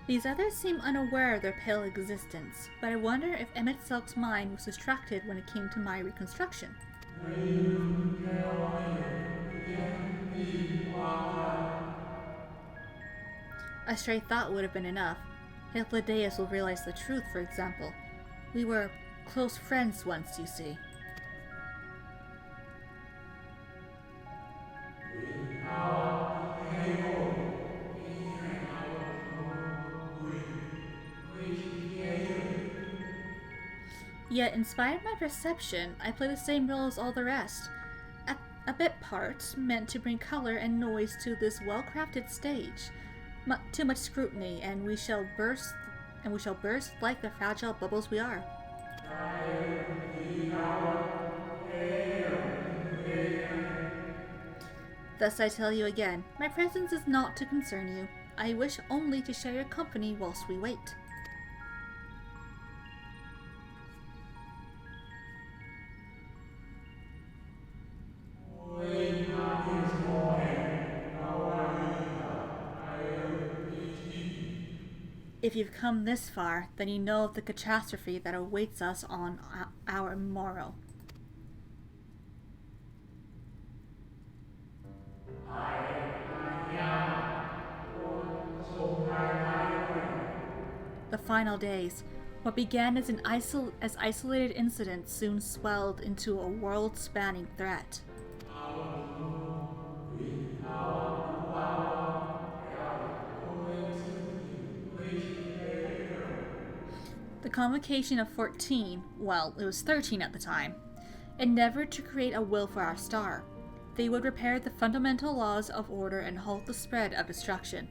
These others seem unaware of their pale existence, but I wonder if Emet Selk's mind was distracted when it came to my reconstruction. A stray thought would have been enough. Hythlodaeus will realize the truth, for example. We were close friends once, you see. Yet, in spite of my perception, I play the same role as all the rest. A bit part, meant to bring color and noise to this well-crafted stage. Too much scrutiny, and we shall burst like the fragile bubbles we are. Thus I tell you again, my presence is not to concern you. I wish only to share your company whilst we wait. If you've come this far, then you know of the catastrophe that awaits us on our morrow. The final days. What began as isolated incidents soon swelled into a world-spanning threat. The Convocation of 14, well, it was 13 at the time, endeavored to create a will for our star. They would repair the fundamental laws of order and halt the spread of destruction.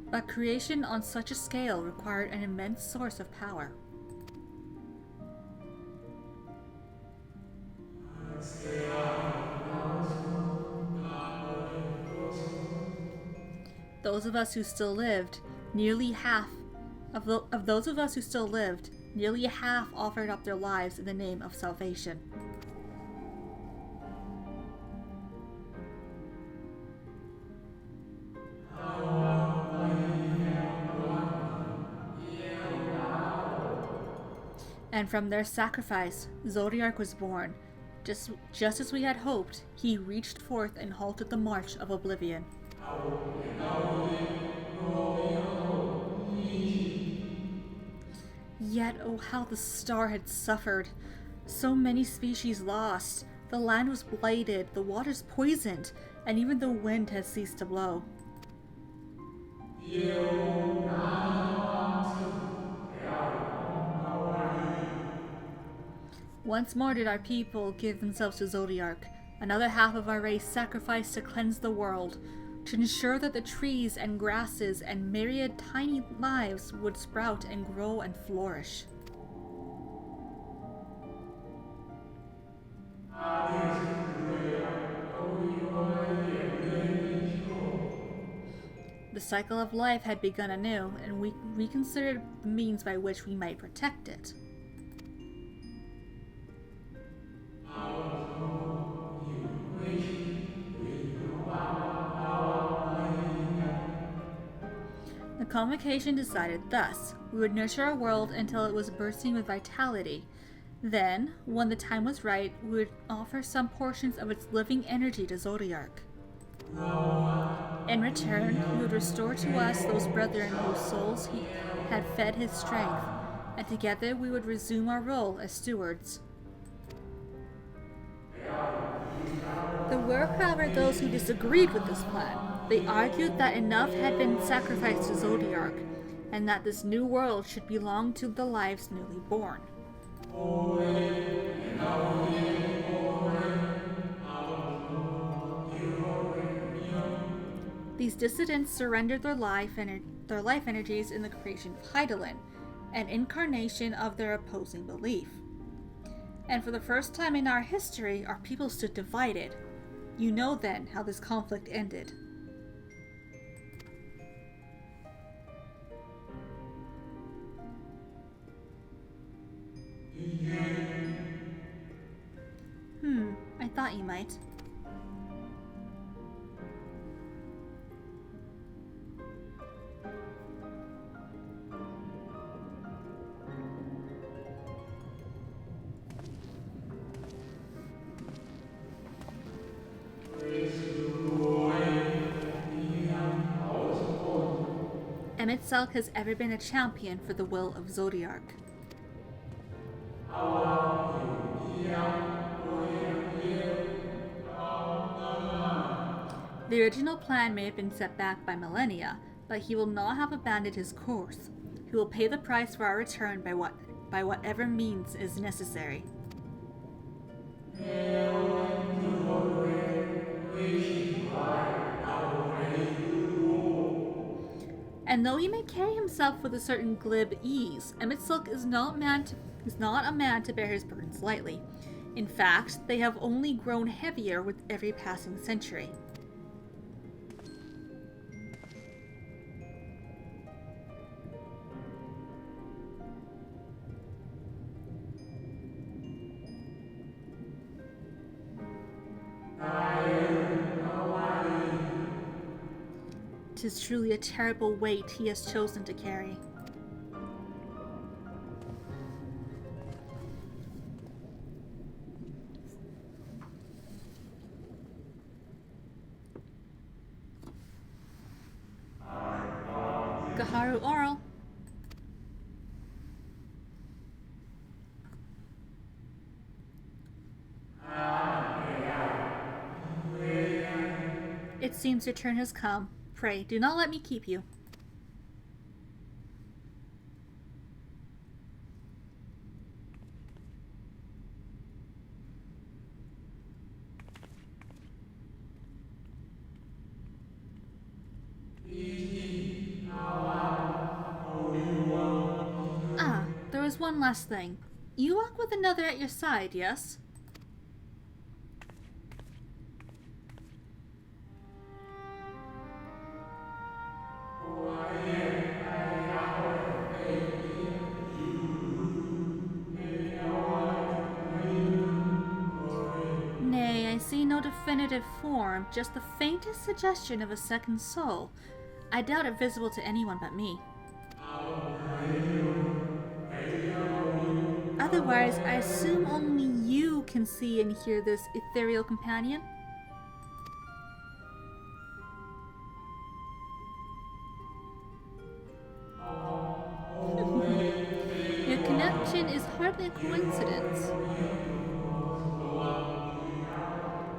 But creation on such a scale required an immense source of power. Those of us who still lived, nearly half offered up their lives in the name of salvation. And from their sacrifice, Zodiark was born. Just as we had hoped, he reached forth and halted the march of oblivion. Yet, oh how the star had suffered. So many species lost. The land was blighted, the waters poisoned, and even the wind had ceased to blow. Once more did our people give themselves to Zodiark. Another half of our race sacrificed to cleanse the world, to ensure that the trees and grasses and myriad tiny lives would sprout and grow and flourish. The cycle of life had begun anew, and we reconsidered the means by which we might protect it. The Convocation decided thus: we would nurture our world until it was bursting with vitality. Then, when the time was right, we would offer some portions of its living energy to Zodiark. In return, he would restore to us those brethren whose souls he had fed his strength, and together we would resume our role as stewards. There were, however, those who disagreed with this plan. They argued that enough had been sacrificed to Zodiark, and that this new world should belong to the lives newly born. These dissidents surrendered their life energies in the creation of Hydaelyn, an incarnation of their opposing belief. And for the first time in our history, our people stood divided. You know then how this conflict ended. I thought you might. Emet Selk has ever been a champion for the will of Zodiark. The original plan may have been set back by millennia, but he will not have abandoned his course. He will pay the price for our return by whatever means is necessary. And though he may carry himself with a certain glib ease, Emet Silk is not a man to bear his burdens lightly. In fact, they have only grown heavier with every passing century. Tis truly a terrible weight he has chosen to carry. Gaharu Oral. It seems your turn has come. Pray, do not let me keep you. Ah, there was one last thing. You walk with another at your side, yes? Nay, I see no definitive form, just the faintest suggestion of a second soul. I doubt it visible to anyone but me. Otherwise, I assume only you can see and hear this ethereal companion? Your connection is hardly a coincidence.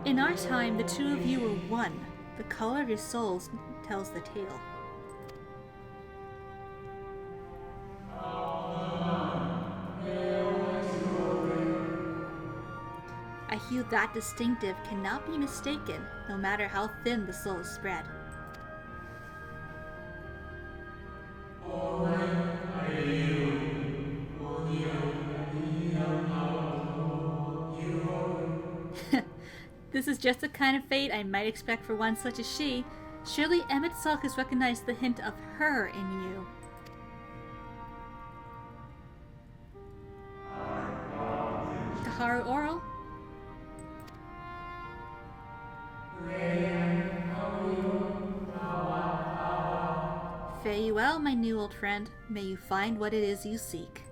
In our time, the two of you were one. The color of your souls tells the tale. A hue that distinctive cannot be mistaken, no matter how thin the soul is spread. This is just the kind of fate I might expect for one such as she. Surely Emet Silk has recognized the hint of her in you. Gaharu Oral. Fare you well, my new old friend. May you find what it is you seek.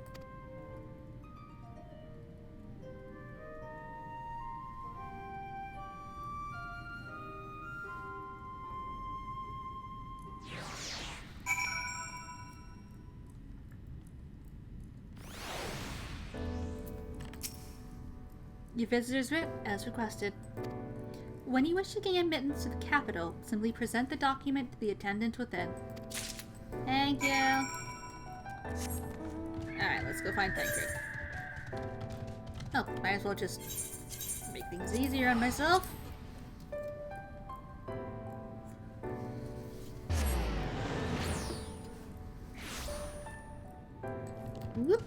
Your visitor's writ, as requested. When you wish to gain admittance to the capital, simply present the document to the attendant within. Thank you. Alright, let's go find Tancred. Oh, might as well just make things easier on myself. Whoop.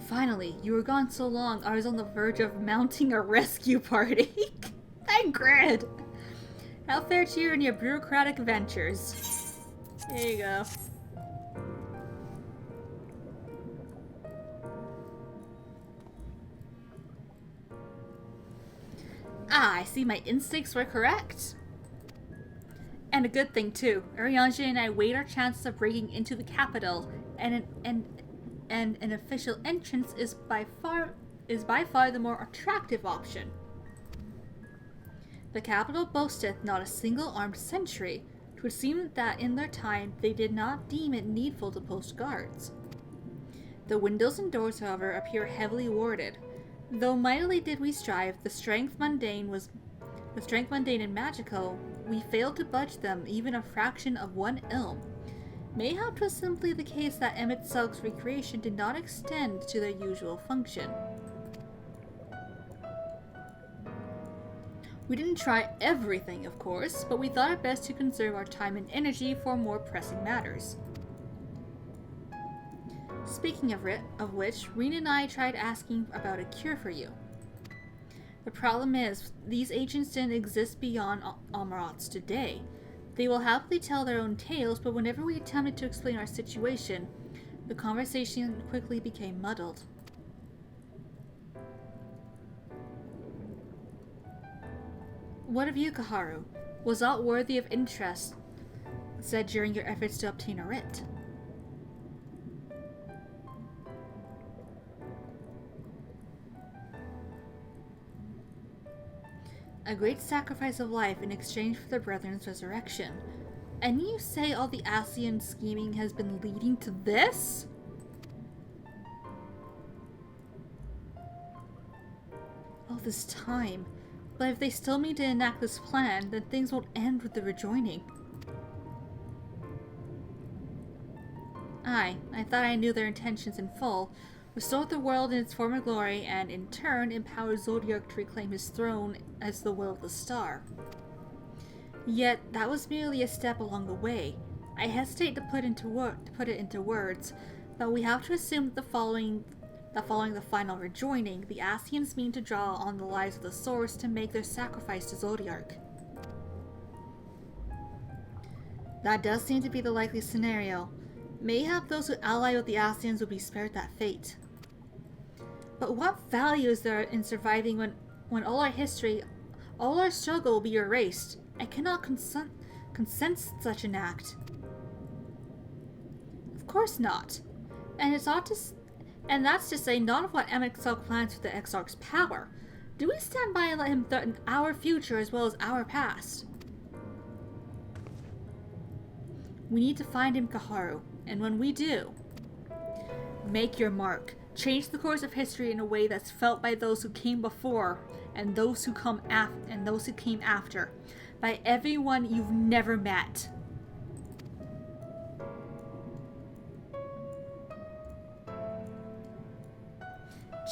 Finally, you were gone so long, I was on the verge of mounting a rescue party. Tancred! How fare to you in your bureaucratic ventures? There you go. Ah, I see my instincts were correct. And a good thing too. Urianger and I weighed our chances of breaking into the capital, and an official entrance is by far the more attractive option. The capital boasteth not a single armed sentry. 'Twould seem that in their time they did not deem it needful to post guards. The windows and doors, however, appear heavily warded. Though mightily did we strive, the strength mundane and magical, we failed to budge them even a fraction of one ilm. Mayhap 'twas simply the case that Emet Selk's recreation did not extend to their usual function. We didn't try everything, of course, but we thought it best to conserve our time and energy for more pressing matters. Speaking of which, Rena and I tried asking about a cure for you. The problem is, these agents didn't exist beyond Almarots today. They will happily tell their own tales, but whenever we attempted to explain our situation, the conversation quickly became muddled. What of you, Kaharu? Was aught worthy of interest said during your efforts to obtain a writ? A great sacrifice of life in exchange for the Brethren's resurrection. And you say all the Ascian scheming has been leading to this? All this time. But if they still mean to enact this plan, then things won't end with the rejoining. I thought I knew their intentions in full. Restore the world in its former glory, and in turn empower Zodiark to reclaim his throne as the will of the star. Yet that was merely a step along the way. I hesitate to put it into words, but we have to assume that following the final rejoining, the Ascians mean to draw on the lives of the Source to make their sacrifice to Zodiark. That does seem to be the likely scenario. Mayhap those who ally with the Ascians will be spared that fate. But what value is there in surviving when all our history, all our struggle will be erased? I cannot consent to such an act. Of course not. And that's to say none of what Emet Selk plans with the Exarch's power. Do we stand by and let him threaten our future as well as our past? We need to find him, Kaharu, and when we do, make your mark. Change the course of history in a way that's felt by those who came before and those who came after, by everyone you've never met.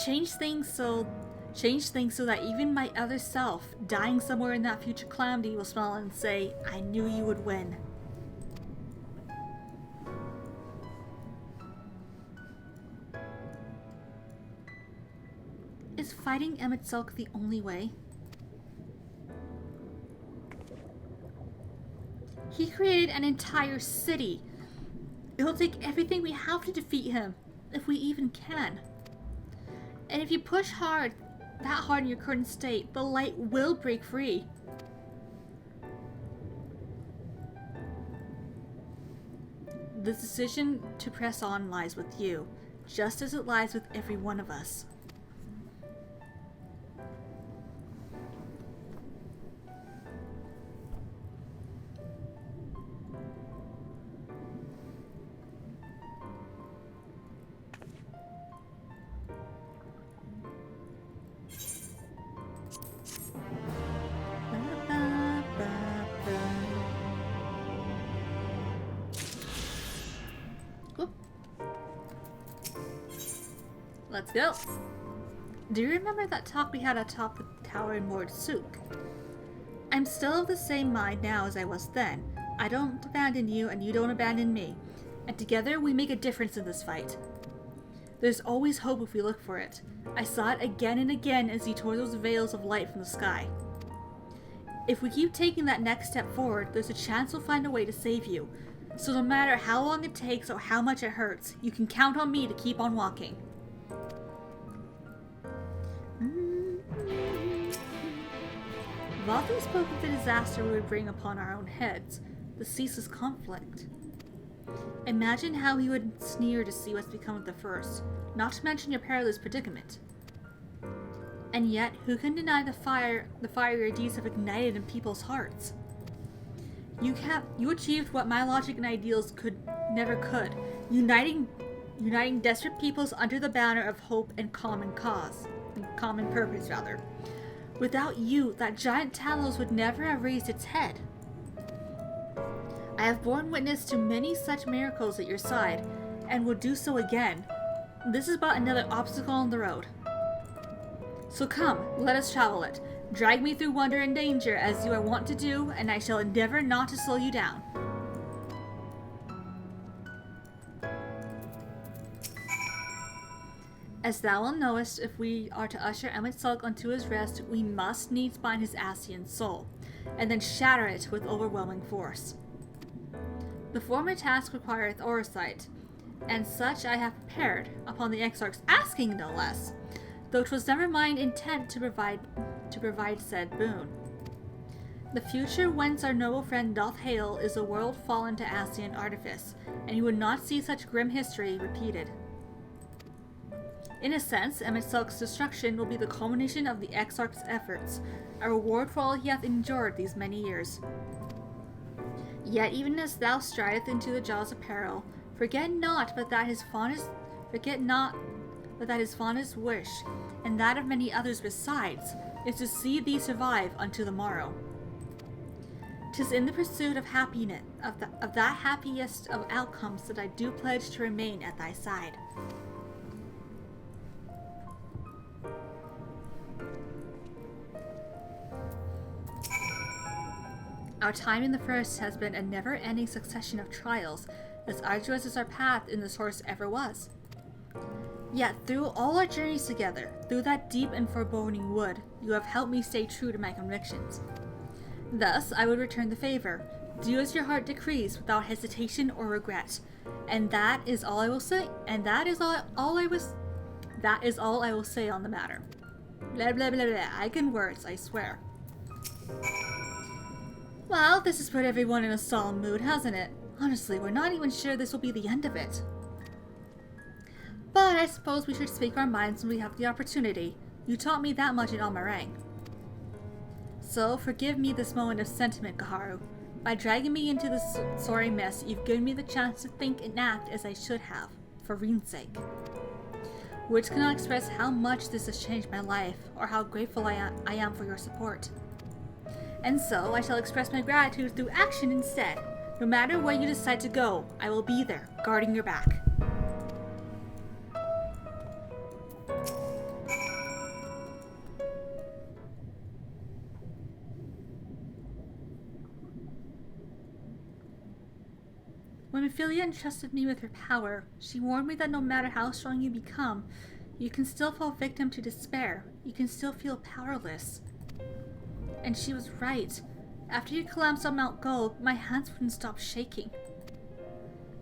Change things so that even my other self, dying somewhere in that future calamity, will smile and say, I knew you would win. Is fighting Emet Selk the only way? He created an entire city. It'll take everything we have to defeat him, if we even can. And if you push that hard in your current state, the light will break free. The decision to press on lies with you, just as it lies with every one of us. Let's go. Do you remember that talk we had atop the tower in Lord Sook? I'm still of the same mind now as I was then. I don't abandon you and you don't abandon me. And together we make a difference in this fight. There's always hope if we look for it. I saw it again and again as you tore those veils of light from the sky. If we keep taking that next step forward, there's a chance we'll find a way to save you. So no matter how long it takes or how much it hurts, you can count on me to keep on walking. We've often spoken of the disaster we would bring upon our own heads, the ceaseless conflict. Imagine how he would sneer to see what's become of the first, not to mention your perilous predicament. And yet, who can deny the fire your deeds have ignited in people's hearts? You achieved what my logic and ideals never could, uniting desperate peoples under the banner of hope and common purpose rather. Without you, that giant Talos would never have raised its head. I have borne witness to many such miracles at your side, and will do so again. This is but another obstacle on the road. So come, let us travel it. Drag me through wonder and danger as you are wont to do, and I shall endeavor not to slow you down. As thou well knowest, if we are to usher Emet Sulk unto his rest, we must needs bind his Ascian soul, and then shatter it with overwhelming force. The former task requireth oversight, and such I have prepared, upon the Exarch's asking no less, though 'twas never mine intent to provide said boon. The future whence our noble friend doth hail is a world fallen to Ascian artifice, and he would not see such grim history repeated. In a sense, Emet Sulk's destruction will be the culmination of the Exarch's efforts, a reward for all he hath endured these many years. Yet even as thou stridest into the jaws of peril, forget not but that his fondest wish, and that of many others besides, is to see thee survive unto the morrow. 'Tis in the pursuit of happiness, of that happiest of outcomes, that I do pledge to remain at thy side. Our time in the First has been a never-ending succession of trials, as arduous as our path in this horse ever was. Yet through all our journeys together, through that deep and foreboding wood, you have helped me stay true to my convictions. Thus I would return the favor, do as your heart decrees without hesitation or regret, and that is all I will say. That is all I will say on the matter. Blah blah blah blah. I can words, I swear. Well, this has put everyone in a solemn mood, hasn't it? Honestly, we're not even sure this will be the end of it. But I suppose we should speak our minds when we have the opportunity. You taught me that much in Almarang. So, forgive me this moment of sentiment, Kaharu. By dragging me into this sorry mess, you've given me the chance to think and act as I should have, for Reen's sake. Words cannot express how much this has changed my life, or how grateful I am for your support. And so, I shall express my gratitude through action instead. No matter where you decide to go, I will be there, guarding your back. When Ophelia entrusted me with her power, she warned me that no matter how strong you become, you can still fall victim to despair. You can still feel powerless. And she was right. After you collapsed on Mount Gold, my hands wouldn't stop shaking.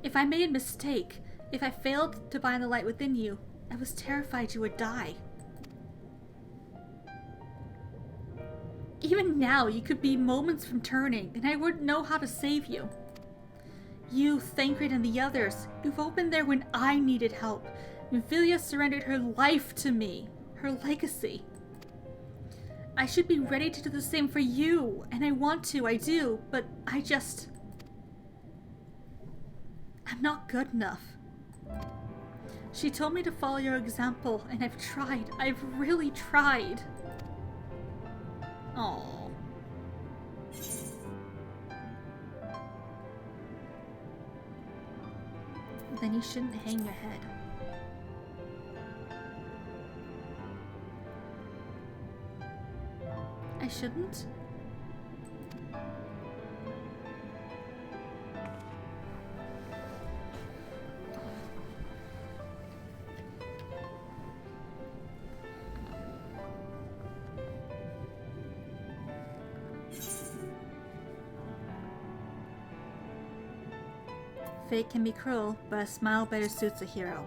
If I made a mistake, if I failed to bind the light within you, I was terrified you would die. Even now, you could be moments from turning, and I wouldn't know how to save you. You, Thancred, and the others, you've opened there when I needed help. Ophelia surrendered her life to me, her legacy. I should be ready to do the same for you, and I want to, I do, but I'm not good enough. She told me to follow your example, and I've tried. I've really tried. Aww. Then you shouldn't hang your head. I shouldn't? Fate can be cruel, but a smile better suits a hero.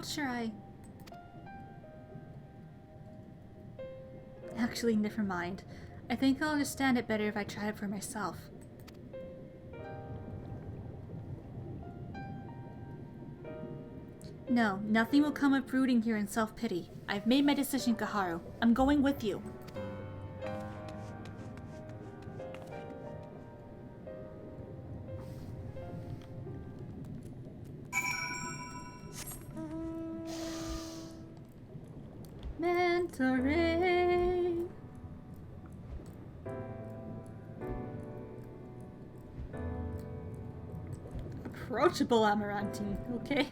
not sure I... Actually, never mind. I think I'll understand it better if I try it for myself. No, nothing will come of brooding here in self-pity. I've made my decision, Kaharu. I'm going with you. Mentoring. Approachable Amarantine, okay.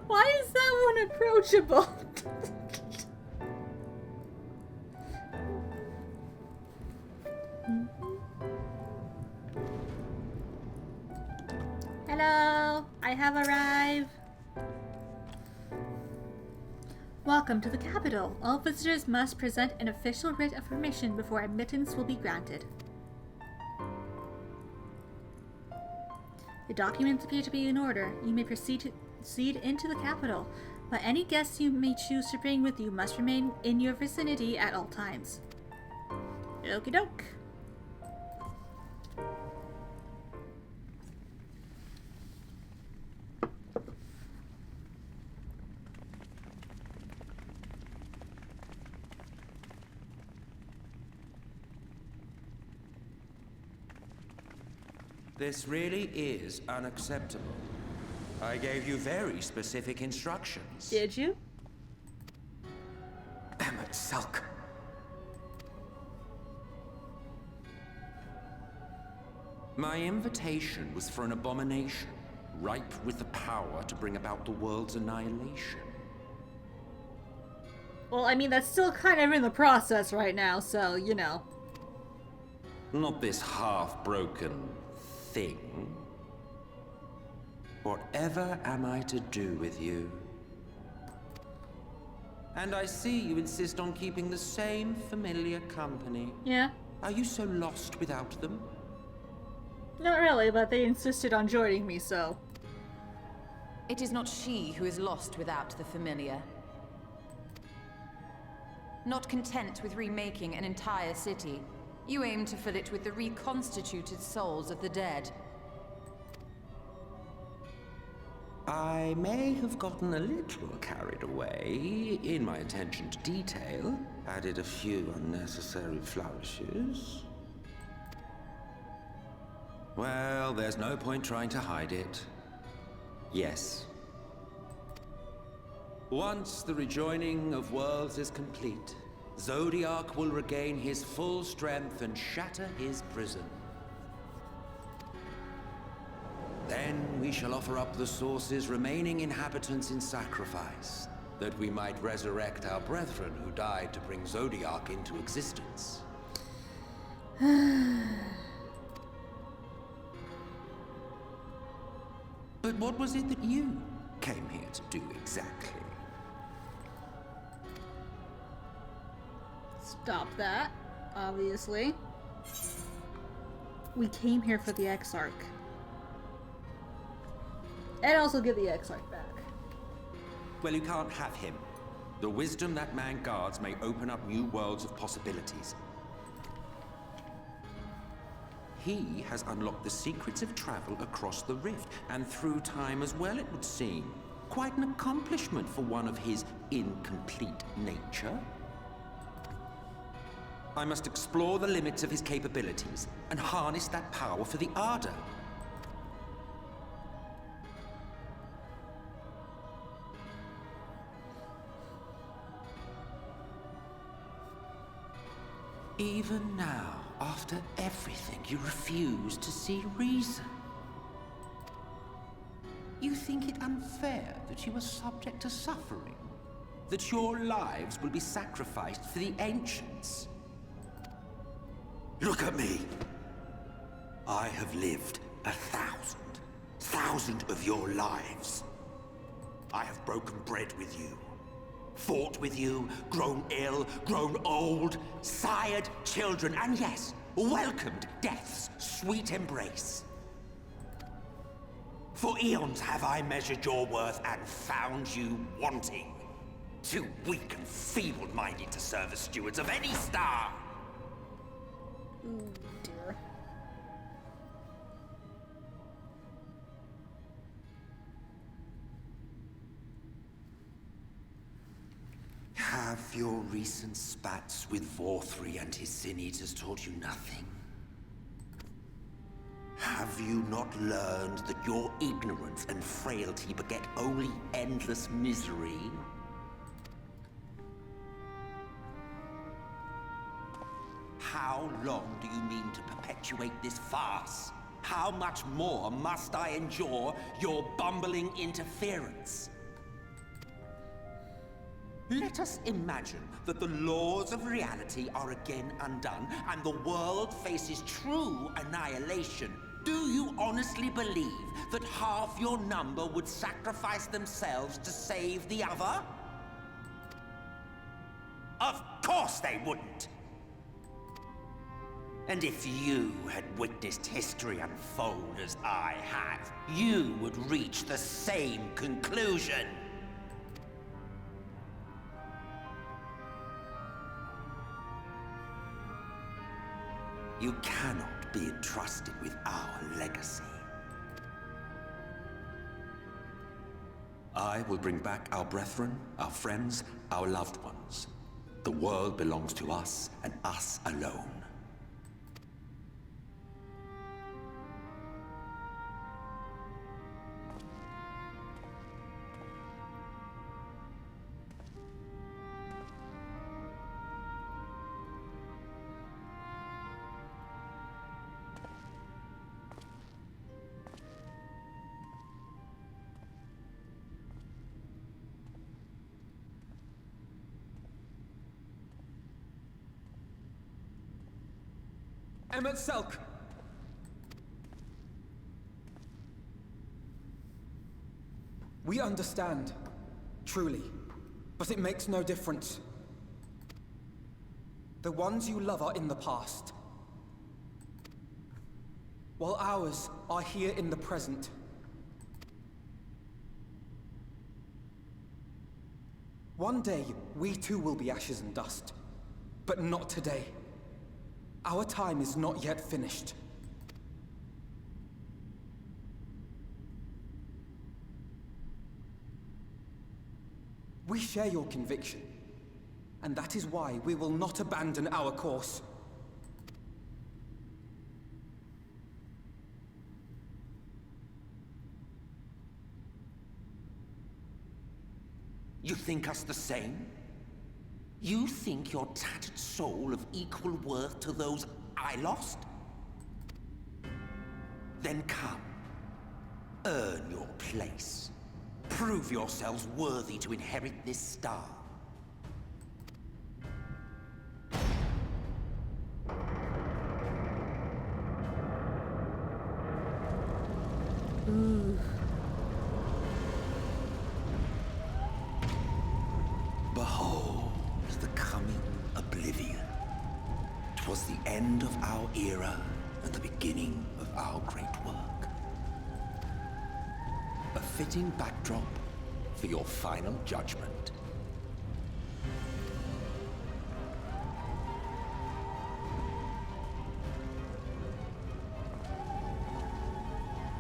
Why is that one approachable? Hello, I have arrived. Welcome to the capital. All visitors must present an official writ of permission before admittance will be granted. The documents appear to be in order. You may proceed into the capital, but any guests you may choose to bring with you must remain in your vicinity at all times. Okie doke. This really is unacceptable. I gave you very specific instructions. Did you? Emet, sulk. My invitation was for an abomination, ripe with the power to bring about the world's annihilation. Well, I mean, that's still kind of in the process right now, so, you know. Not this half-broken thing. Whatever am I to do with you? And I see you insist on keeping the same familiar company. Yeah. Are you so lost without them? Not really, but they insisted on joining me, so... It is not she who is lost without the familiar. Not content with remaking an entire city, you aim to fill it with the reconstituted souls of the dead. I may have gotten a little carried away in my attention to detail, added a few unnecessary flourishes. Well, there's no point trying to hide it. Yes. Once the rejoining of worlds is complete, Zodiac will regain his full strength and shatter his prison. Then we shall offer up the Source's remaining inhabitants in sacrifice, that we might resurrect our brethren who died to bring Zodiac into existence. But what was it that you came here to do exactly? Stop that, obviously. We came here for the Exarch. And also get the Exarch back. Well, you can't have him. The wisdom that man guards may open up new worlds of possibilities. He has unlocked the secrets of travel across the rift, and through time as well, it would seem. Quite an accomplishment for one of his incomplete nature. I must explore the limits of his capabilities and harness that power for the Ardor. Even now, after everything, you refuse to see reason. You think it unfair that you are subject to suffering? That your lives will be sacrificed for the Ancients? Look at me! I have lived 1,000 of your lives. I have broken bread with you, fought with you, grown ill, grown old, sired children, and yes, welcomed death's sweet embrace. For eons have I measured your worth and found you wanting. Too weak and feeble-minded to serve as stewards of any star. Ooh, dear. Have your recent spats with Vorthri and his Sin Eaters taught you nothing? Have you not learned that your ignorance and frailty beget only endless misery? How long do you mean to perpetuate this farce? How much more must I endure your bumbling interference? Let us imagine that the laws of reality are again undone and the world faces true annihilation. Do you honestly believe that half your number would sacrifice themselves to save the other? Of course they wouldn't! And if you had witnessed history unfold as I have, you would reach the same conclusion. You cannot be entrusted with our legacy. I will bring back our brethren, our friends, our loved ones. The world belongs to us and us alone. Emet Selk! We understand, truly, but it makes no difference. The ones you love are in the past, while ours are here in the present. One day, we too will be ashes and dust, but not today. Our time is not yet finished. We share your conviction, and that is why we will not abandon our course. You think us the same? You think your tattered soul of equal worth to those I lost? Then come. Earn your place. Prove yourselves worthy to inherit this star. Ooh. Behold the coming oblivion. 'Twas the end of our era and the beginning of our great work. A fitting backdrop for your final judgment.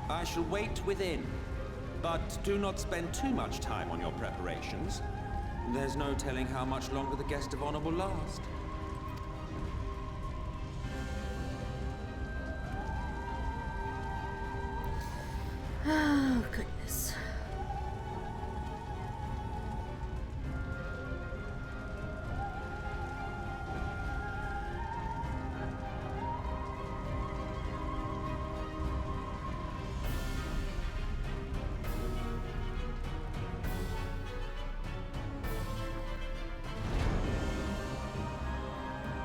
I shall wait within, but do not spend too much time on your preparations. There's no telling how much longer the guest of honor will last. Oh, goodness.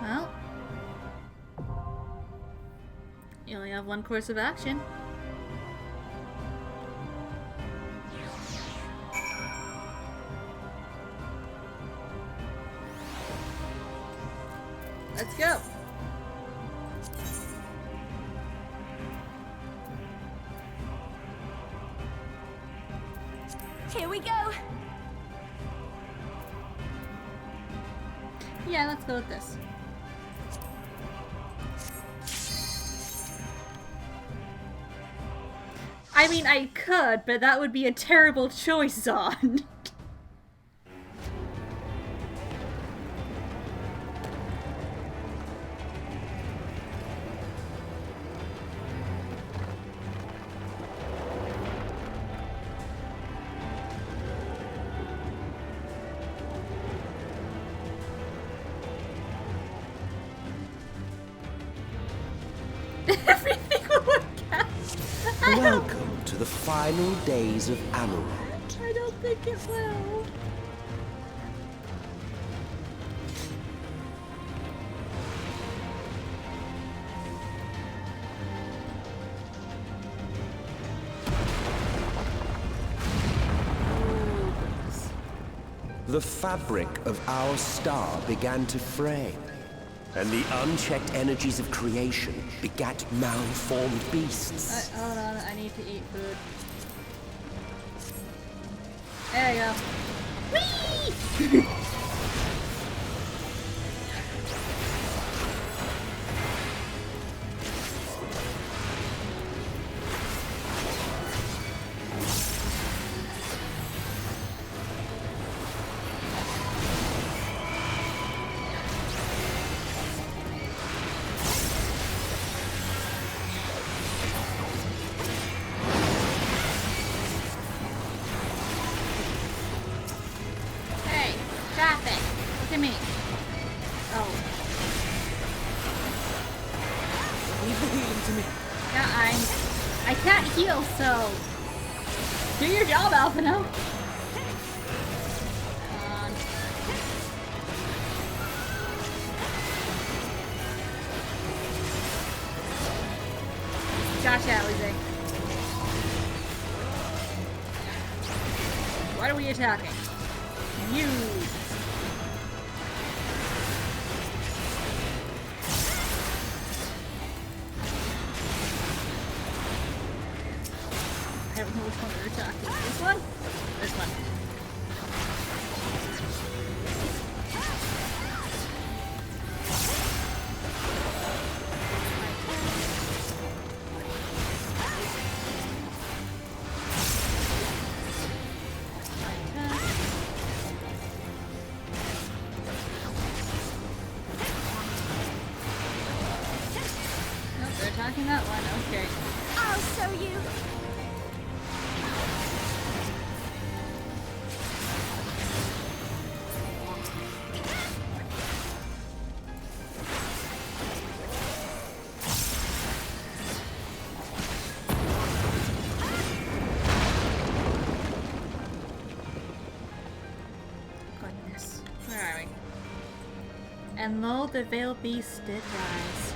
Well, you only have one course of action. Let's go. Yeah, let's go with this. I mean, I could, but that would be a terrible choice, Zon. Everything will work out. Welcome to the final days of Amarok. I don't think it will. The fabric of our star began to fray, and the unchecked energies of creation begat malformed beasts. Hold on, I need to eat food. There you go. Whee! So, do your job, Alphino. Gotcha, Alizé. What are we attacking? You. I don't know which one we're attacking. This one? This one. Nope, they're attacking that one. Okay. I'll show you. And lo, the veiled beast did rise.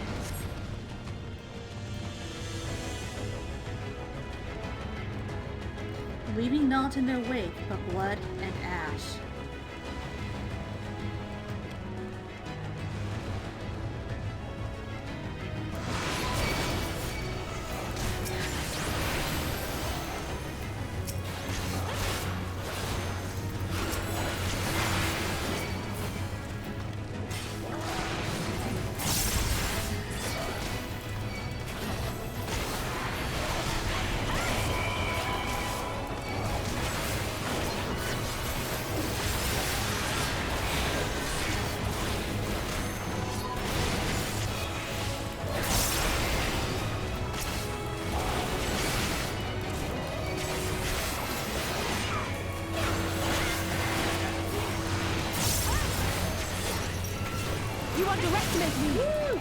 Leaving naught in their wake but blood and ash. You underestimate me! Woo!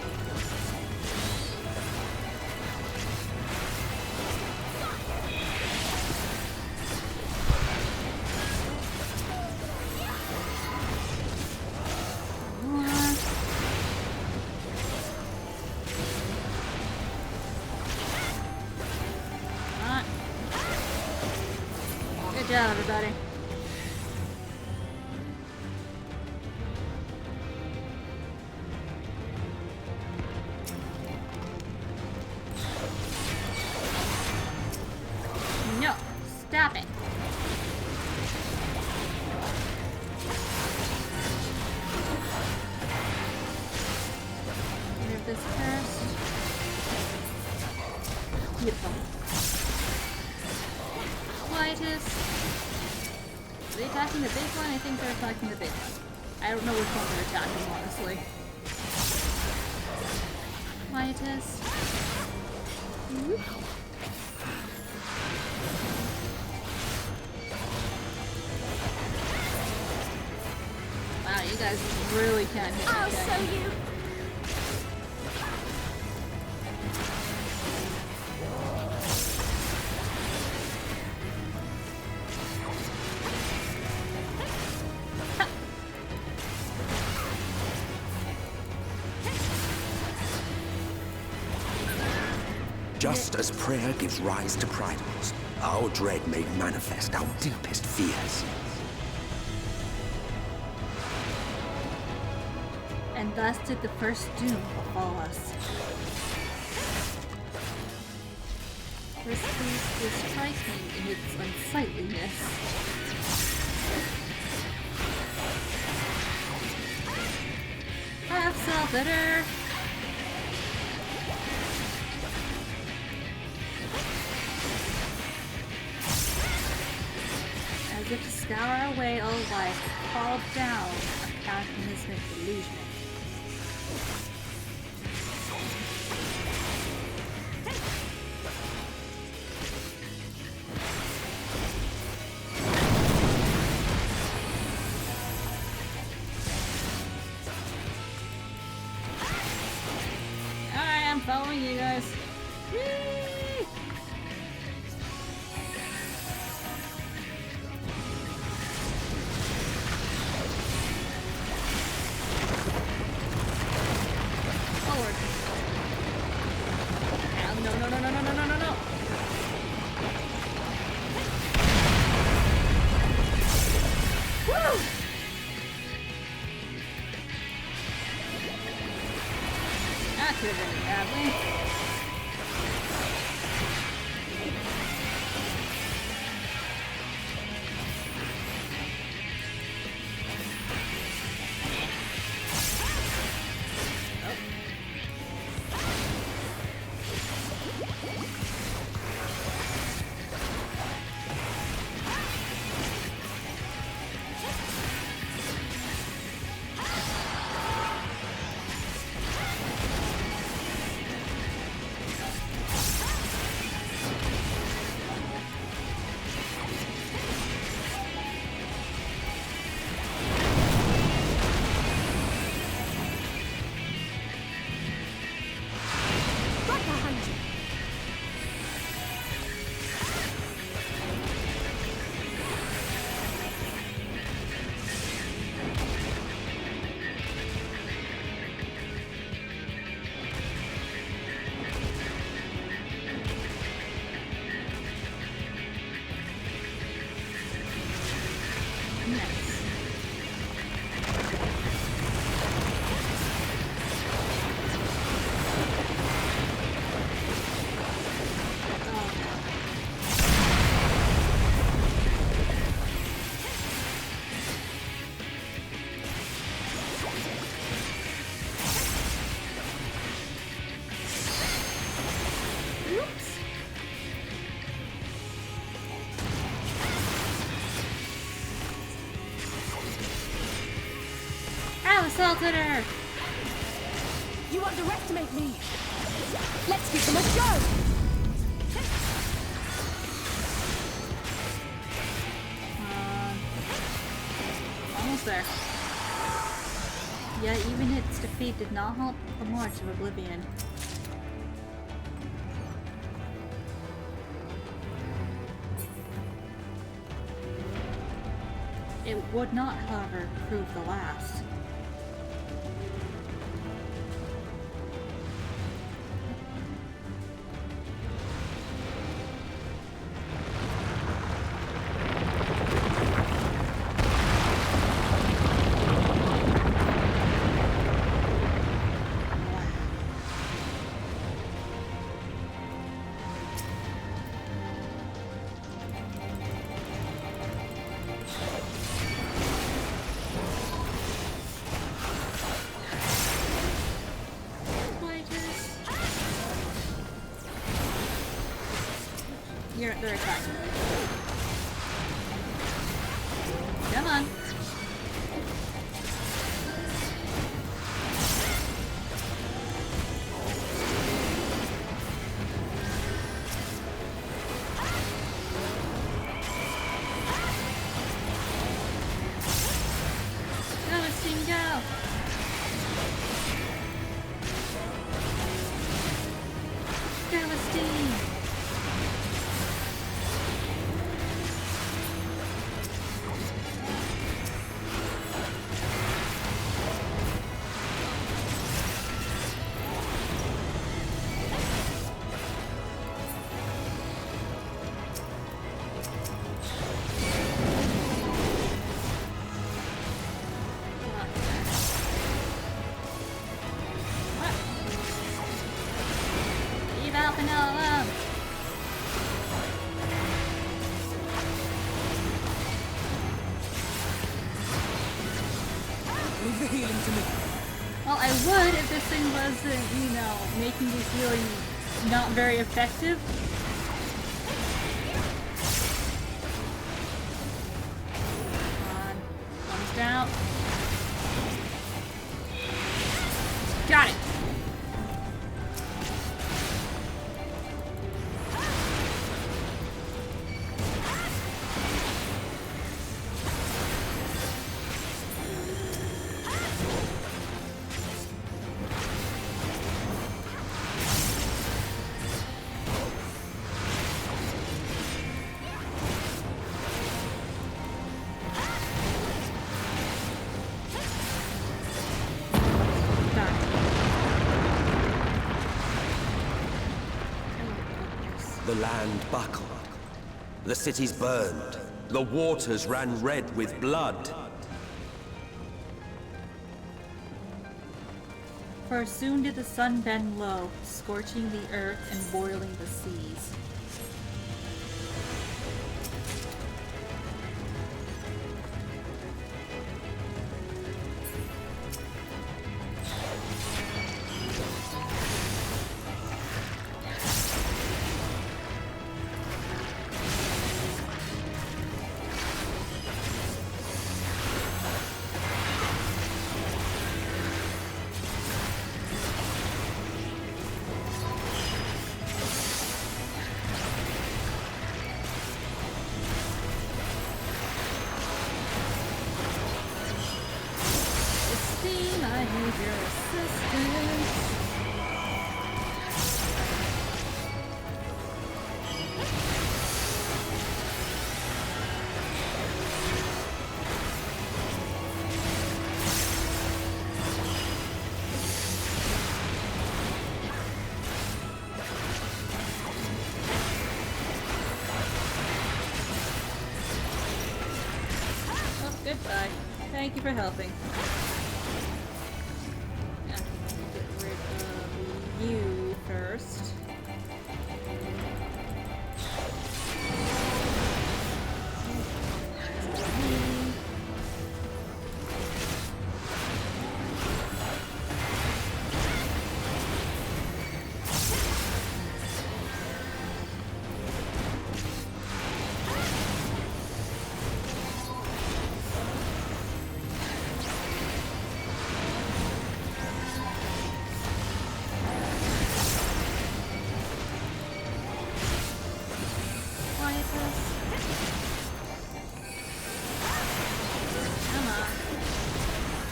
Good job, everybody. No, stop it. Beautiful. Quietus. Are they attacking the big one? I think they're attacking the big one. I don't know which one they're attacking, honestly. Quietus. Whoop. Wow, you guys really can't hit I'll that show guy. you. Just as prayer gives rise to primals, our dread made manifest our deepest fears. And thus did the first doom befall us. This beast is striking in its unsightliness. Have Salvator! As if to scour away all life, called down a cataclysmic illusion. Alright, I'm following you guys. Whee! Forward. No, no, no, no, no, no, no, no, no. Woo! That could have been badly. Right behind you. Oops. I've assaulted her! You underestimate me. Let's give them a go. Almost there. Yet even its defeat did not halt the march of oblivion. It would not, however, prove the last. Very fast. Come on. Leave the healing to me. Well, I would if this thing wasn't, you know, making the healing not very effective. Come on. Comes down. Got it. The land buckled. The cities burned. The waters ran red with blood. For soon did the sun bend low, scorching the earth and boiling the seas. Goodbye. Thank you for helping. Yeah, get rid of you first.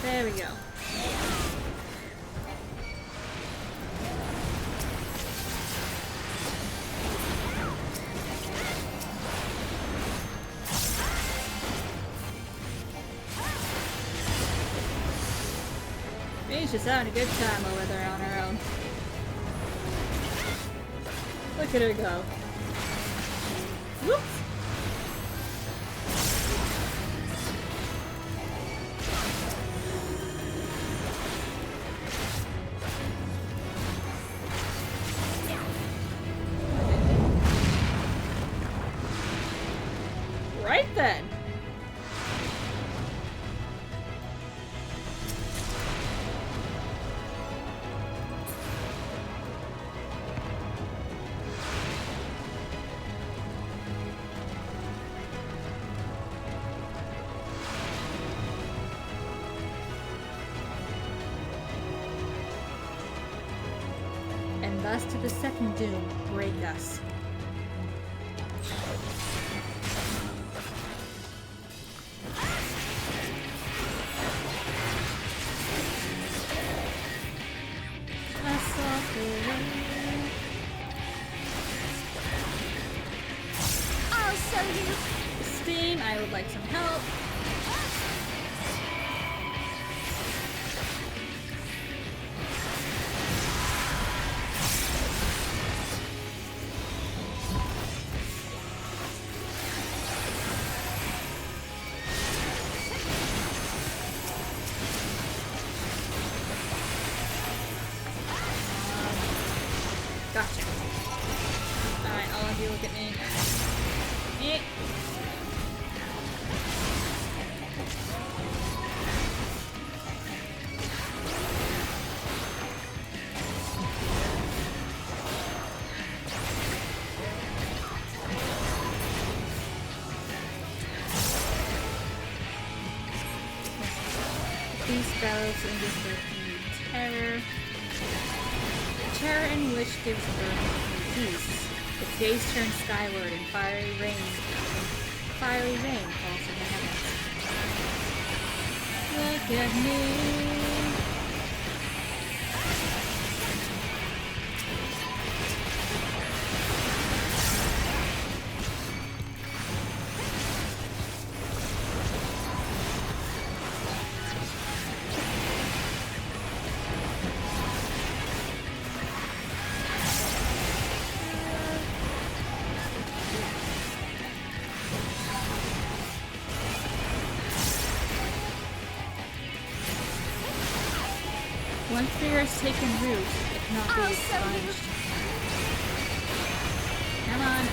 There we go. She's just having a good time over there on her own. Look at her go. Whoops! Right then. us to the second doom. Break us. I'll show you. Steam, I would like some help. Gotcha. Alright, all of you look at me. Yeah. These spells induce terror. Terror in which gives birth to peace. Its gaze turns skyward and fiery rain falls from the heavens. Look at me. Once fear has taken root, it cannot be expunged. Come on.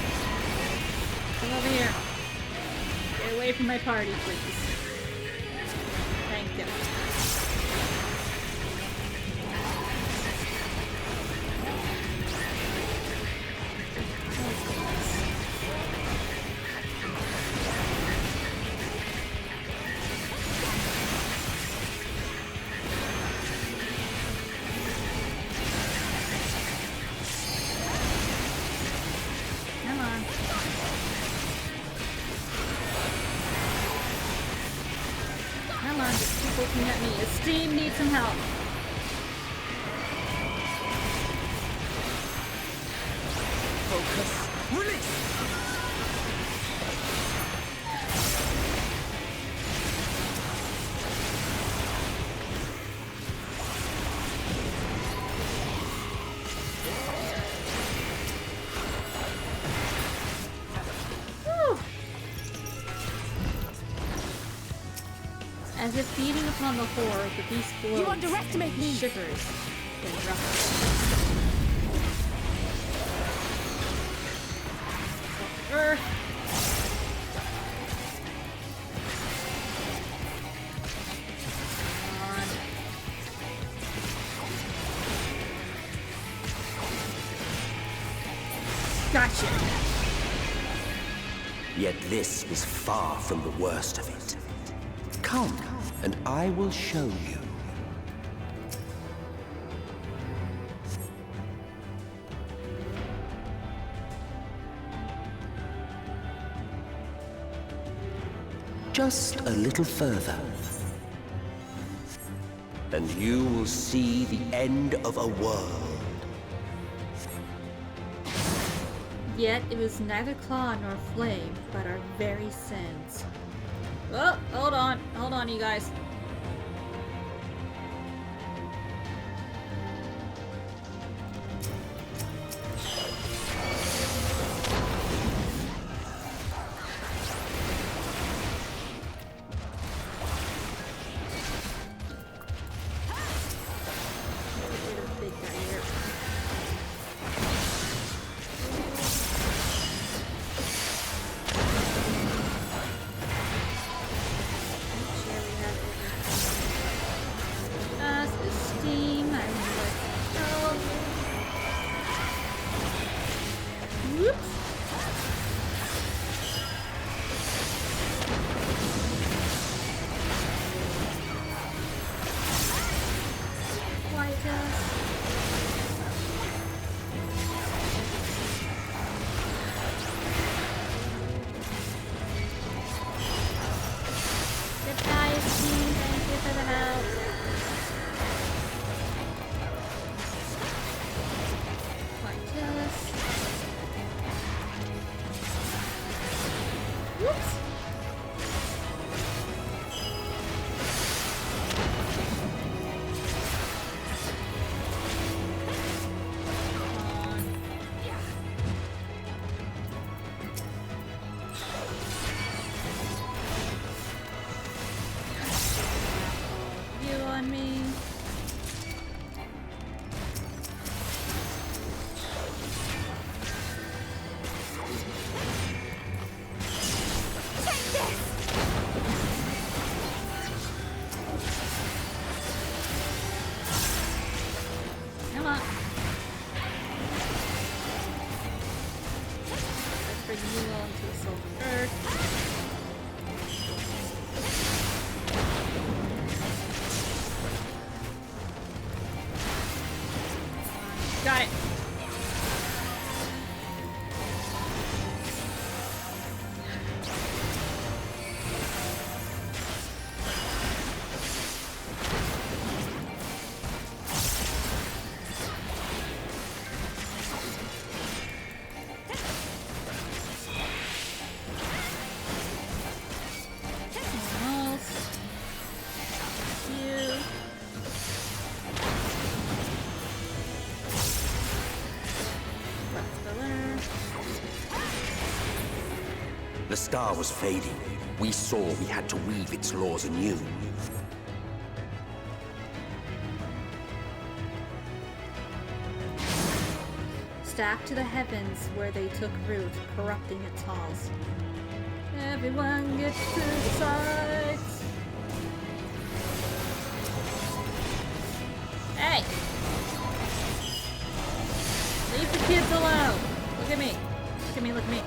Come over here. Get away from my party, please. Thank you. Looking at me. Esteem needs some help. Focus. Release! As if feeding upon the horror, the beast glows. You underestimate me! Shivers. Then ruffles. Earth. Gotcha. Yet this was far from the worst of it. Come, and I will show you. Just a little further. And you will see the end of a world. Yet it was neither claw nor flame, but our very sins. Oh, hold on, you guys. on me. Come on. Let's bring you on to the Silver Earth. Got it. The star was fading. We saw we had to weave its laws anew. Stacked to the heavens where they took root, corrupting its halls. Everyone gets to the sides. Hey! Leave the kids alone! Look at me. Look at me, look at me.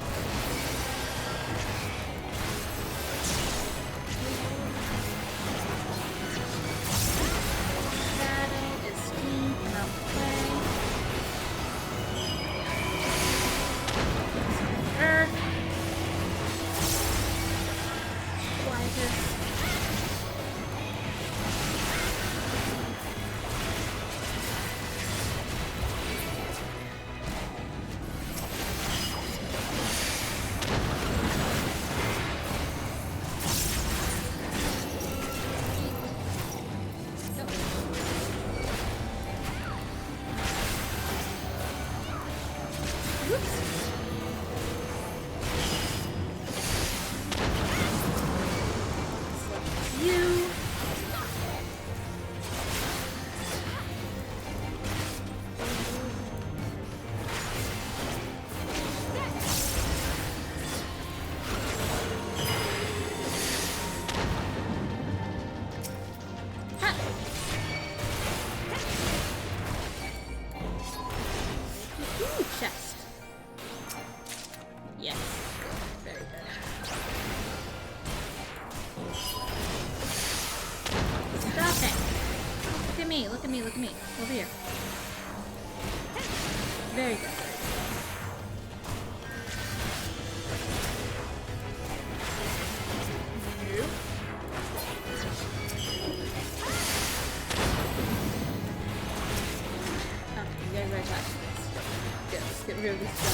Chest. Yes. Very good. Stop it. Look at me, look at me, look at me. Over here. Very good. Get rid of this guy.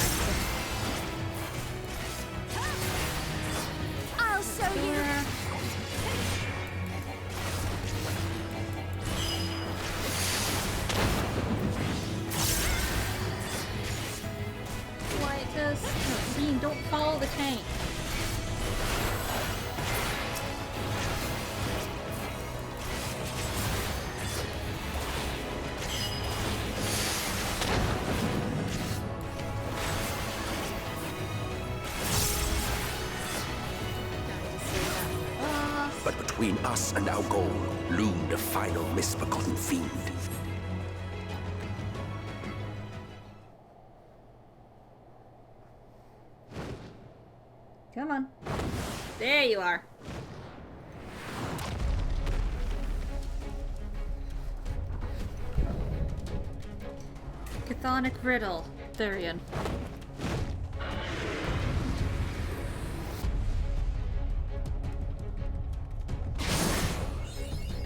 I'll show you. Why does Bean don't follow the tank? Between us and our goal loomed a final misbegotten fiend. Come on. There you are. Chthonic Riddle, Thurian.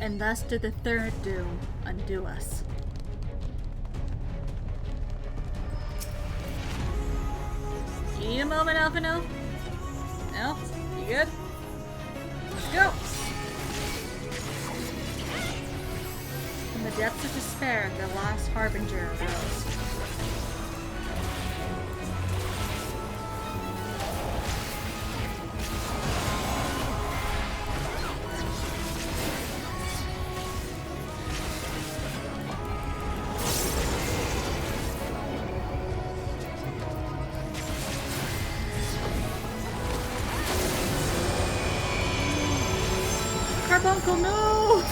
And thus did the third doom undo us. You need a moment, Alphino? No? You good? Let's go! From the depths of despair, the last harbinger arose. Uncle, no!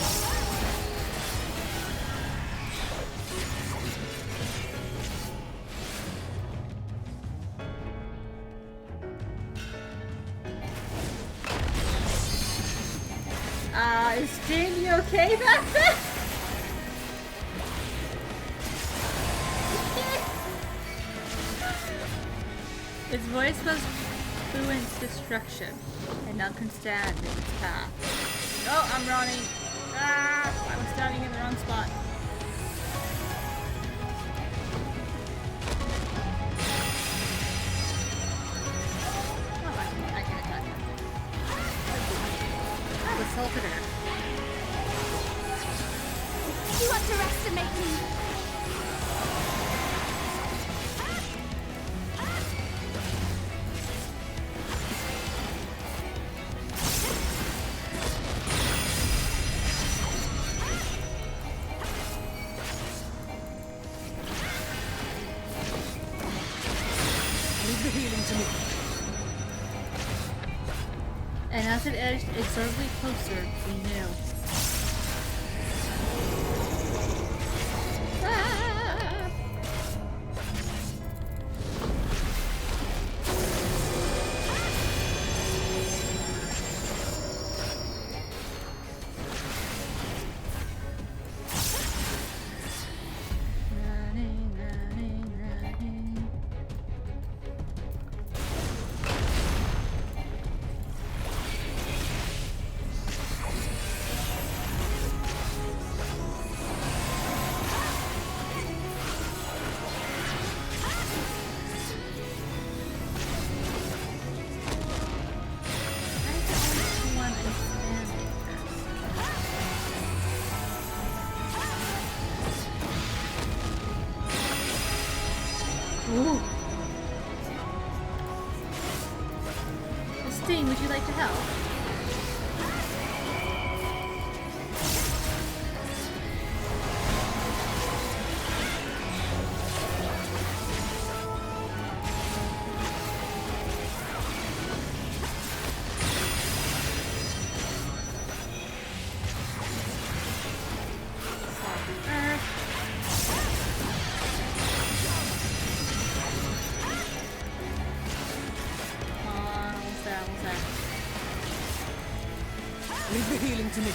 Is Jamie okay back there? Its voice was fluent destruction, and none can stand in its path. Oh, I'm running. Ah, I was standing in the wrong spot. Oh, I can attack her. That assaulted her. You underestimate me. Leave the healing to me. And as it edged exorably closer, we knew. Ooh. Christine, would you like to help? Leave the healing to me.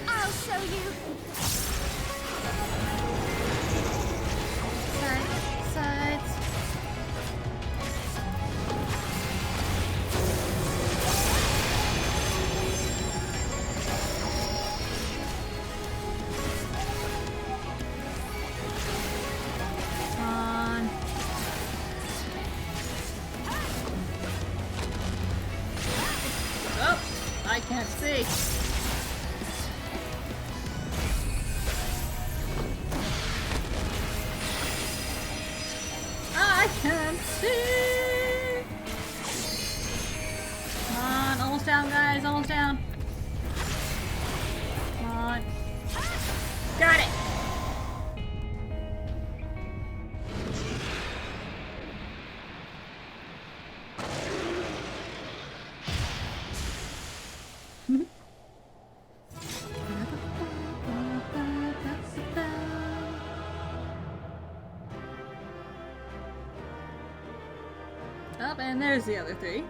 I'll show you. Sides. I can't see. I can't see. Come on, almost down, guys, almost down. Come on. Got it. Oh, and there's the other three.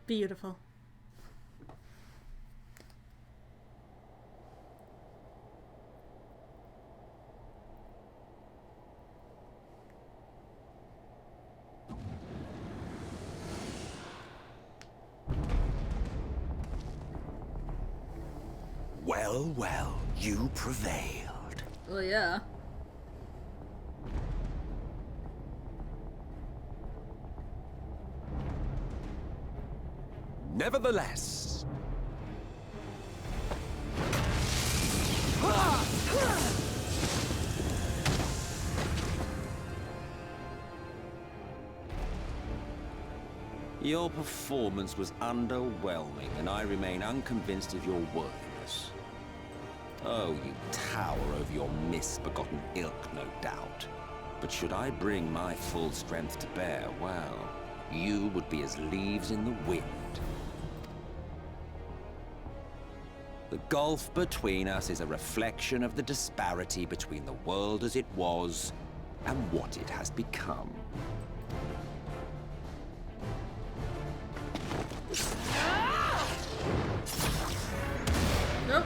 Beautiful. Well, well, you prevailed. Well, yeah. Nevertheless... Your performance was underwhelming, and I remain unconvinced of your worthiness. Oh, you tower over your misbegotten ilk, no doubt. But should I bring my full strength to bear, well, you would be as leaves in the wind. The gulf between us is a reflection of the disparity between the world as it was and what it has become. Nope.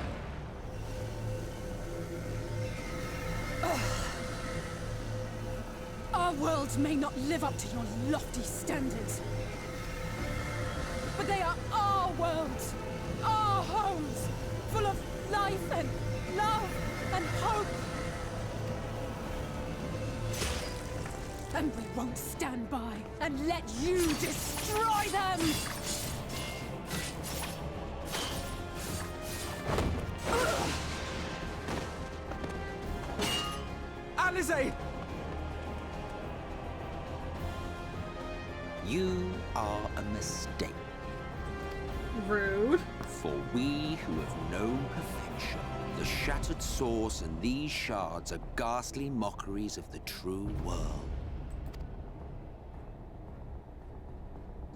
Our worlds may not live up to your lofty standards, but they are our worlds, our homes, full of life and love and hope. And we won't stand by and let you destroy them! Alizé! You are a mistake. Rude. For we who have known perfection, the shattered source and these shards are ghastly mockeries of the true world.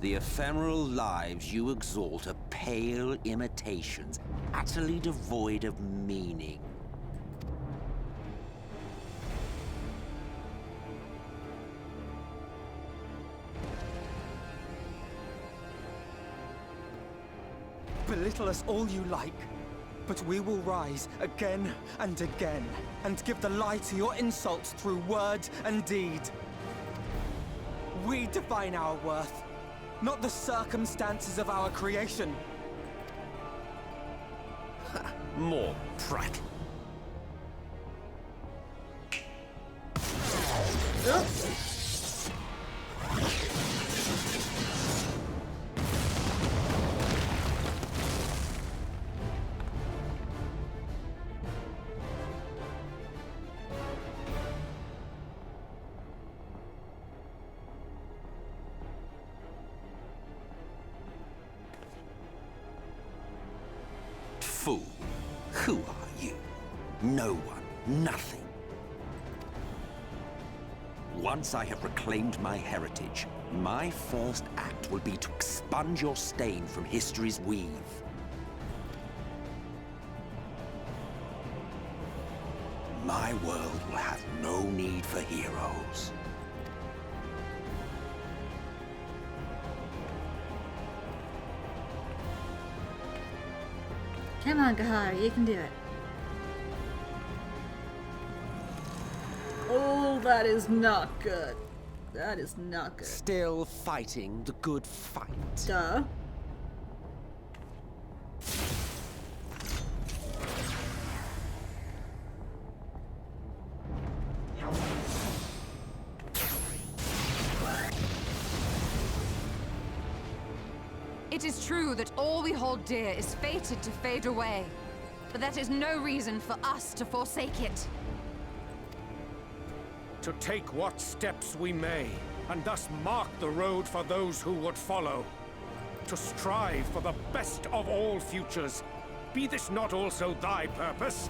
The ephemeral lives you exalt are pale imitations, utterly devoid of meaning. Belittle us all you like, but we will rise again and again, and give the lie to your insults through word and deed. We define our worth, not the circumstances of our creation. More prattle. Fool, who are you? No one, nothing. Once I have reclaimed my heritage, my first act will be to expunge your stain from history's weave. My world will have no need for heroes. Come on, Gahari, you can do it. Oh, that is not good. That is not good. Still fighting the good fight. Duh. It is true that all we hold dear is fated to fade away, but that is no reason for us to forsake it. To take what steps we may, and thus mark the road for those who would follow. To strive for the best of all futures. Be this not also thy purpose?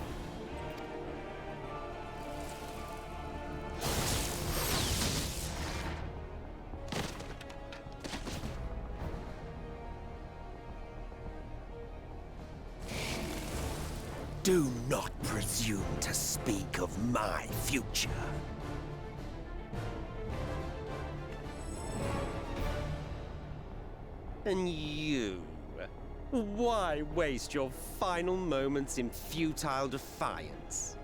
Do not presume to speak of my future. And you? Why waste your final moments in futile defiance?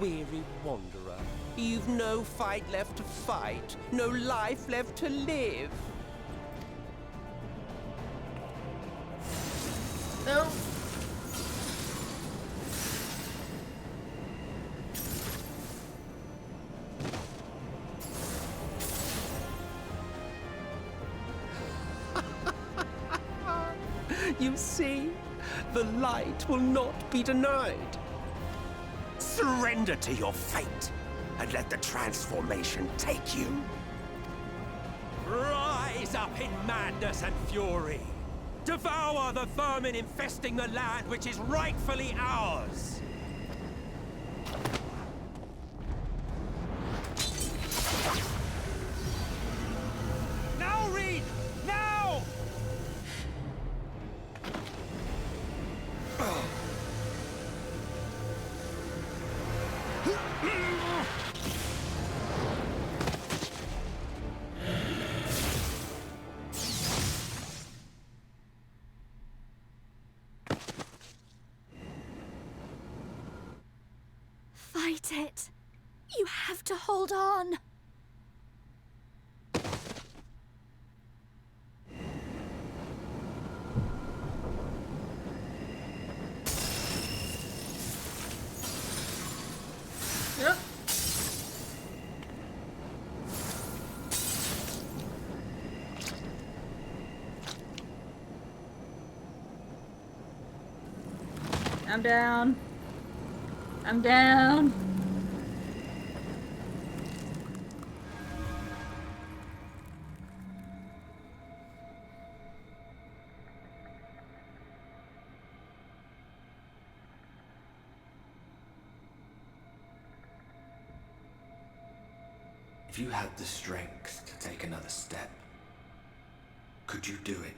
Weary wanderer, you've no fight left to fight, no life left to live. No. You see, the light will not be denied. Surrender to your fate, and let the transformation take you. Rise up in madness and fury. Devour the vermin infesting the land which is rightfully ours. Now, Reed! Now! Fight it. You have to hold on. Yep. I'm down. I'm down. If you had the strength to take another step, could you do it?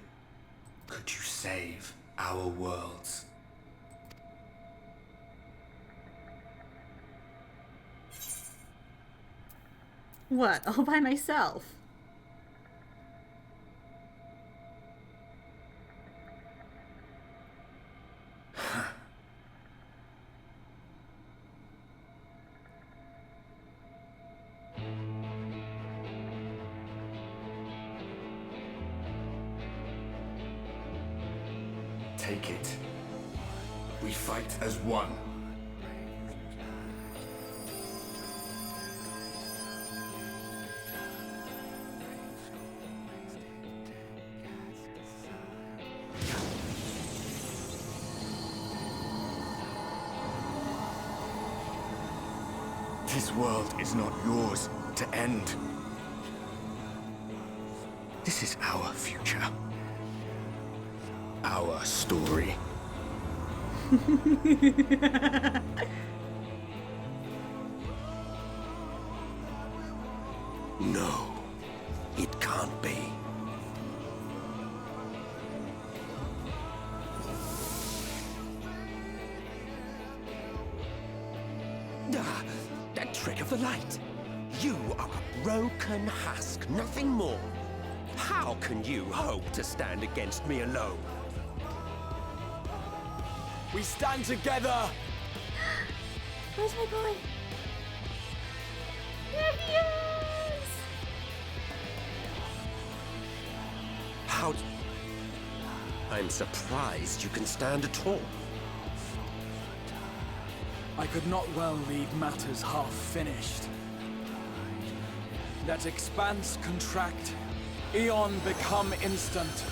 Could you save our worlds? What? All by myself? Take it. We fight as one. This world is not yours to end. This is our future. Our story. No, it can't be. That trick of the light. You are a broken husk, nothing more. How can you hope to stand against me alone? We stand together! Where's my boy? There he is! How... I'm surprised you can stand at all. I could not well leave matters half finished. Let expanse contract, Eon become instant.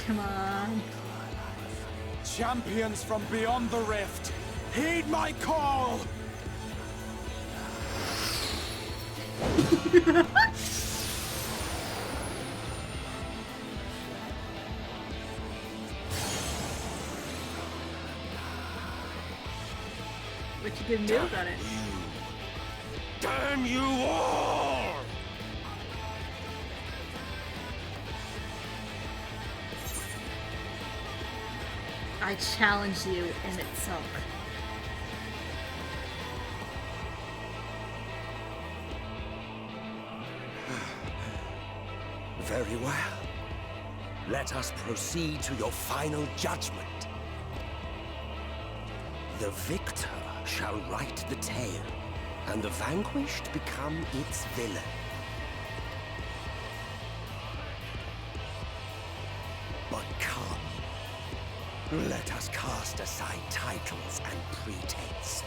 Come on. Champions from beyond the rift, heed my call! What you gonna do about it? Damn you all! I challenge you, Emet Silk. Very well. Let us proceed to your final judgment. The victor shall write the tale, and the vanquished become its villain. But come, let us cast aside titles and pretense,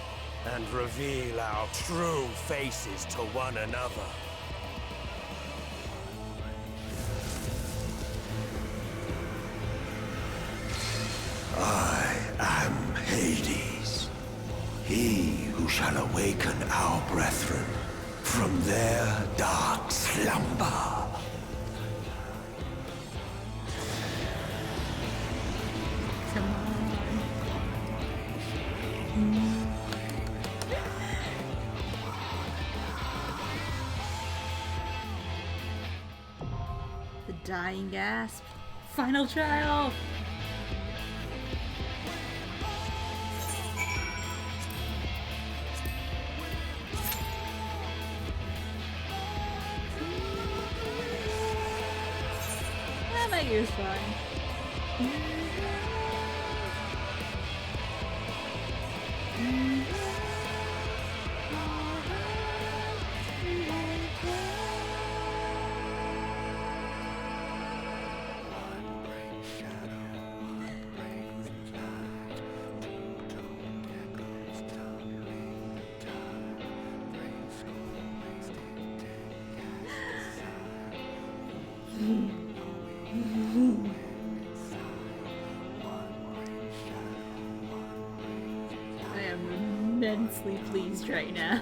and reveal our true faces to one another. I am Hades, he who shall awaken our brethren from their dark slumber. The dying gasp. Final trial! My ear's fine. I am immensely pleased right now.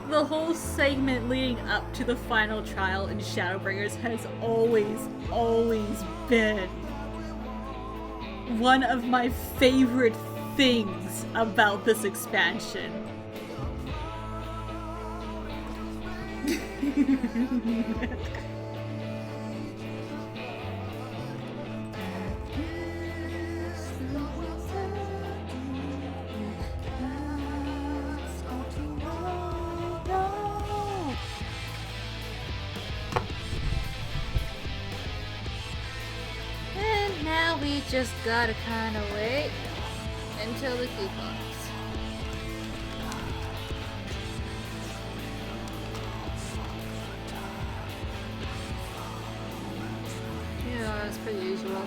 The whole segment leading up to the final trial in Shadowbringers has always been one of my favorite things about this expansion. And now we just gotta kinda wait until the coupons. Yeah, as per usual.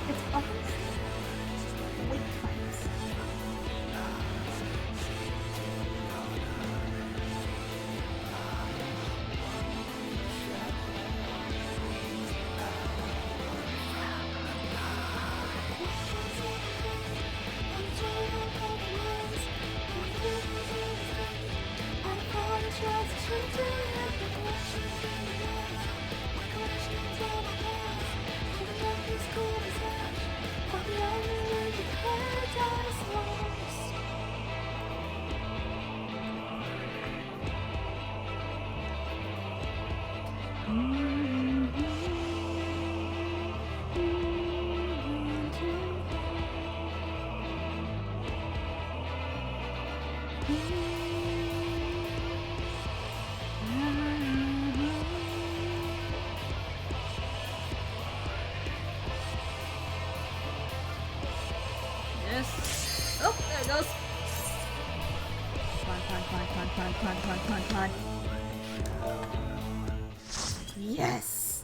It's almost wait times. Yes. Oh, there it goes. Come on. Yes.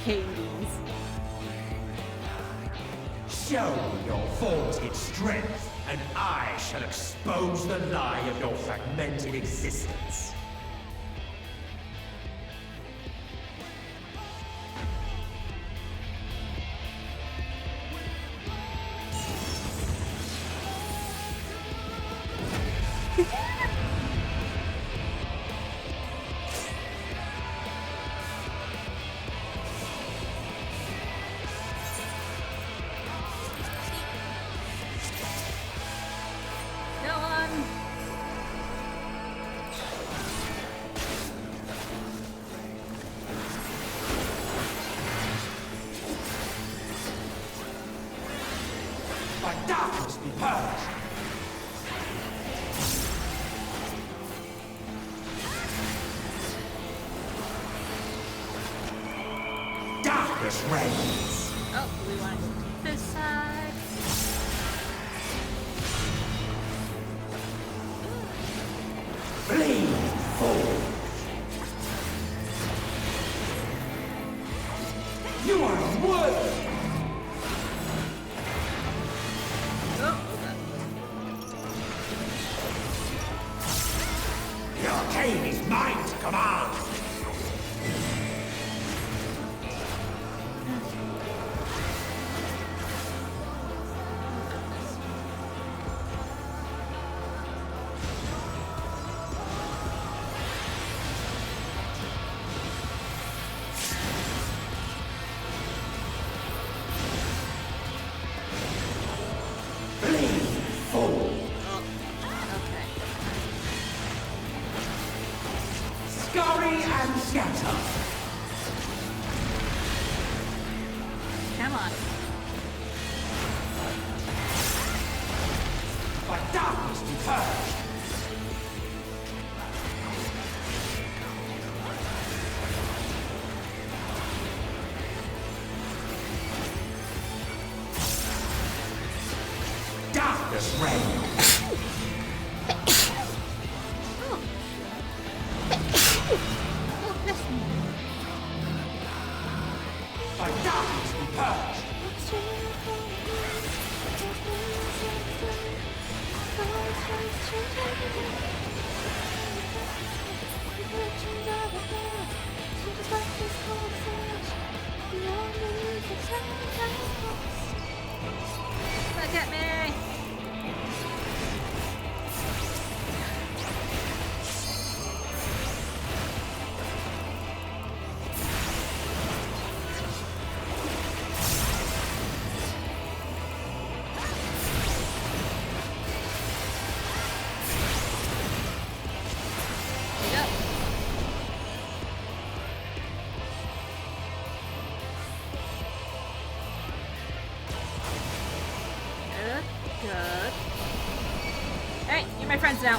Hades. Show your vaunted strength, and I shall expose the lie of your fragmented existence. Darkness be purged! Darkness reigns! Oh, we want to go to this side. arcane is mine to command! Come on. But darkness be purged! Darkness reign! But darkness be purged! Look at me! Good. Hey, you're my friends now.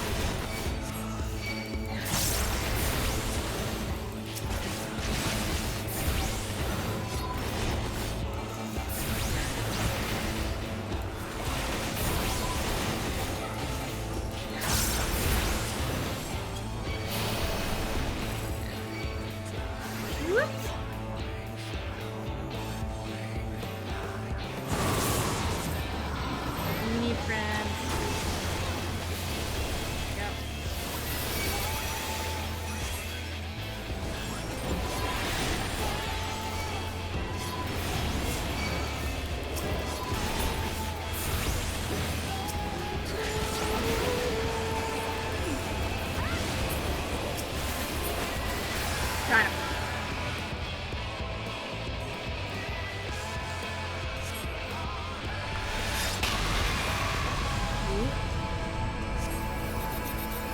Whoops. We need friends. Yep. Got him.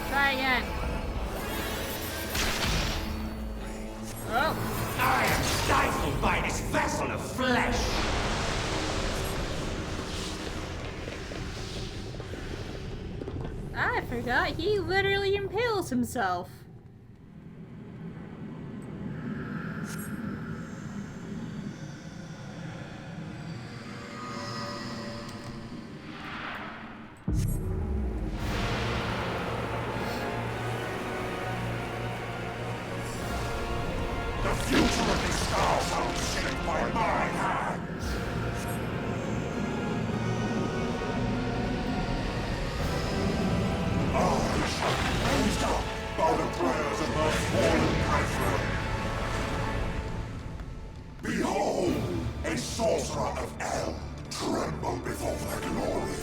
Try again. Oh. I am stifled by this vessel of flesh! I forgot he literally impales himself. The future of this star shall be shaped by my hands! I shall be raised up by the prayers of my fallen brethren! Behold, a sorcerer of El tremble before their glory!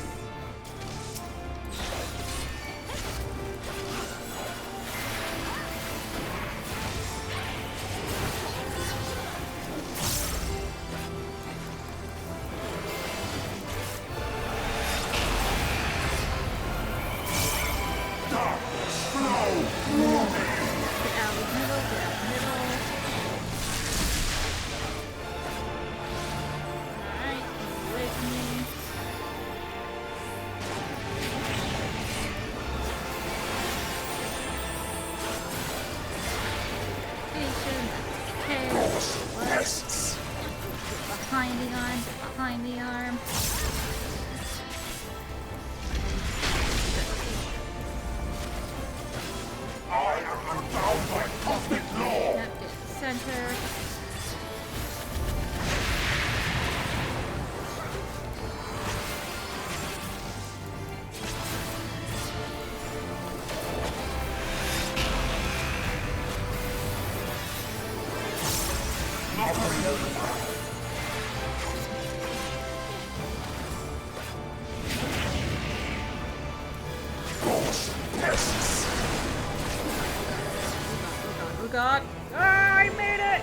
Oh god. Ah, I made it!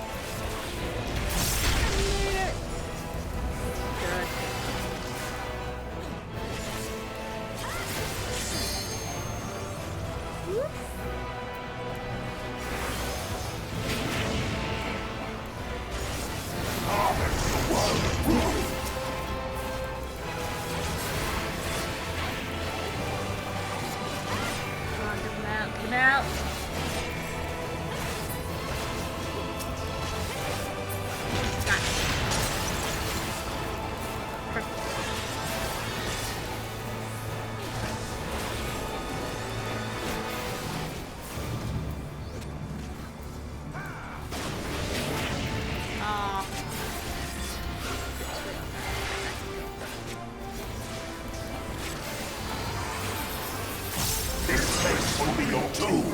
I made it! Good. Whoops. Come on, get him out, get him out! Got it. Perfect. Aw. This place will be your tomb.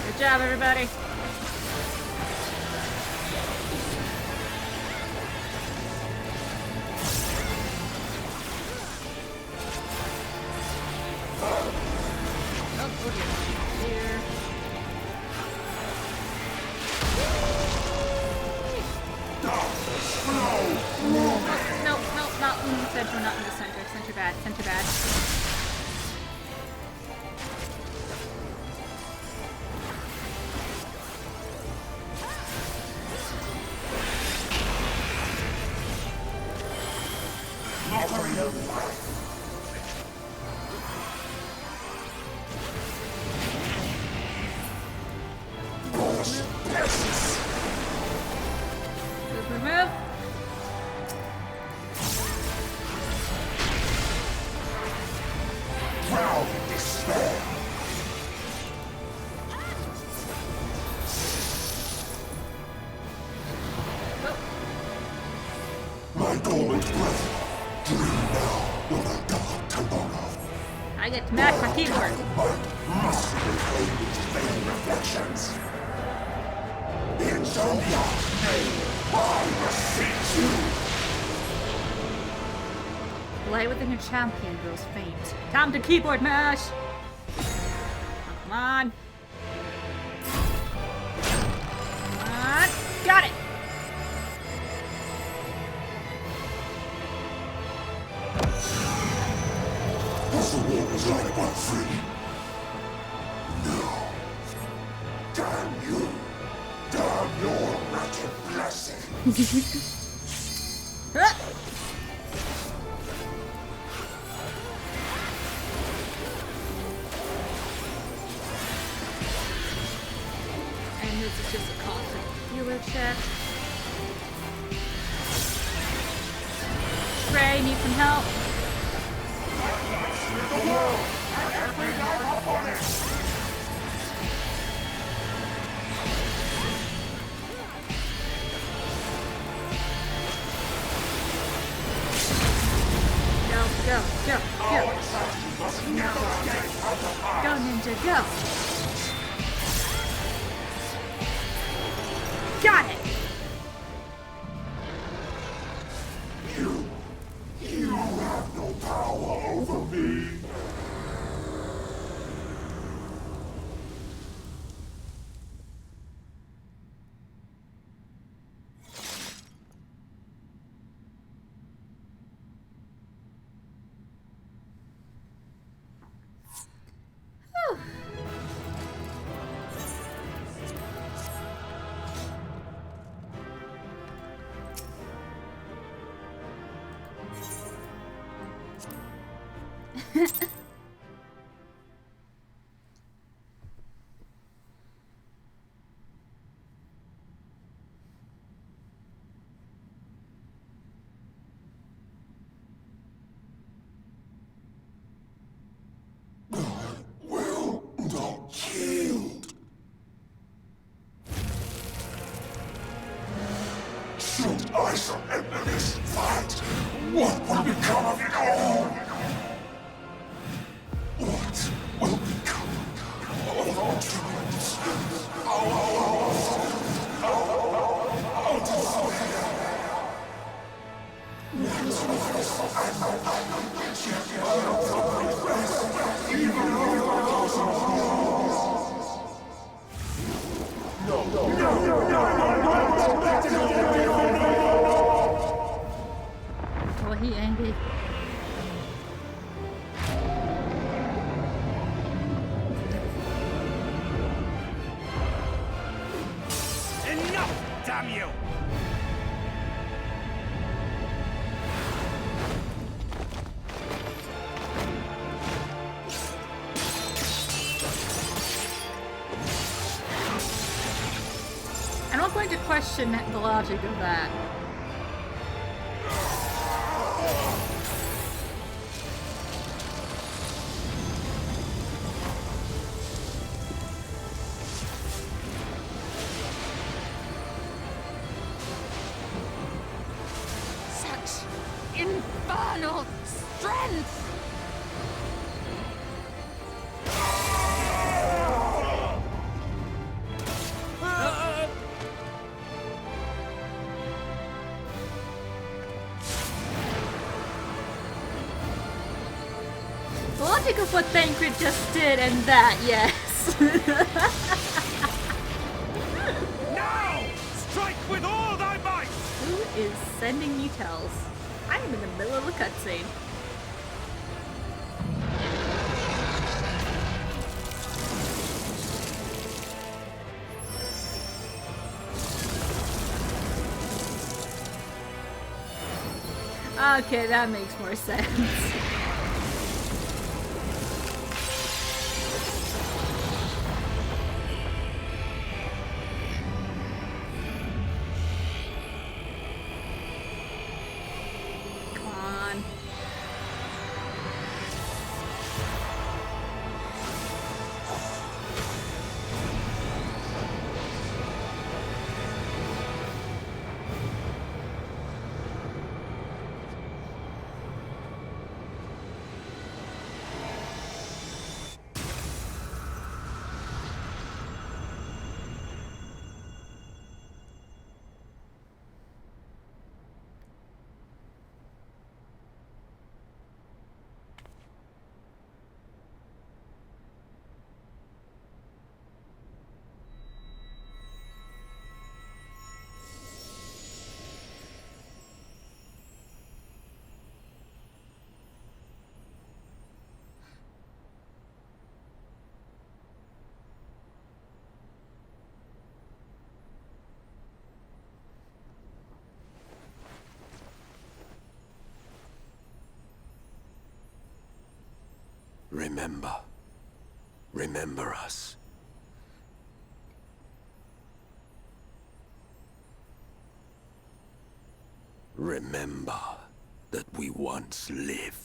Good job, everybody. Oh, dear. Here. No, not in the center, not in the center. Center bad, center bad. Super move. Drown in despair. My dormant breath, dream now on a dark tomorrow. I get to mash my keyboard. Must reclaim its vain reflections. Insomnia, nay, I beseech you. Light within your champion grows faint. Time to keyboard mash! Come on. Come on. Got it! Was the war was like but free? No. Damn you. Damn your wretched blessing. And this is just a constant healer check. Trey, need some help? The world and every life upon it. Go, go, go, go. Go, ninja, go. Got it. You have no power over me. Should I surrender this fight, what will become of it all? What will become of our tribes? Our despair. be angry. Enough, damn you! I'm not going to question the logic of that. Such infernal strength! The logic of what Thancred just did and that, yes. Now! Strike with all thy might! Who is sending me tells? I am in the middle of a cutscene. Okay, that makes more sense. Come on. Remember. Remember us. Remember that we once lived.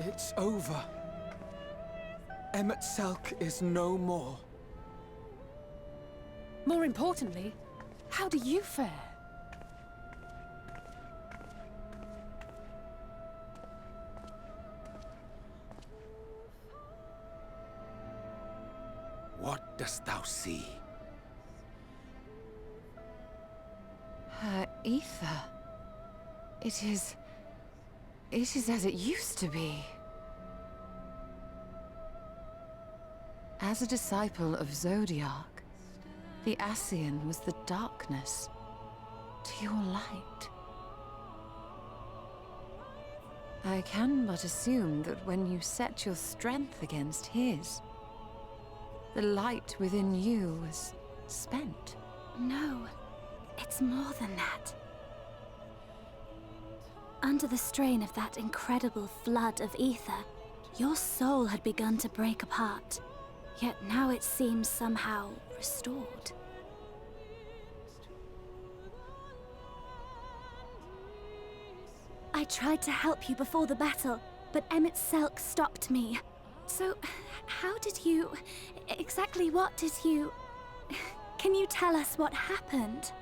It's over. Emet Selk is no more. More importantly, how do you fare? What dost thou see? Her ether. It is as it used to be. As a disciple of Zodiac, the Ascian was the darkness to your light. I can but assume that when you set your strength against his, the light within you was spent. No, it's more than that. Under the strain of that incredible flood of ether, your soul had begun to break apart. Yet now it seems somehow restored. I tried to help you before the battle, but Emet Selk stopped me. So, how did you... exactly what did you... Can you tell us what happened?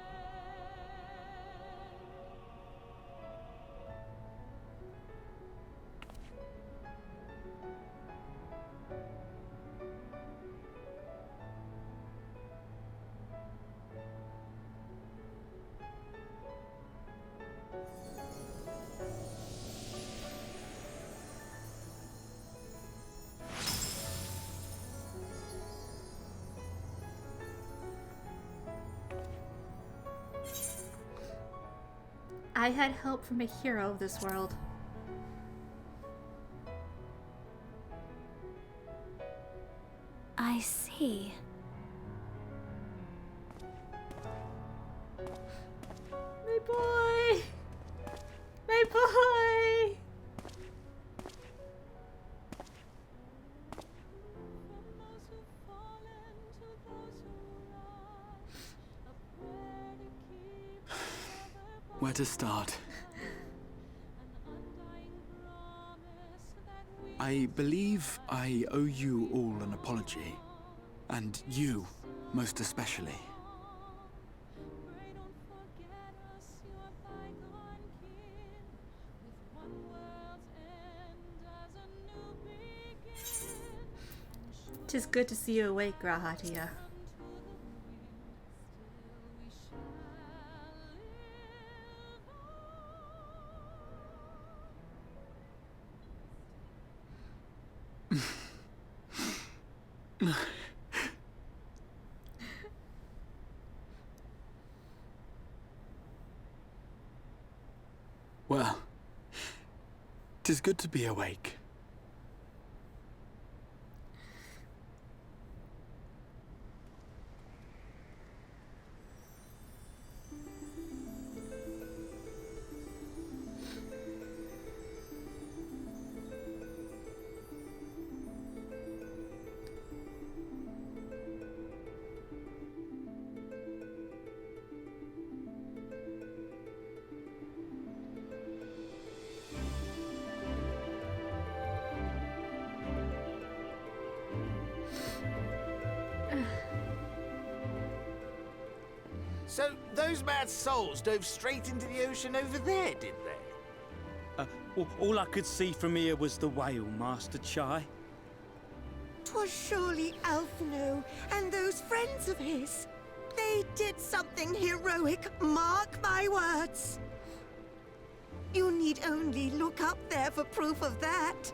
I had help from a hero of this world. I see. My boy! My boy! Where to start? I believe I owe you all an apology. And you, most especially. Tis good to see you awake, Grahatia. Well, 'tis good to be awake. So, those mad souls dove straight into the ocean over there, did they? All I could see from here was the whale, Master Chai. 'Twas surely Alphino and those friends of his. They did something heroic, mark my words. You need only look up there for proof of that.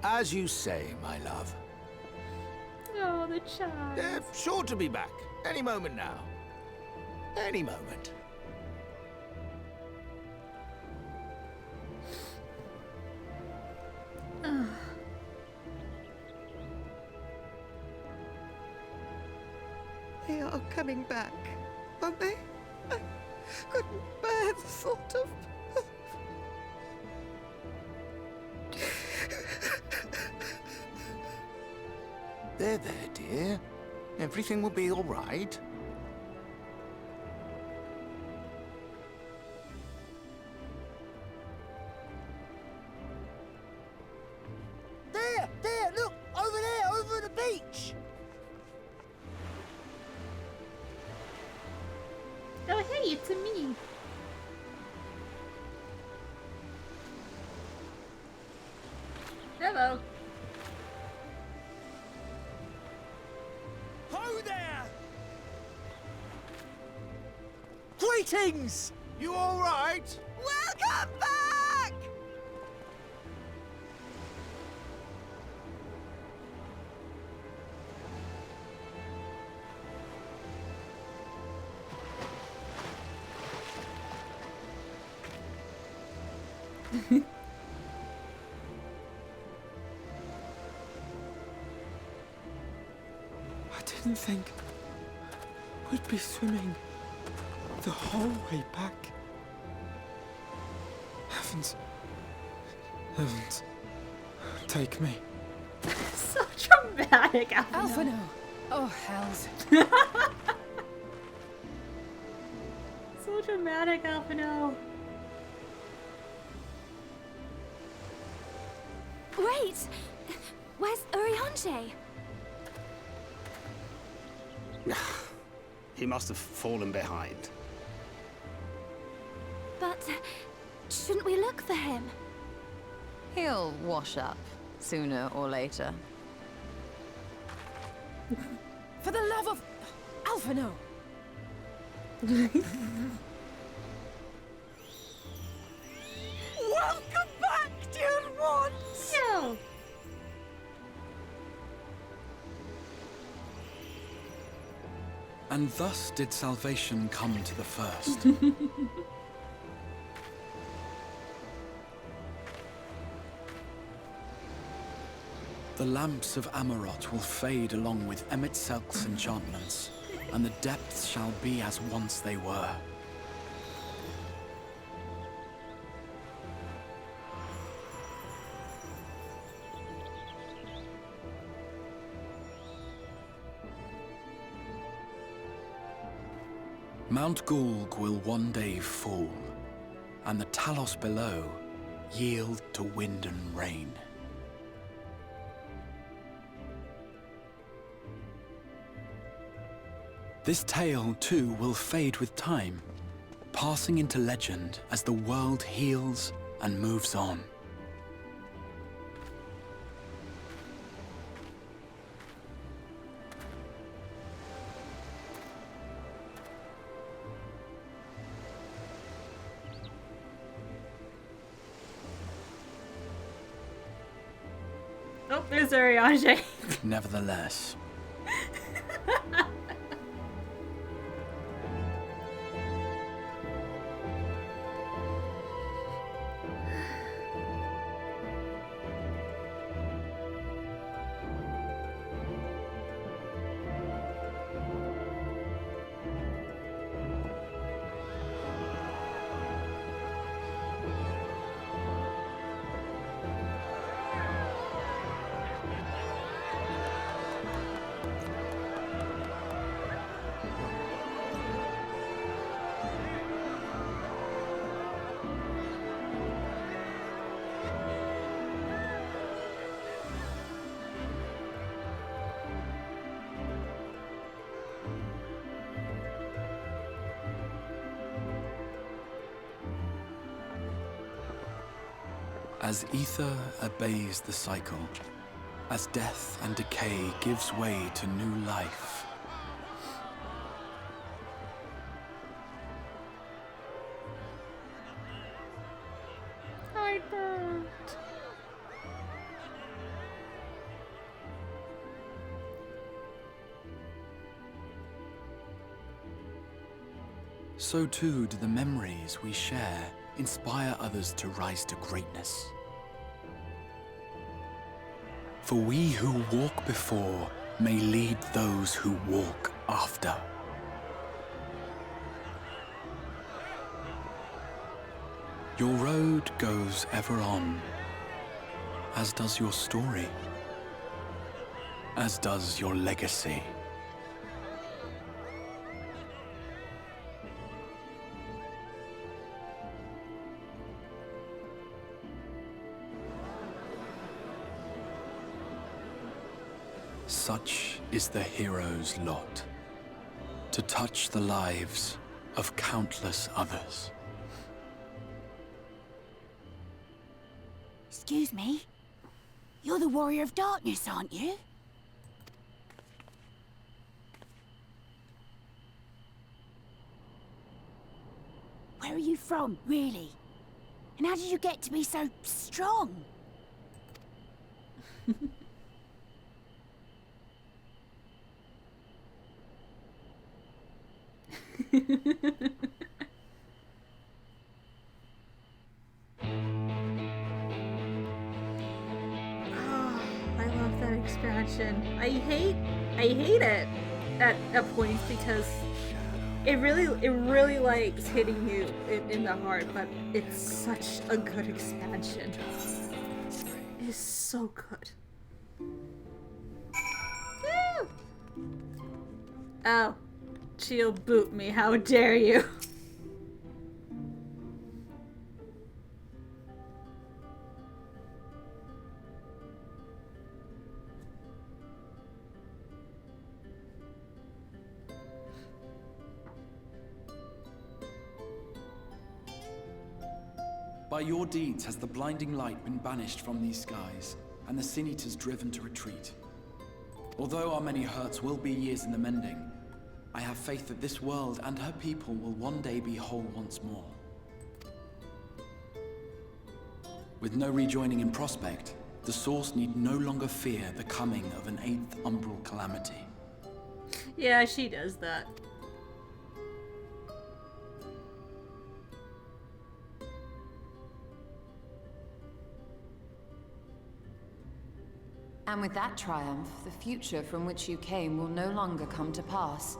As you say, my love. Oh, the child. They're sure to be back. Any moment now. Any moment. They are coming back, aren't they? I couldn't bear the thought of... There, dear. Everything will be all right. There, look! Over there, over the beach! Oh, hey, it's me. Hello. Ho there! Greetings! You all right? Welcome back! I didn't think we'd be swimming the whole way back. Heavens. Heavens. Take me. So dramatic, Alphino. Oh, hells. So dramatic, Alphino. Wait! Where's Urianger? He must have fallen behind. But shouldn't we look for him? He'll wash up sooner or later. For the love of... Alphino! Welcome back, dear ones! No! And thus did salvation come to the first. The lamps of Amarot will fade along with Emet Selk's enchantments, and the depths shall be as once they were. Mount Gulg will one day fall, and the Talos below yield to wind and rain. This tale, too, will fade with time, passing into legend as the world heals and moves on. Oh, there's Ariane. Nevertheless. As ether obeys the cycle, as death and decay gives way to new life, I burnt. so too do the memories we share inspire others to rise to greatness. For we who walk before may lead those who walk after. Your road goes ever on, as does your story, as does your legacy. Such is the hero's lot, to touch the lives of countless others. Excuse me? You're the Warrior of Darkness, aren't you? Where are you from, really? And how did you get to be so strong? I love that expansion. I hate it at points because it really likes hitting you in the heart, but it's such a good expansion. It is so good. Woo! Oh, she'll boot me. How dare you? By your deeds has the blinding light been banished from these skies, and the Sin Eaters driven to retreat. Although our many hurts will be years in the mending, I have faith that this world and her people will one day be whole once more. With no rejoining in prospect, the Source need no longer fear the coming of an 8th umbral calamity. Yeah, she does that. And with that triumph, the future from which you came will no longer come to pass.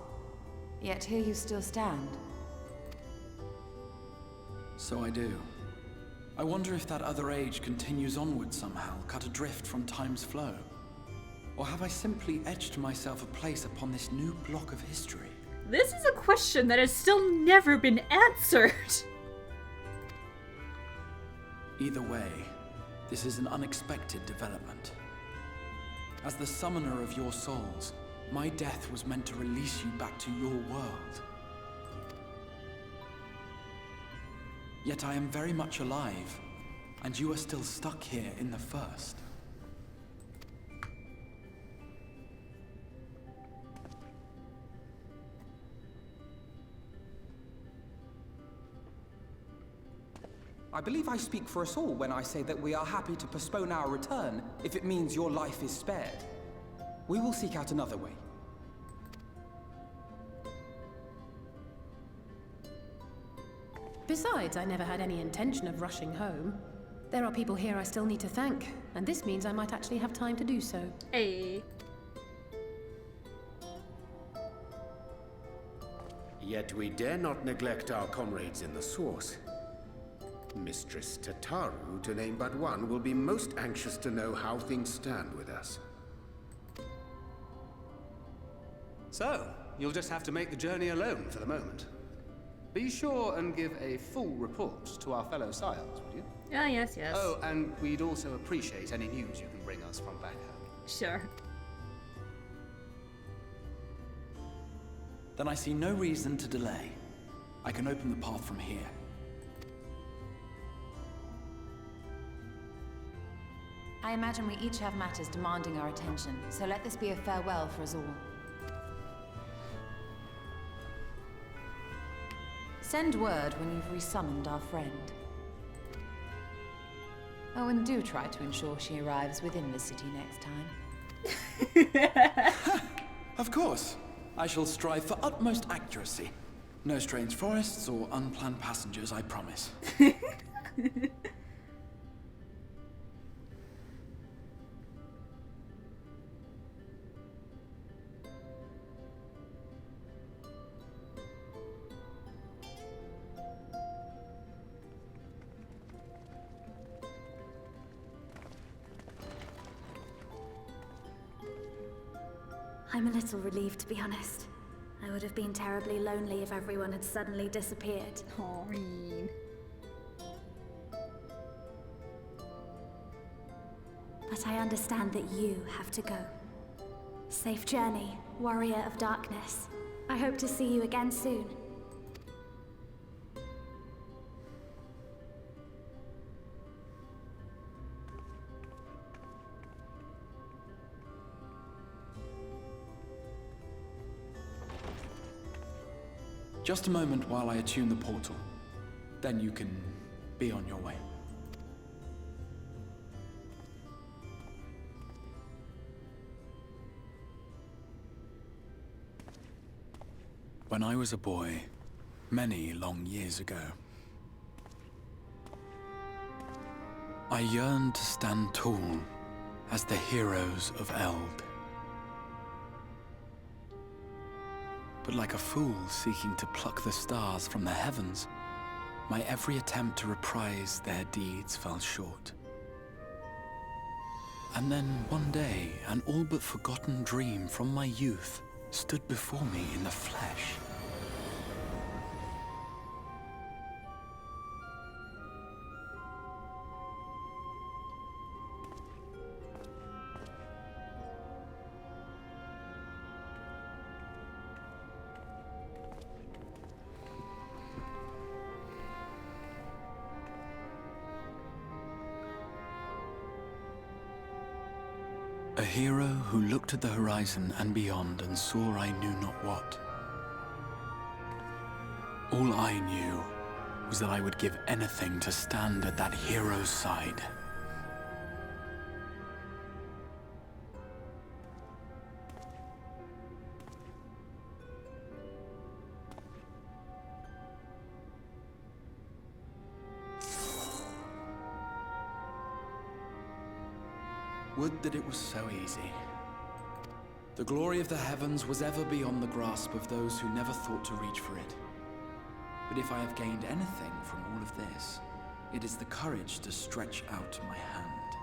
Yet here you still stand. So I do. I wonder if that other age continues onward somehow, cut adrift from time's flow. Or have I simply etched myself a place upon this new block of history? This is a question that has still never been answered. Either way, this is an unexpected development. As the summoner of your souls, my death was meant to release you back to your world. Yet I am very much alive, and you are still stuck here in the First. I believe I speak for us all when I say that we are happy to postpone our return if it means your life is spared. We will seek out another way. Besides, I never had any intention of rushing home. There are people here I still need to thank, and this means I might actually have time to do so. Hey. Yet we dare not neglect our comrades in the Source. Mistress Tataru, to name but one, will be most anxious to know how things stand with us. So, you'll just have to make the journey alone for the moment. Be sure and give a full report to our fellow sires, would you? Ah, yes, yes. Oh, and we'd also appreciate any news you can bring us from back home. Sure. Then I see no reason to delay. I can open the path from here. I imagine we each have matters demanding our attention, so let this be a farewell for us all. Send word when you've resummoned our friend. Oh, and do try to ensure she arrives within the city next time. Of course. I shall strive for utmost accuracy. No strange forests or unplanned passengers, I promise. I'm a little relieved, to be honest. I would have been terribly lonely if everyone had suddenly disappeared. Maureen. But I understand that you have to go. Safe journey, warrior of darkness. I hope to see you again soon. Just a moment while I attune the portal. Then you can be on your way. When I was a boy, many long years ago, I yearned to stand tall as the heroes of Eld. But like a fool seeking to pluck the stars from the heavens, my every attempt to reprise their deeds fell short. And then one day, an all but forgotten dream from my youth stood before me in the flesh. A hero who looked at the horizon and beyond and saw I knew not what. All I knew was that I would give anything to stand at that hero's side. Would that it was so easy. The glory of the heavens was ever beyond the grasp of those who never thought to reach for it. But if I have gained anything from all of this, it is the courage to stretch out my hand.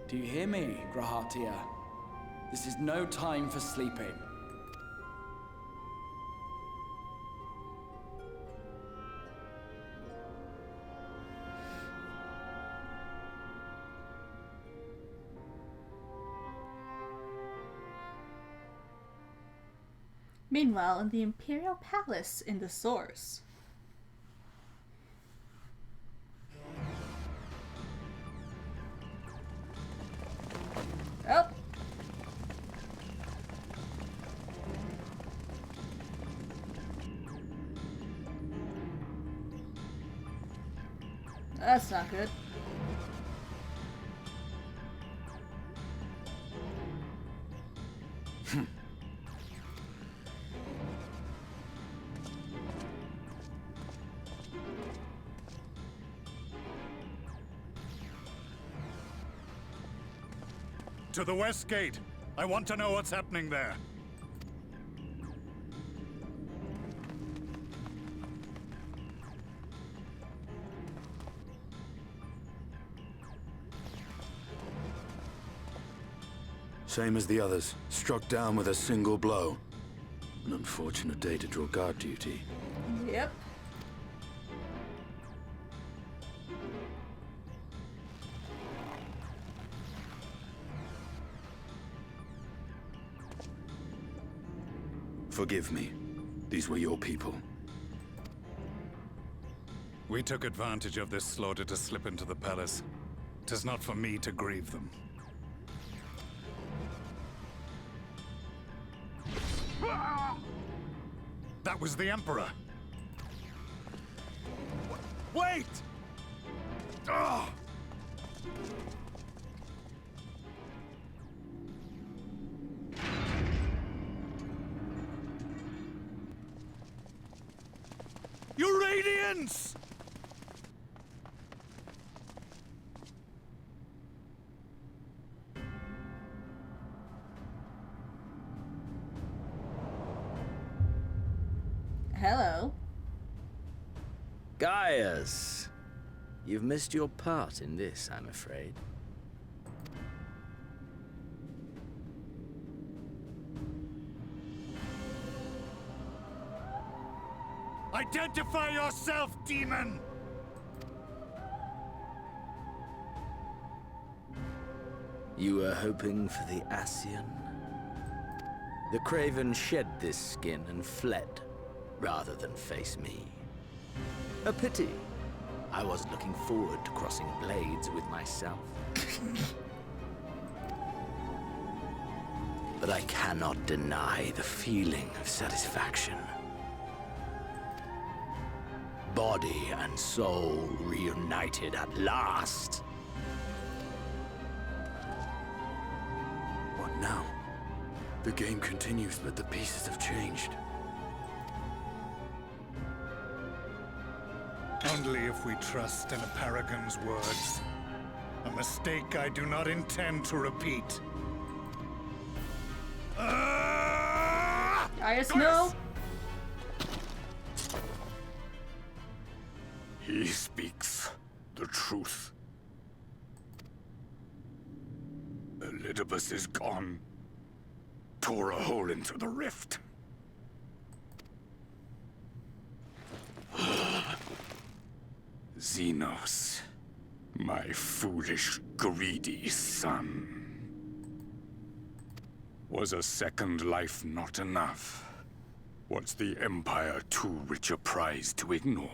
Do you hear me, Grahatia? This is no time for sleeping. Meanwhile, in the Imperial Palace in the Source. Oh! That's not good. To the west gate. I want to know what's happening there. Same as the others. Struck down with a single blow. An unfortunate day to draw guard duty. Yep. Forgive me. These were your people. We took advantage of this slaughter to slip into the palace. 'Tis not for me to grieve them. That was the Emperor! Wait! Ah! Your radiance! Hello. Gaius, you've missed your part in this, I'm afraid. Identify yourself, demon! You were hoping for the Ascian? The Craven shed this skin and fled, rather than face me. A pity. I wasn't looking forward to crossing blades with myself. But I cannot deny the feeling of satisfaction. Body and soul reunited at last. What now? The game continues, but the pieces have changed. Only if we trust in a paragon's words. A mistake I do not intend to repeat. Gaius, no! He speaks the truth. Elidibus is gone. Tore a hole into the rift. Xenos, my foolish, greedy son. Was a second life not enough? Was the Empire too rich a prize to ignore?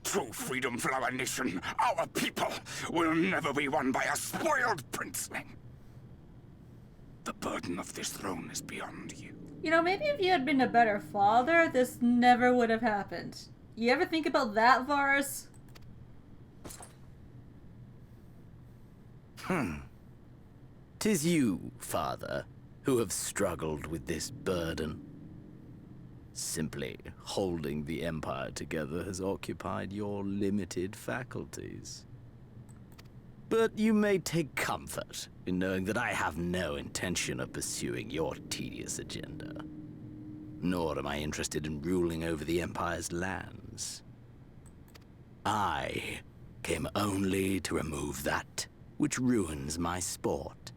True freedom for our nation, our people, will never be won by a spoiled princeling. The burden of this throne is beyond you. You know, maybe if you had been a better father, this never would have happened. You ever think about that, Vars? 'Tis you, Father, who have struggled with this burden. Simply holding the Empire together has occupied your limited faculties. But you may take comfort in knowing that I have no intention of pursuing your tedious agenda. Nor am I interested in ruling over the Empire's lands. I came only to remove that which ruins my sport.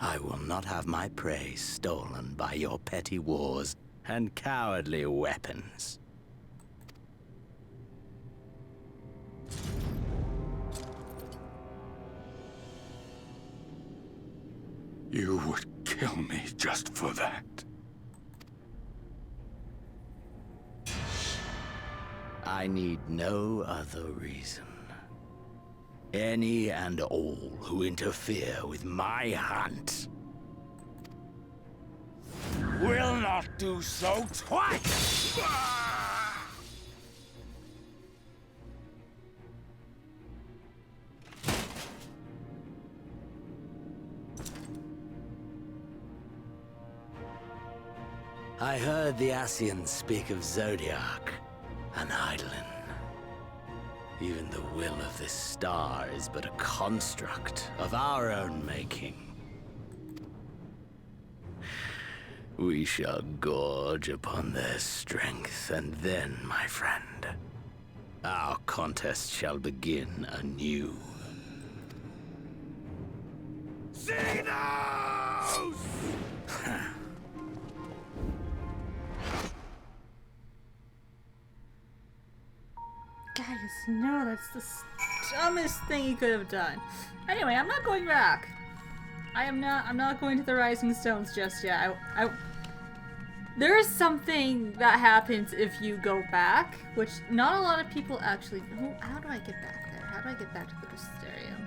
I will not have my prey stolen by your petty wars and cowardly weapons. You would kill me just for that. I need no other reason. Any and all who interfere with my hunt will not do so twice! I heard the Ascians speak of Zodiac and Eidolon. Even the will of this star is but a construct of our own making. We shall gorge upon their strength, and then, my friend, our contest shall begin anew. Xenos! Guys, no, that's the dumbest thing he could have done. Anyway, I'm not going back. I'm not going to the Rising Stones just yet. There is something that happens if you go back, which not a lot of people actually... How do I get back there? How do I get back to the Crystarium?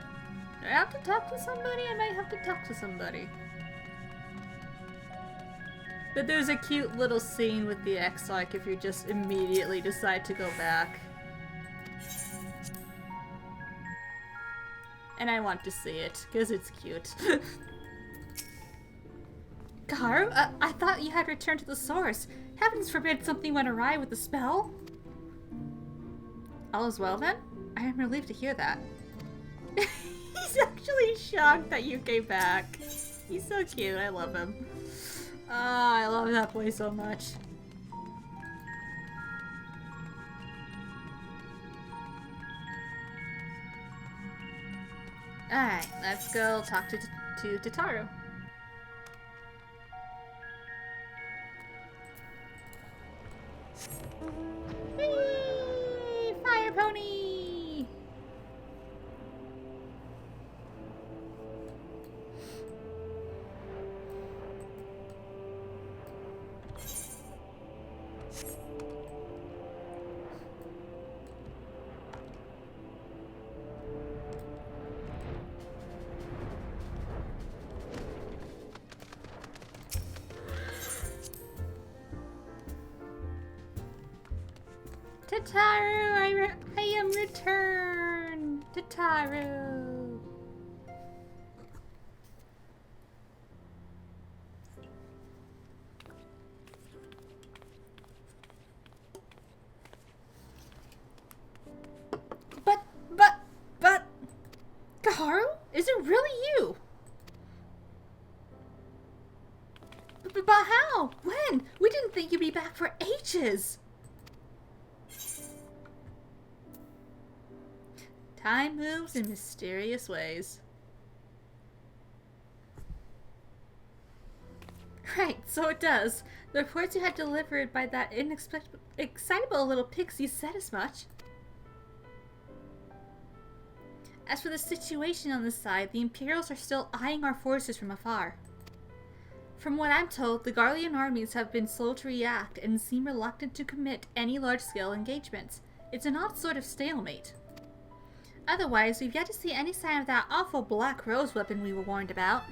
Do I have to talk to somebody? I might have to talk to somebody. But there's a cute little scene with the Exarch if you just immediately decide to go back. And I want to see it, because it's cute. Garu, I thought you had returned to the source. Heavens forbid something went awry with the spell. All is well then? I am relieved to hear that. He's actually shocked that you came back. He's so cute, I love him. Ah, I love that boy so much. Alright, let's go talk to Tataru. Whee! Fire pony! Tataru, I am returned! Tataru! But... Gaharu? Is it really you? But how? When? We didn't think you'd be back for ages! Time moves in mysterious ways. Right, so it does. The reports you had delivered by that excitable little pixie said as much. As for the situation on this side, the Imperials are still eyeing our forces from afar. From what I'm told, the Garlean armies have been slow to react and seem reluctant to commit any large-scale engagements. It's an odd sort of stalemate. Otherwise, we've yet to see any sign of that awful black rose weapon we were warned about.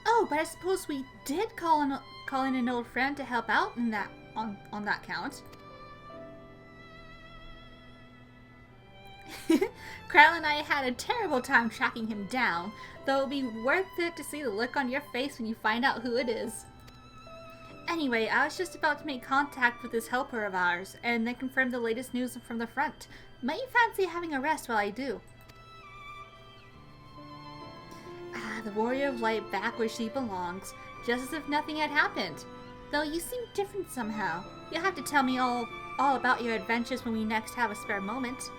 Oh, but I suppose we did call in an old friend to help out in that on that count. Krell and I had a terrible time tracking him down, though it'll be worth it to see the look on your face when you find out who it is. Anyway, I was just about to make contact with this helper of ours, and they confirmed the latest news from the front. Might you fancy having a rest while I do? The Warrior of Light back where she belongs, just as if nothing had happened. Though you seem different somehow. You'll have to tell me all about your adventures when we next have a spare moment.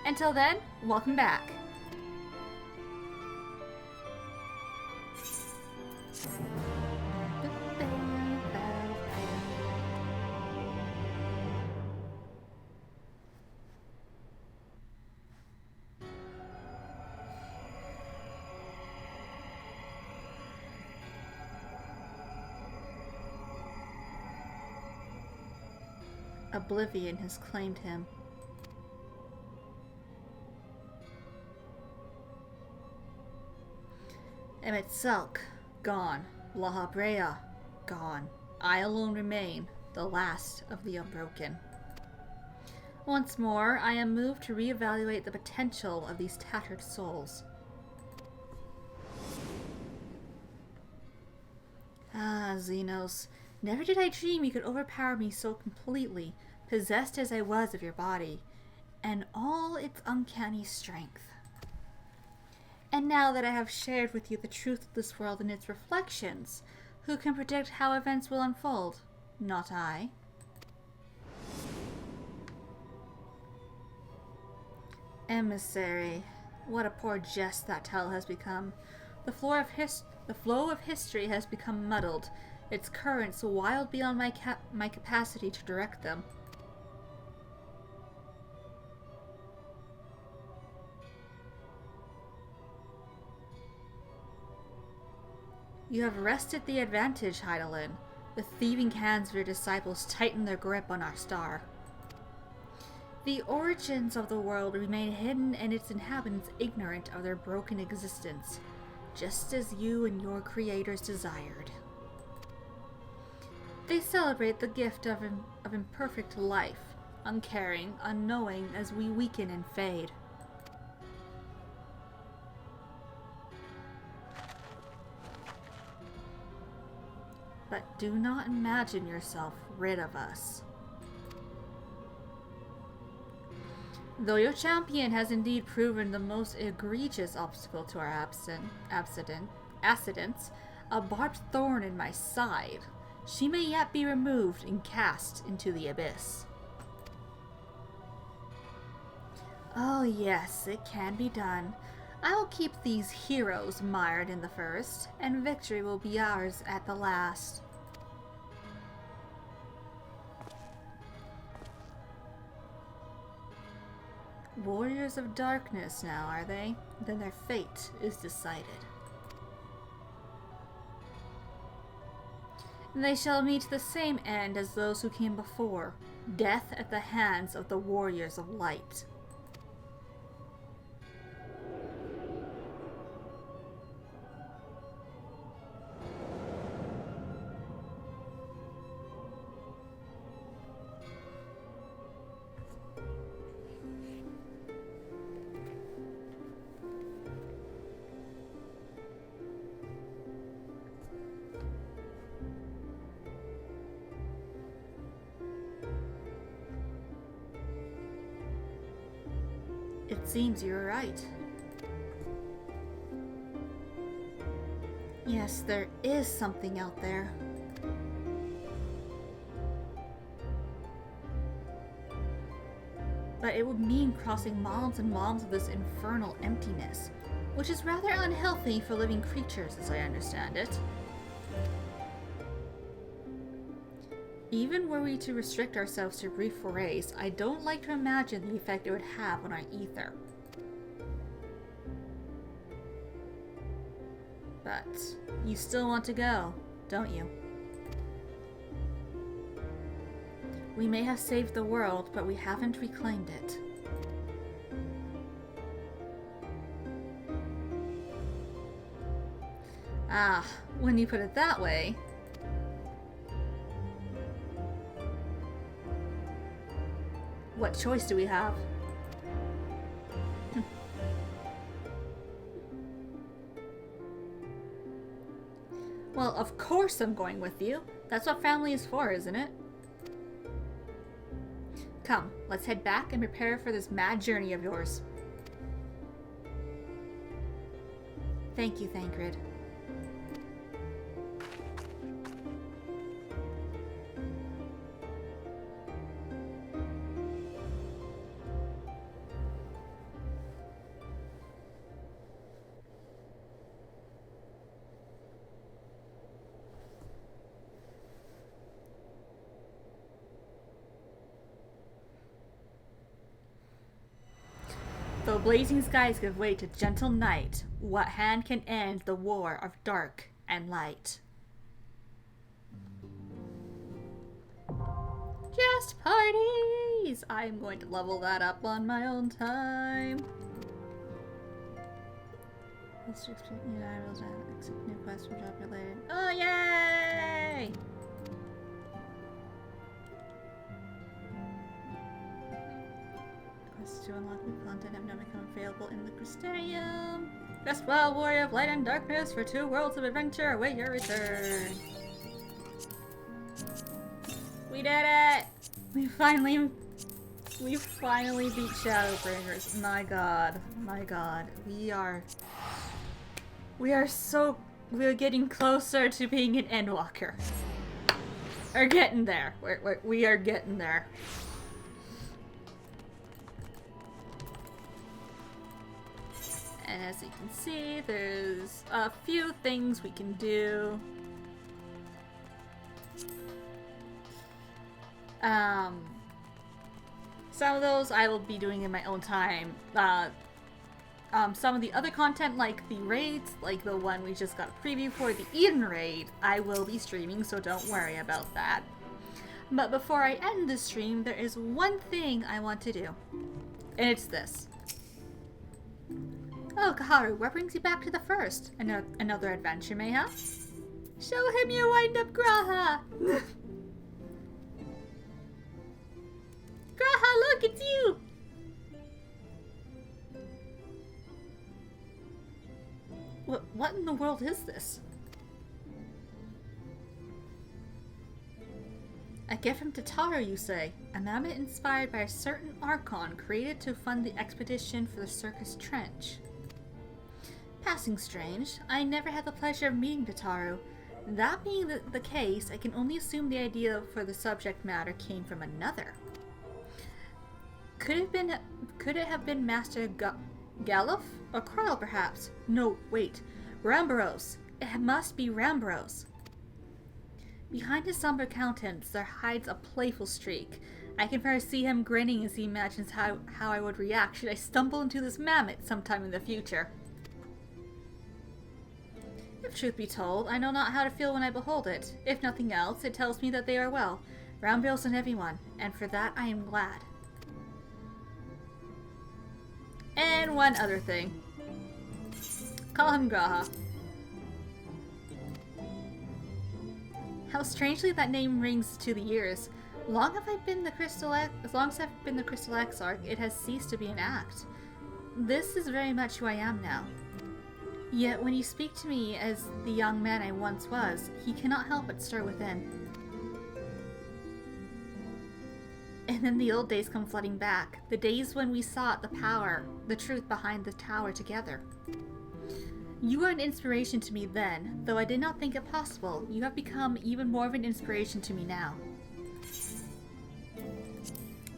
Until then, welcome back. Oblivion has claimed him. Emet Sulk, gone. La Habrea, gone. I alone remain, the last of the Unbroken. Once more, I am moved to reevaluate the potential of these tattered souls. Ah, Xenos. Never did I dream you could overpower me so completely, possessed as I was of your body, and all its uncanny strength. And now that I have shared with you the truth of this world and its reflections, who can predict how events will unfold? Not I. Emissary. What a poor jest that title has become. The flow of history has become muddled, its currents wild beyond my capacity to direct them. You have wrested the advantage, Heidelin. The thieving hands of your disciples tighten their grip on our star. The origins of the world remain hidden and its inhabitants ignorant of their broken existence, just as you and your creators desired. They celebrate the gift of imperfect life, uncaring, unknowing as we weaken and fade. But do not imagine yourself rid of us. Though your champion has indeed proven the most egregious obstacle to our accidents, a barbed thorn in my side, she may yet be removed and cast into the abyss. Oh yes, it can be done. I will keep these heroes mired in the first, and victory will be ours at the last. Warriors of darkness now, are they? Then their fate is decided. They shall meet the same end as those who came before, death at the hands of the Warriors of Light. It seems you're right. Yes, there is something out there. But it would mean crossing miles and miles of this infernal emptiness, which is rather unhealthy for living creatures as I understand it. Even were we to restrict ourselves to brief forays, I don't like to imagine the effect it would have on our ether. But you still want to go, don't you? We may have saved the world, but we haven't reclaimed it. Ah, when you put it that way. What choice do we have? Well, of course I'm going with you. That's what family is for, isn't it? Come, let's head back and prepare for this mad journey of yours. Thank you, Thancred. Though blazing skies give way to gentle night, what hand can end the war of dark and light? Just parties! I am going to level that up on my own time. Accept new quests from job related. Oh, yay! Quests to unlock new content have now become available in the Crystarium. Rest well, warrior of light and darkness, for 2 worlds of adventure await your return. We did it! We finally beat Shadowbringers. My god. We are getting closer to being an Endwalker. We're getting there. We are getting there. And as you can see, there's a few things we can do. Some of those I will be doing in my own time. Some of the other content, like the raids, like the one we just got a preview for, the Eden raid, I will be streaming, so don't worry about that. But before I end the stream, there is one thing I want to do. And it's this. Oh, Kaharu, what brings you back to the first? Another adventure, mayhap? Show him your wind-up Graha! Graha, look, it's you! What in the world is this? A gift from Tataru, you say? An Emet inspired by a certain Archon created to fund the expedition for the Circus Trench. Passing strange. I never had the pleasure of meeting Tataru. That being the case, I can only assume the idea for the subject matter came from another. Could it have been Master Galuf? Or Carl, perhaps? No, wait. Rambaros. It must be Rambaros. Behind his somber countenance there hides a playful streak. I can first see him grinning as he imagines how I would react should I stumble into this mammoth sometime in the future. If truth be told, I know not how to feel when I behold it. If nothing else, it tells me that they are well. Rambaros and everyone, and for that I am glad. And one other thing. Call him Graha. How strangely that name rings to the ears. As long as I've been the Crystal Exarch, it has ceased to be an act. This is very much who I am now. Yet when you speak to me as the young man I once was, he cannot help but stir within. And then the old days come flooding back, the days when we sought the power, the truth behind the tower together. You were an inspiration to me then, though I did not think it possible. You have become even more of an inspiration to me now.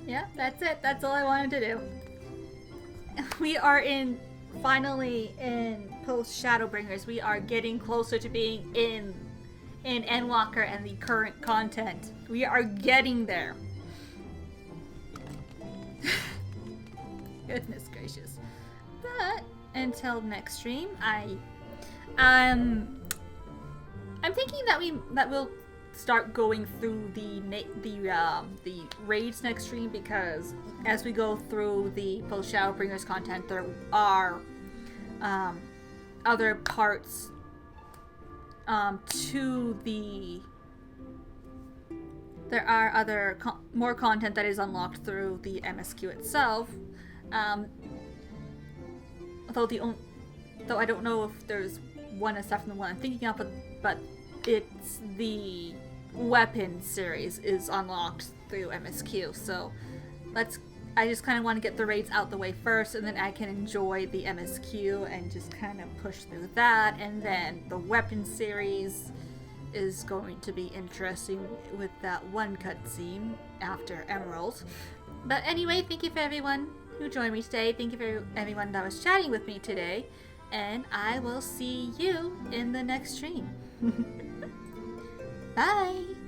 Yeah, that's it. That's all I wanted to do. We are finally in post Shadowbringers. We are getting closer to being in Endwalker and the current content. We are getting there. Goodness gracious. But until next stream, I'm thinking that we'll start going through the raids next stream, because as we go through the post Shadowbringers content, there are other parts to the. There are other more content that is unlocked through the MSQ itself. Though I don't know if there's one aside from the one I'm thinking of, but it's the weapon series is unlocked through MSQ. So I just kind of want to get the raids out the way first, and then I can enjoy the MSQ and just kind of push through that. And then the weapon series is going to be interesting with that one cutscene after Emerald. But anyway, thank you for everyone who joined me today. Thank you for everyone that was chatting with me today. And I will see you in the next stream. Bye!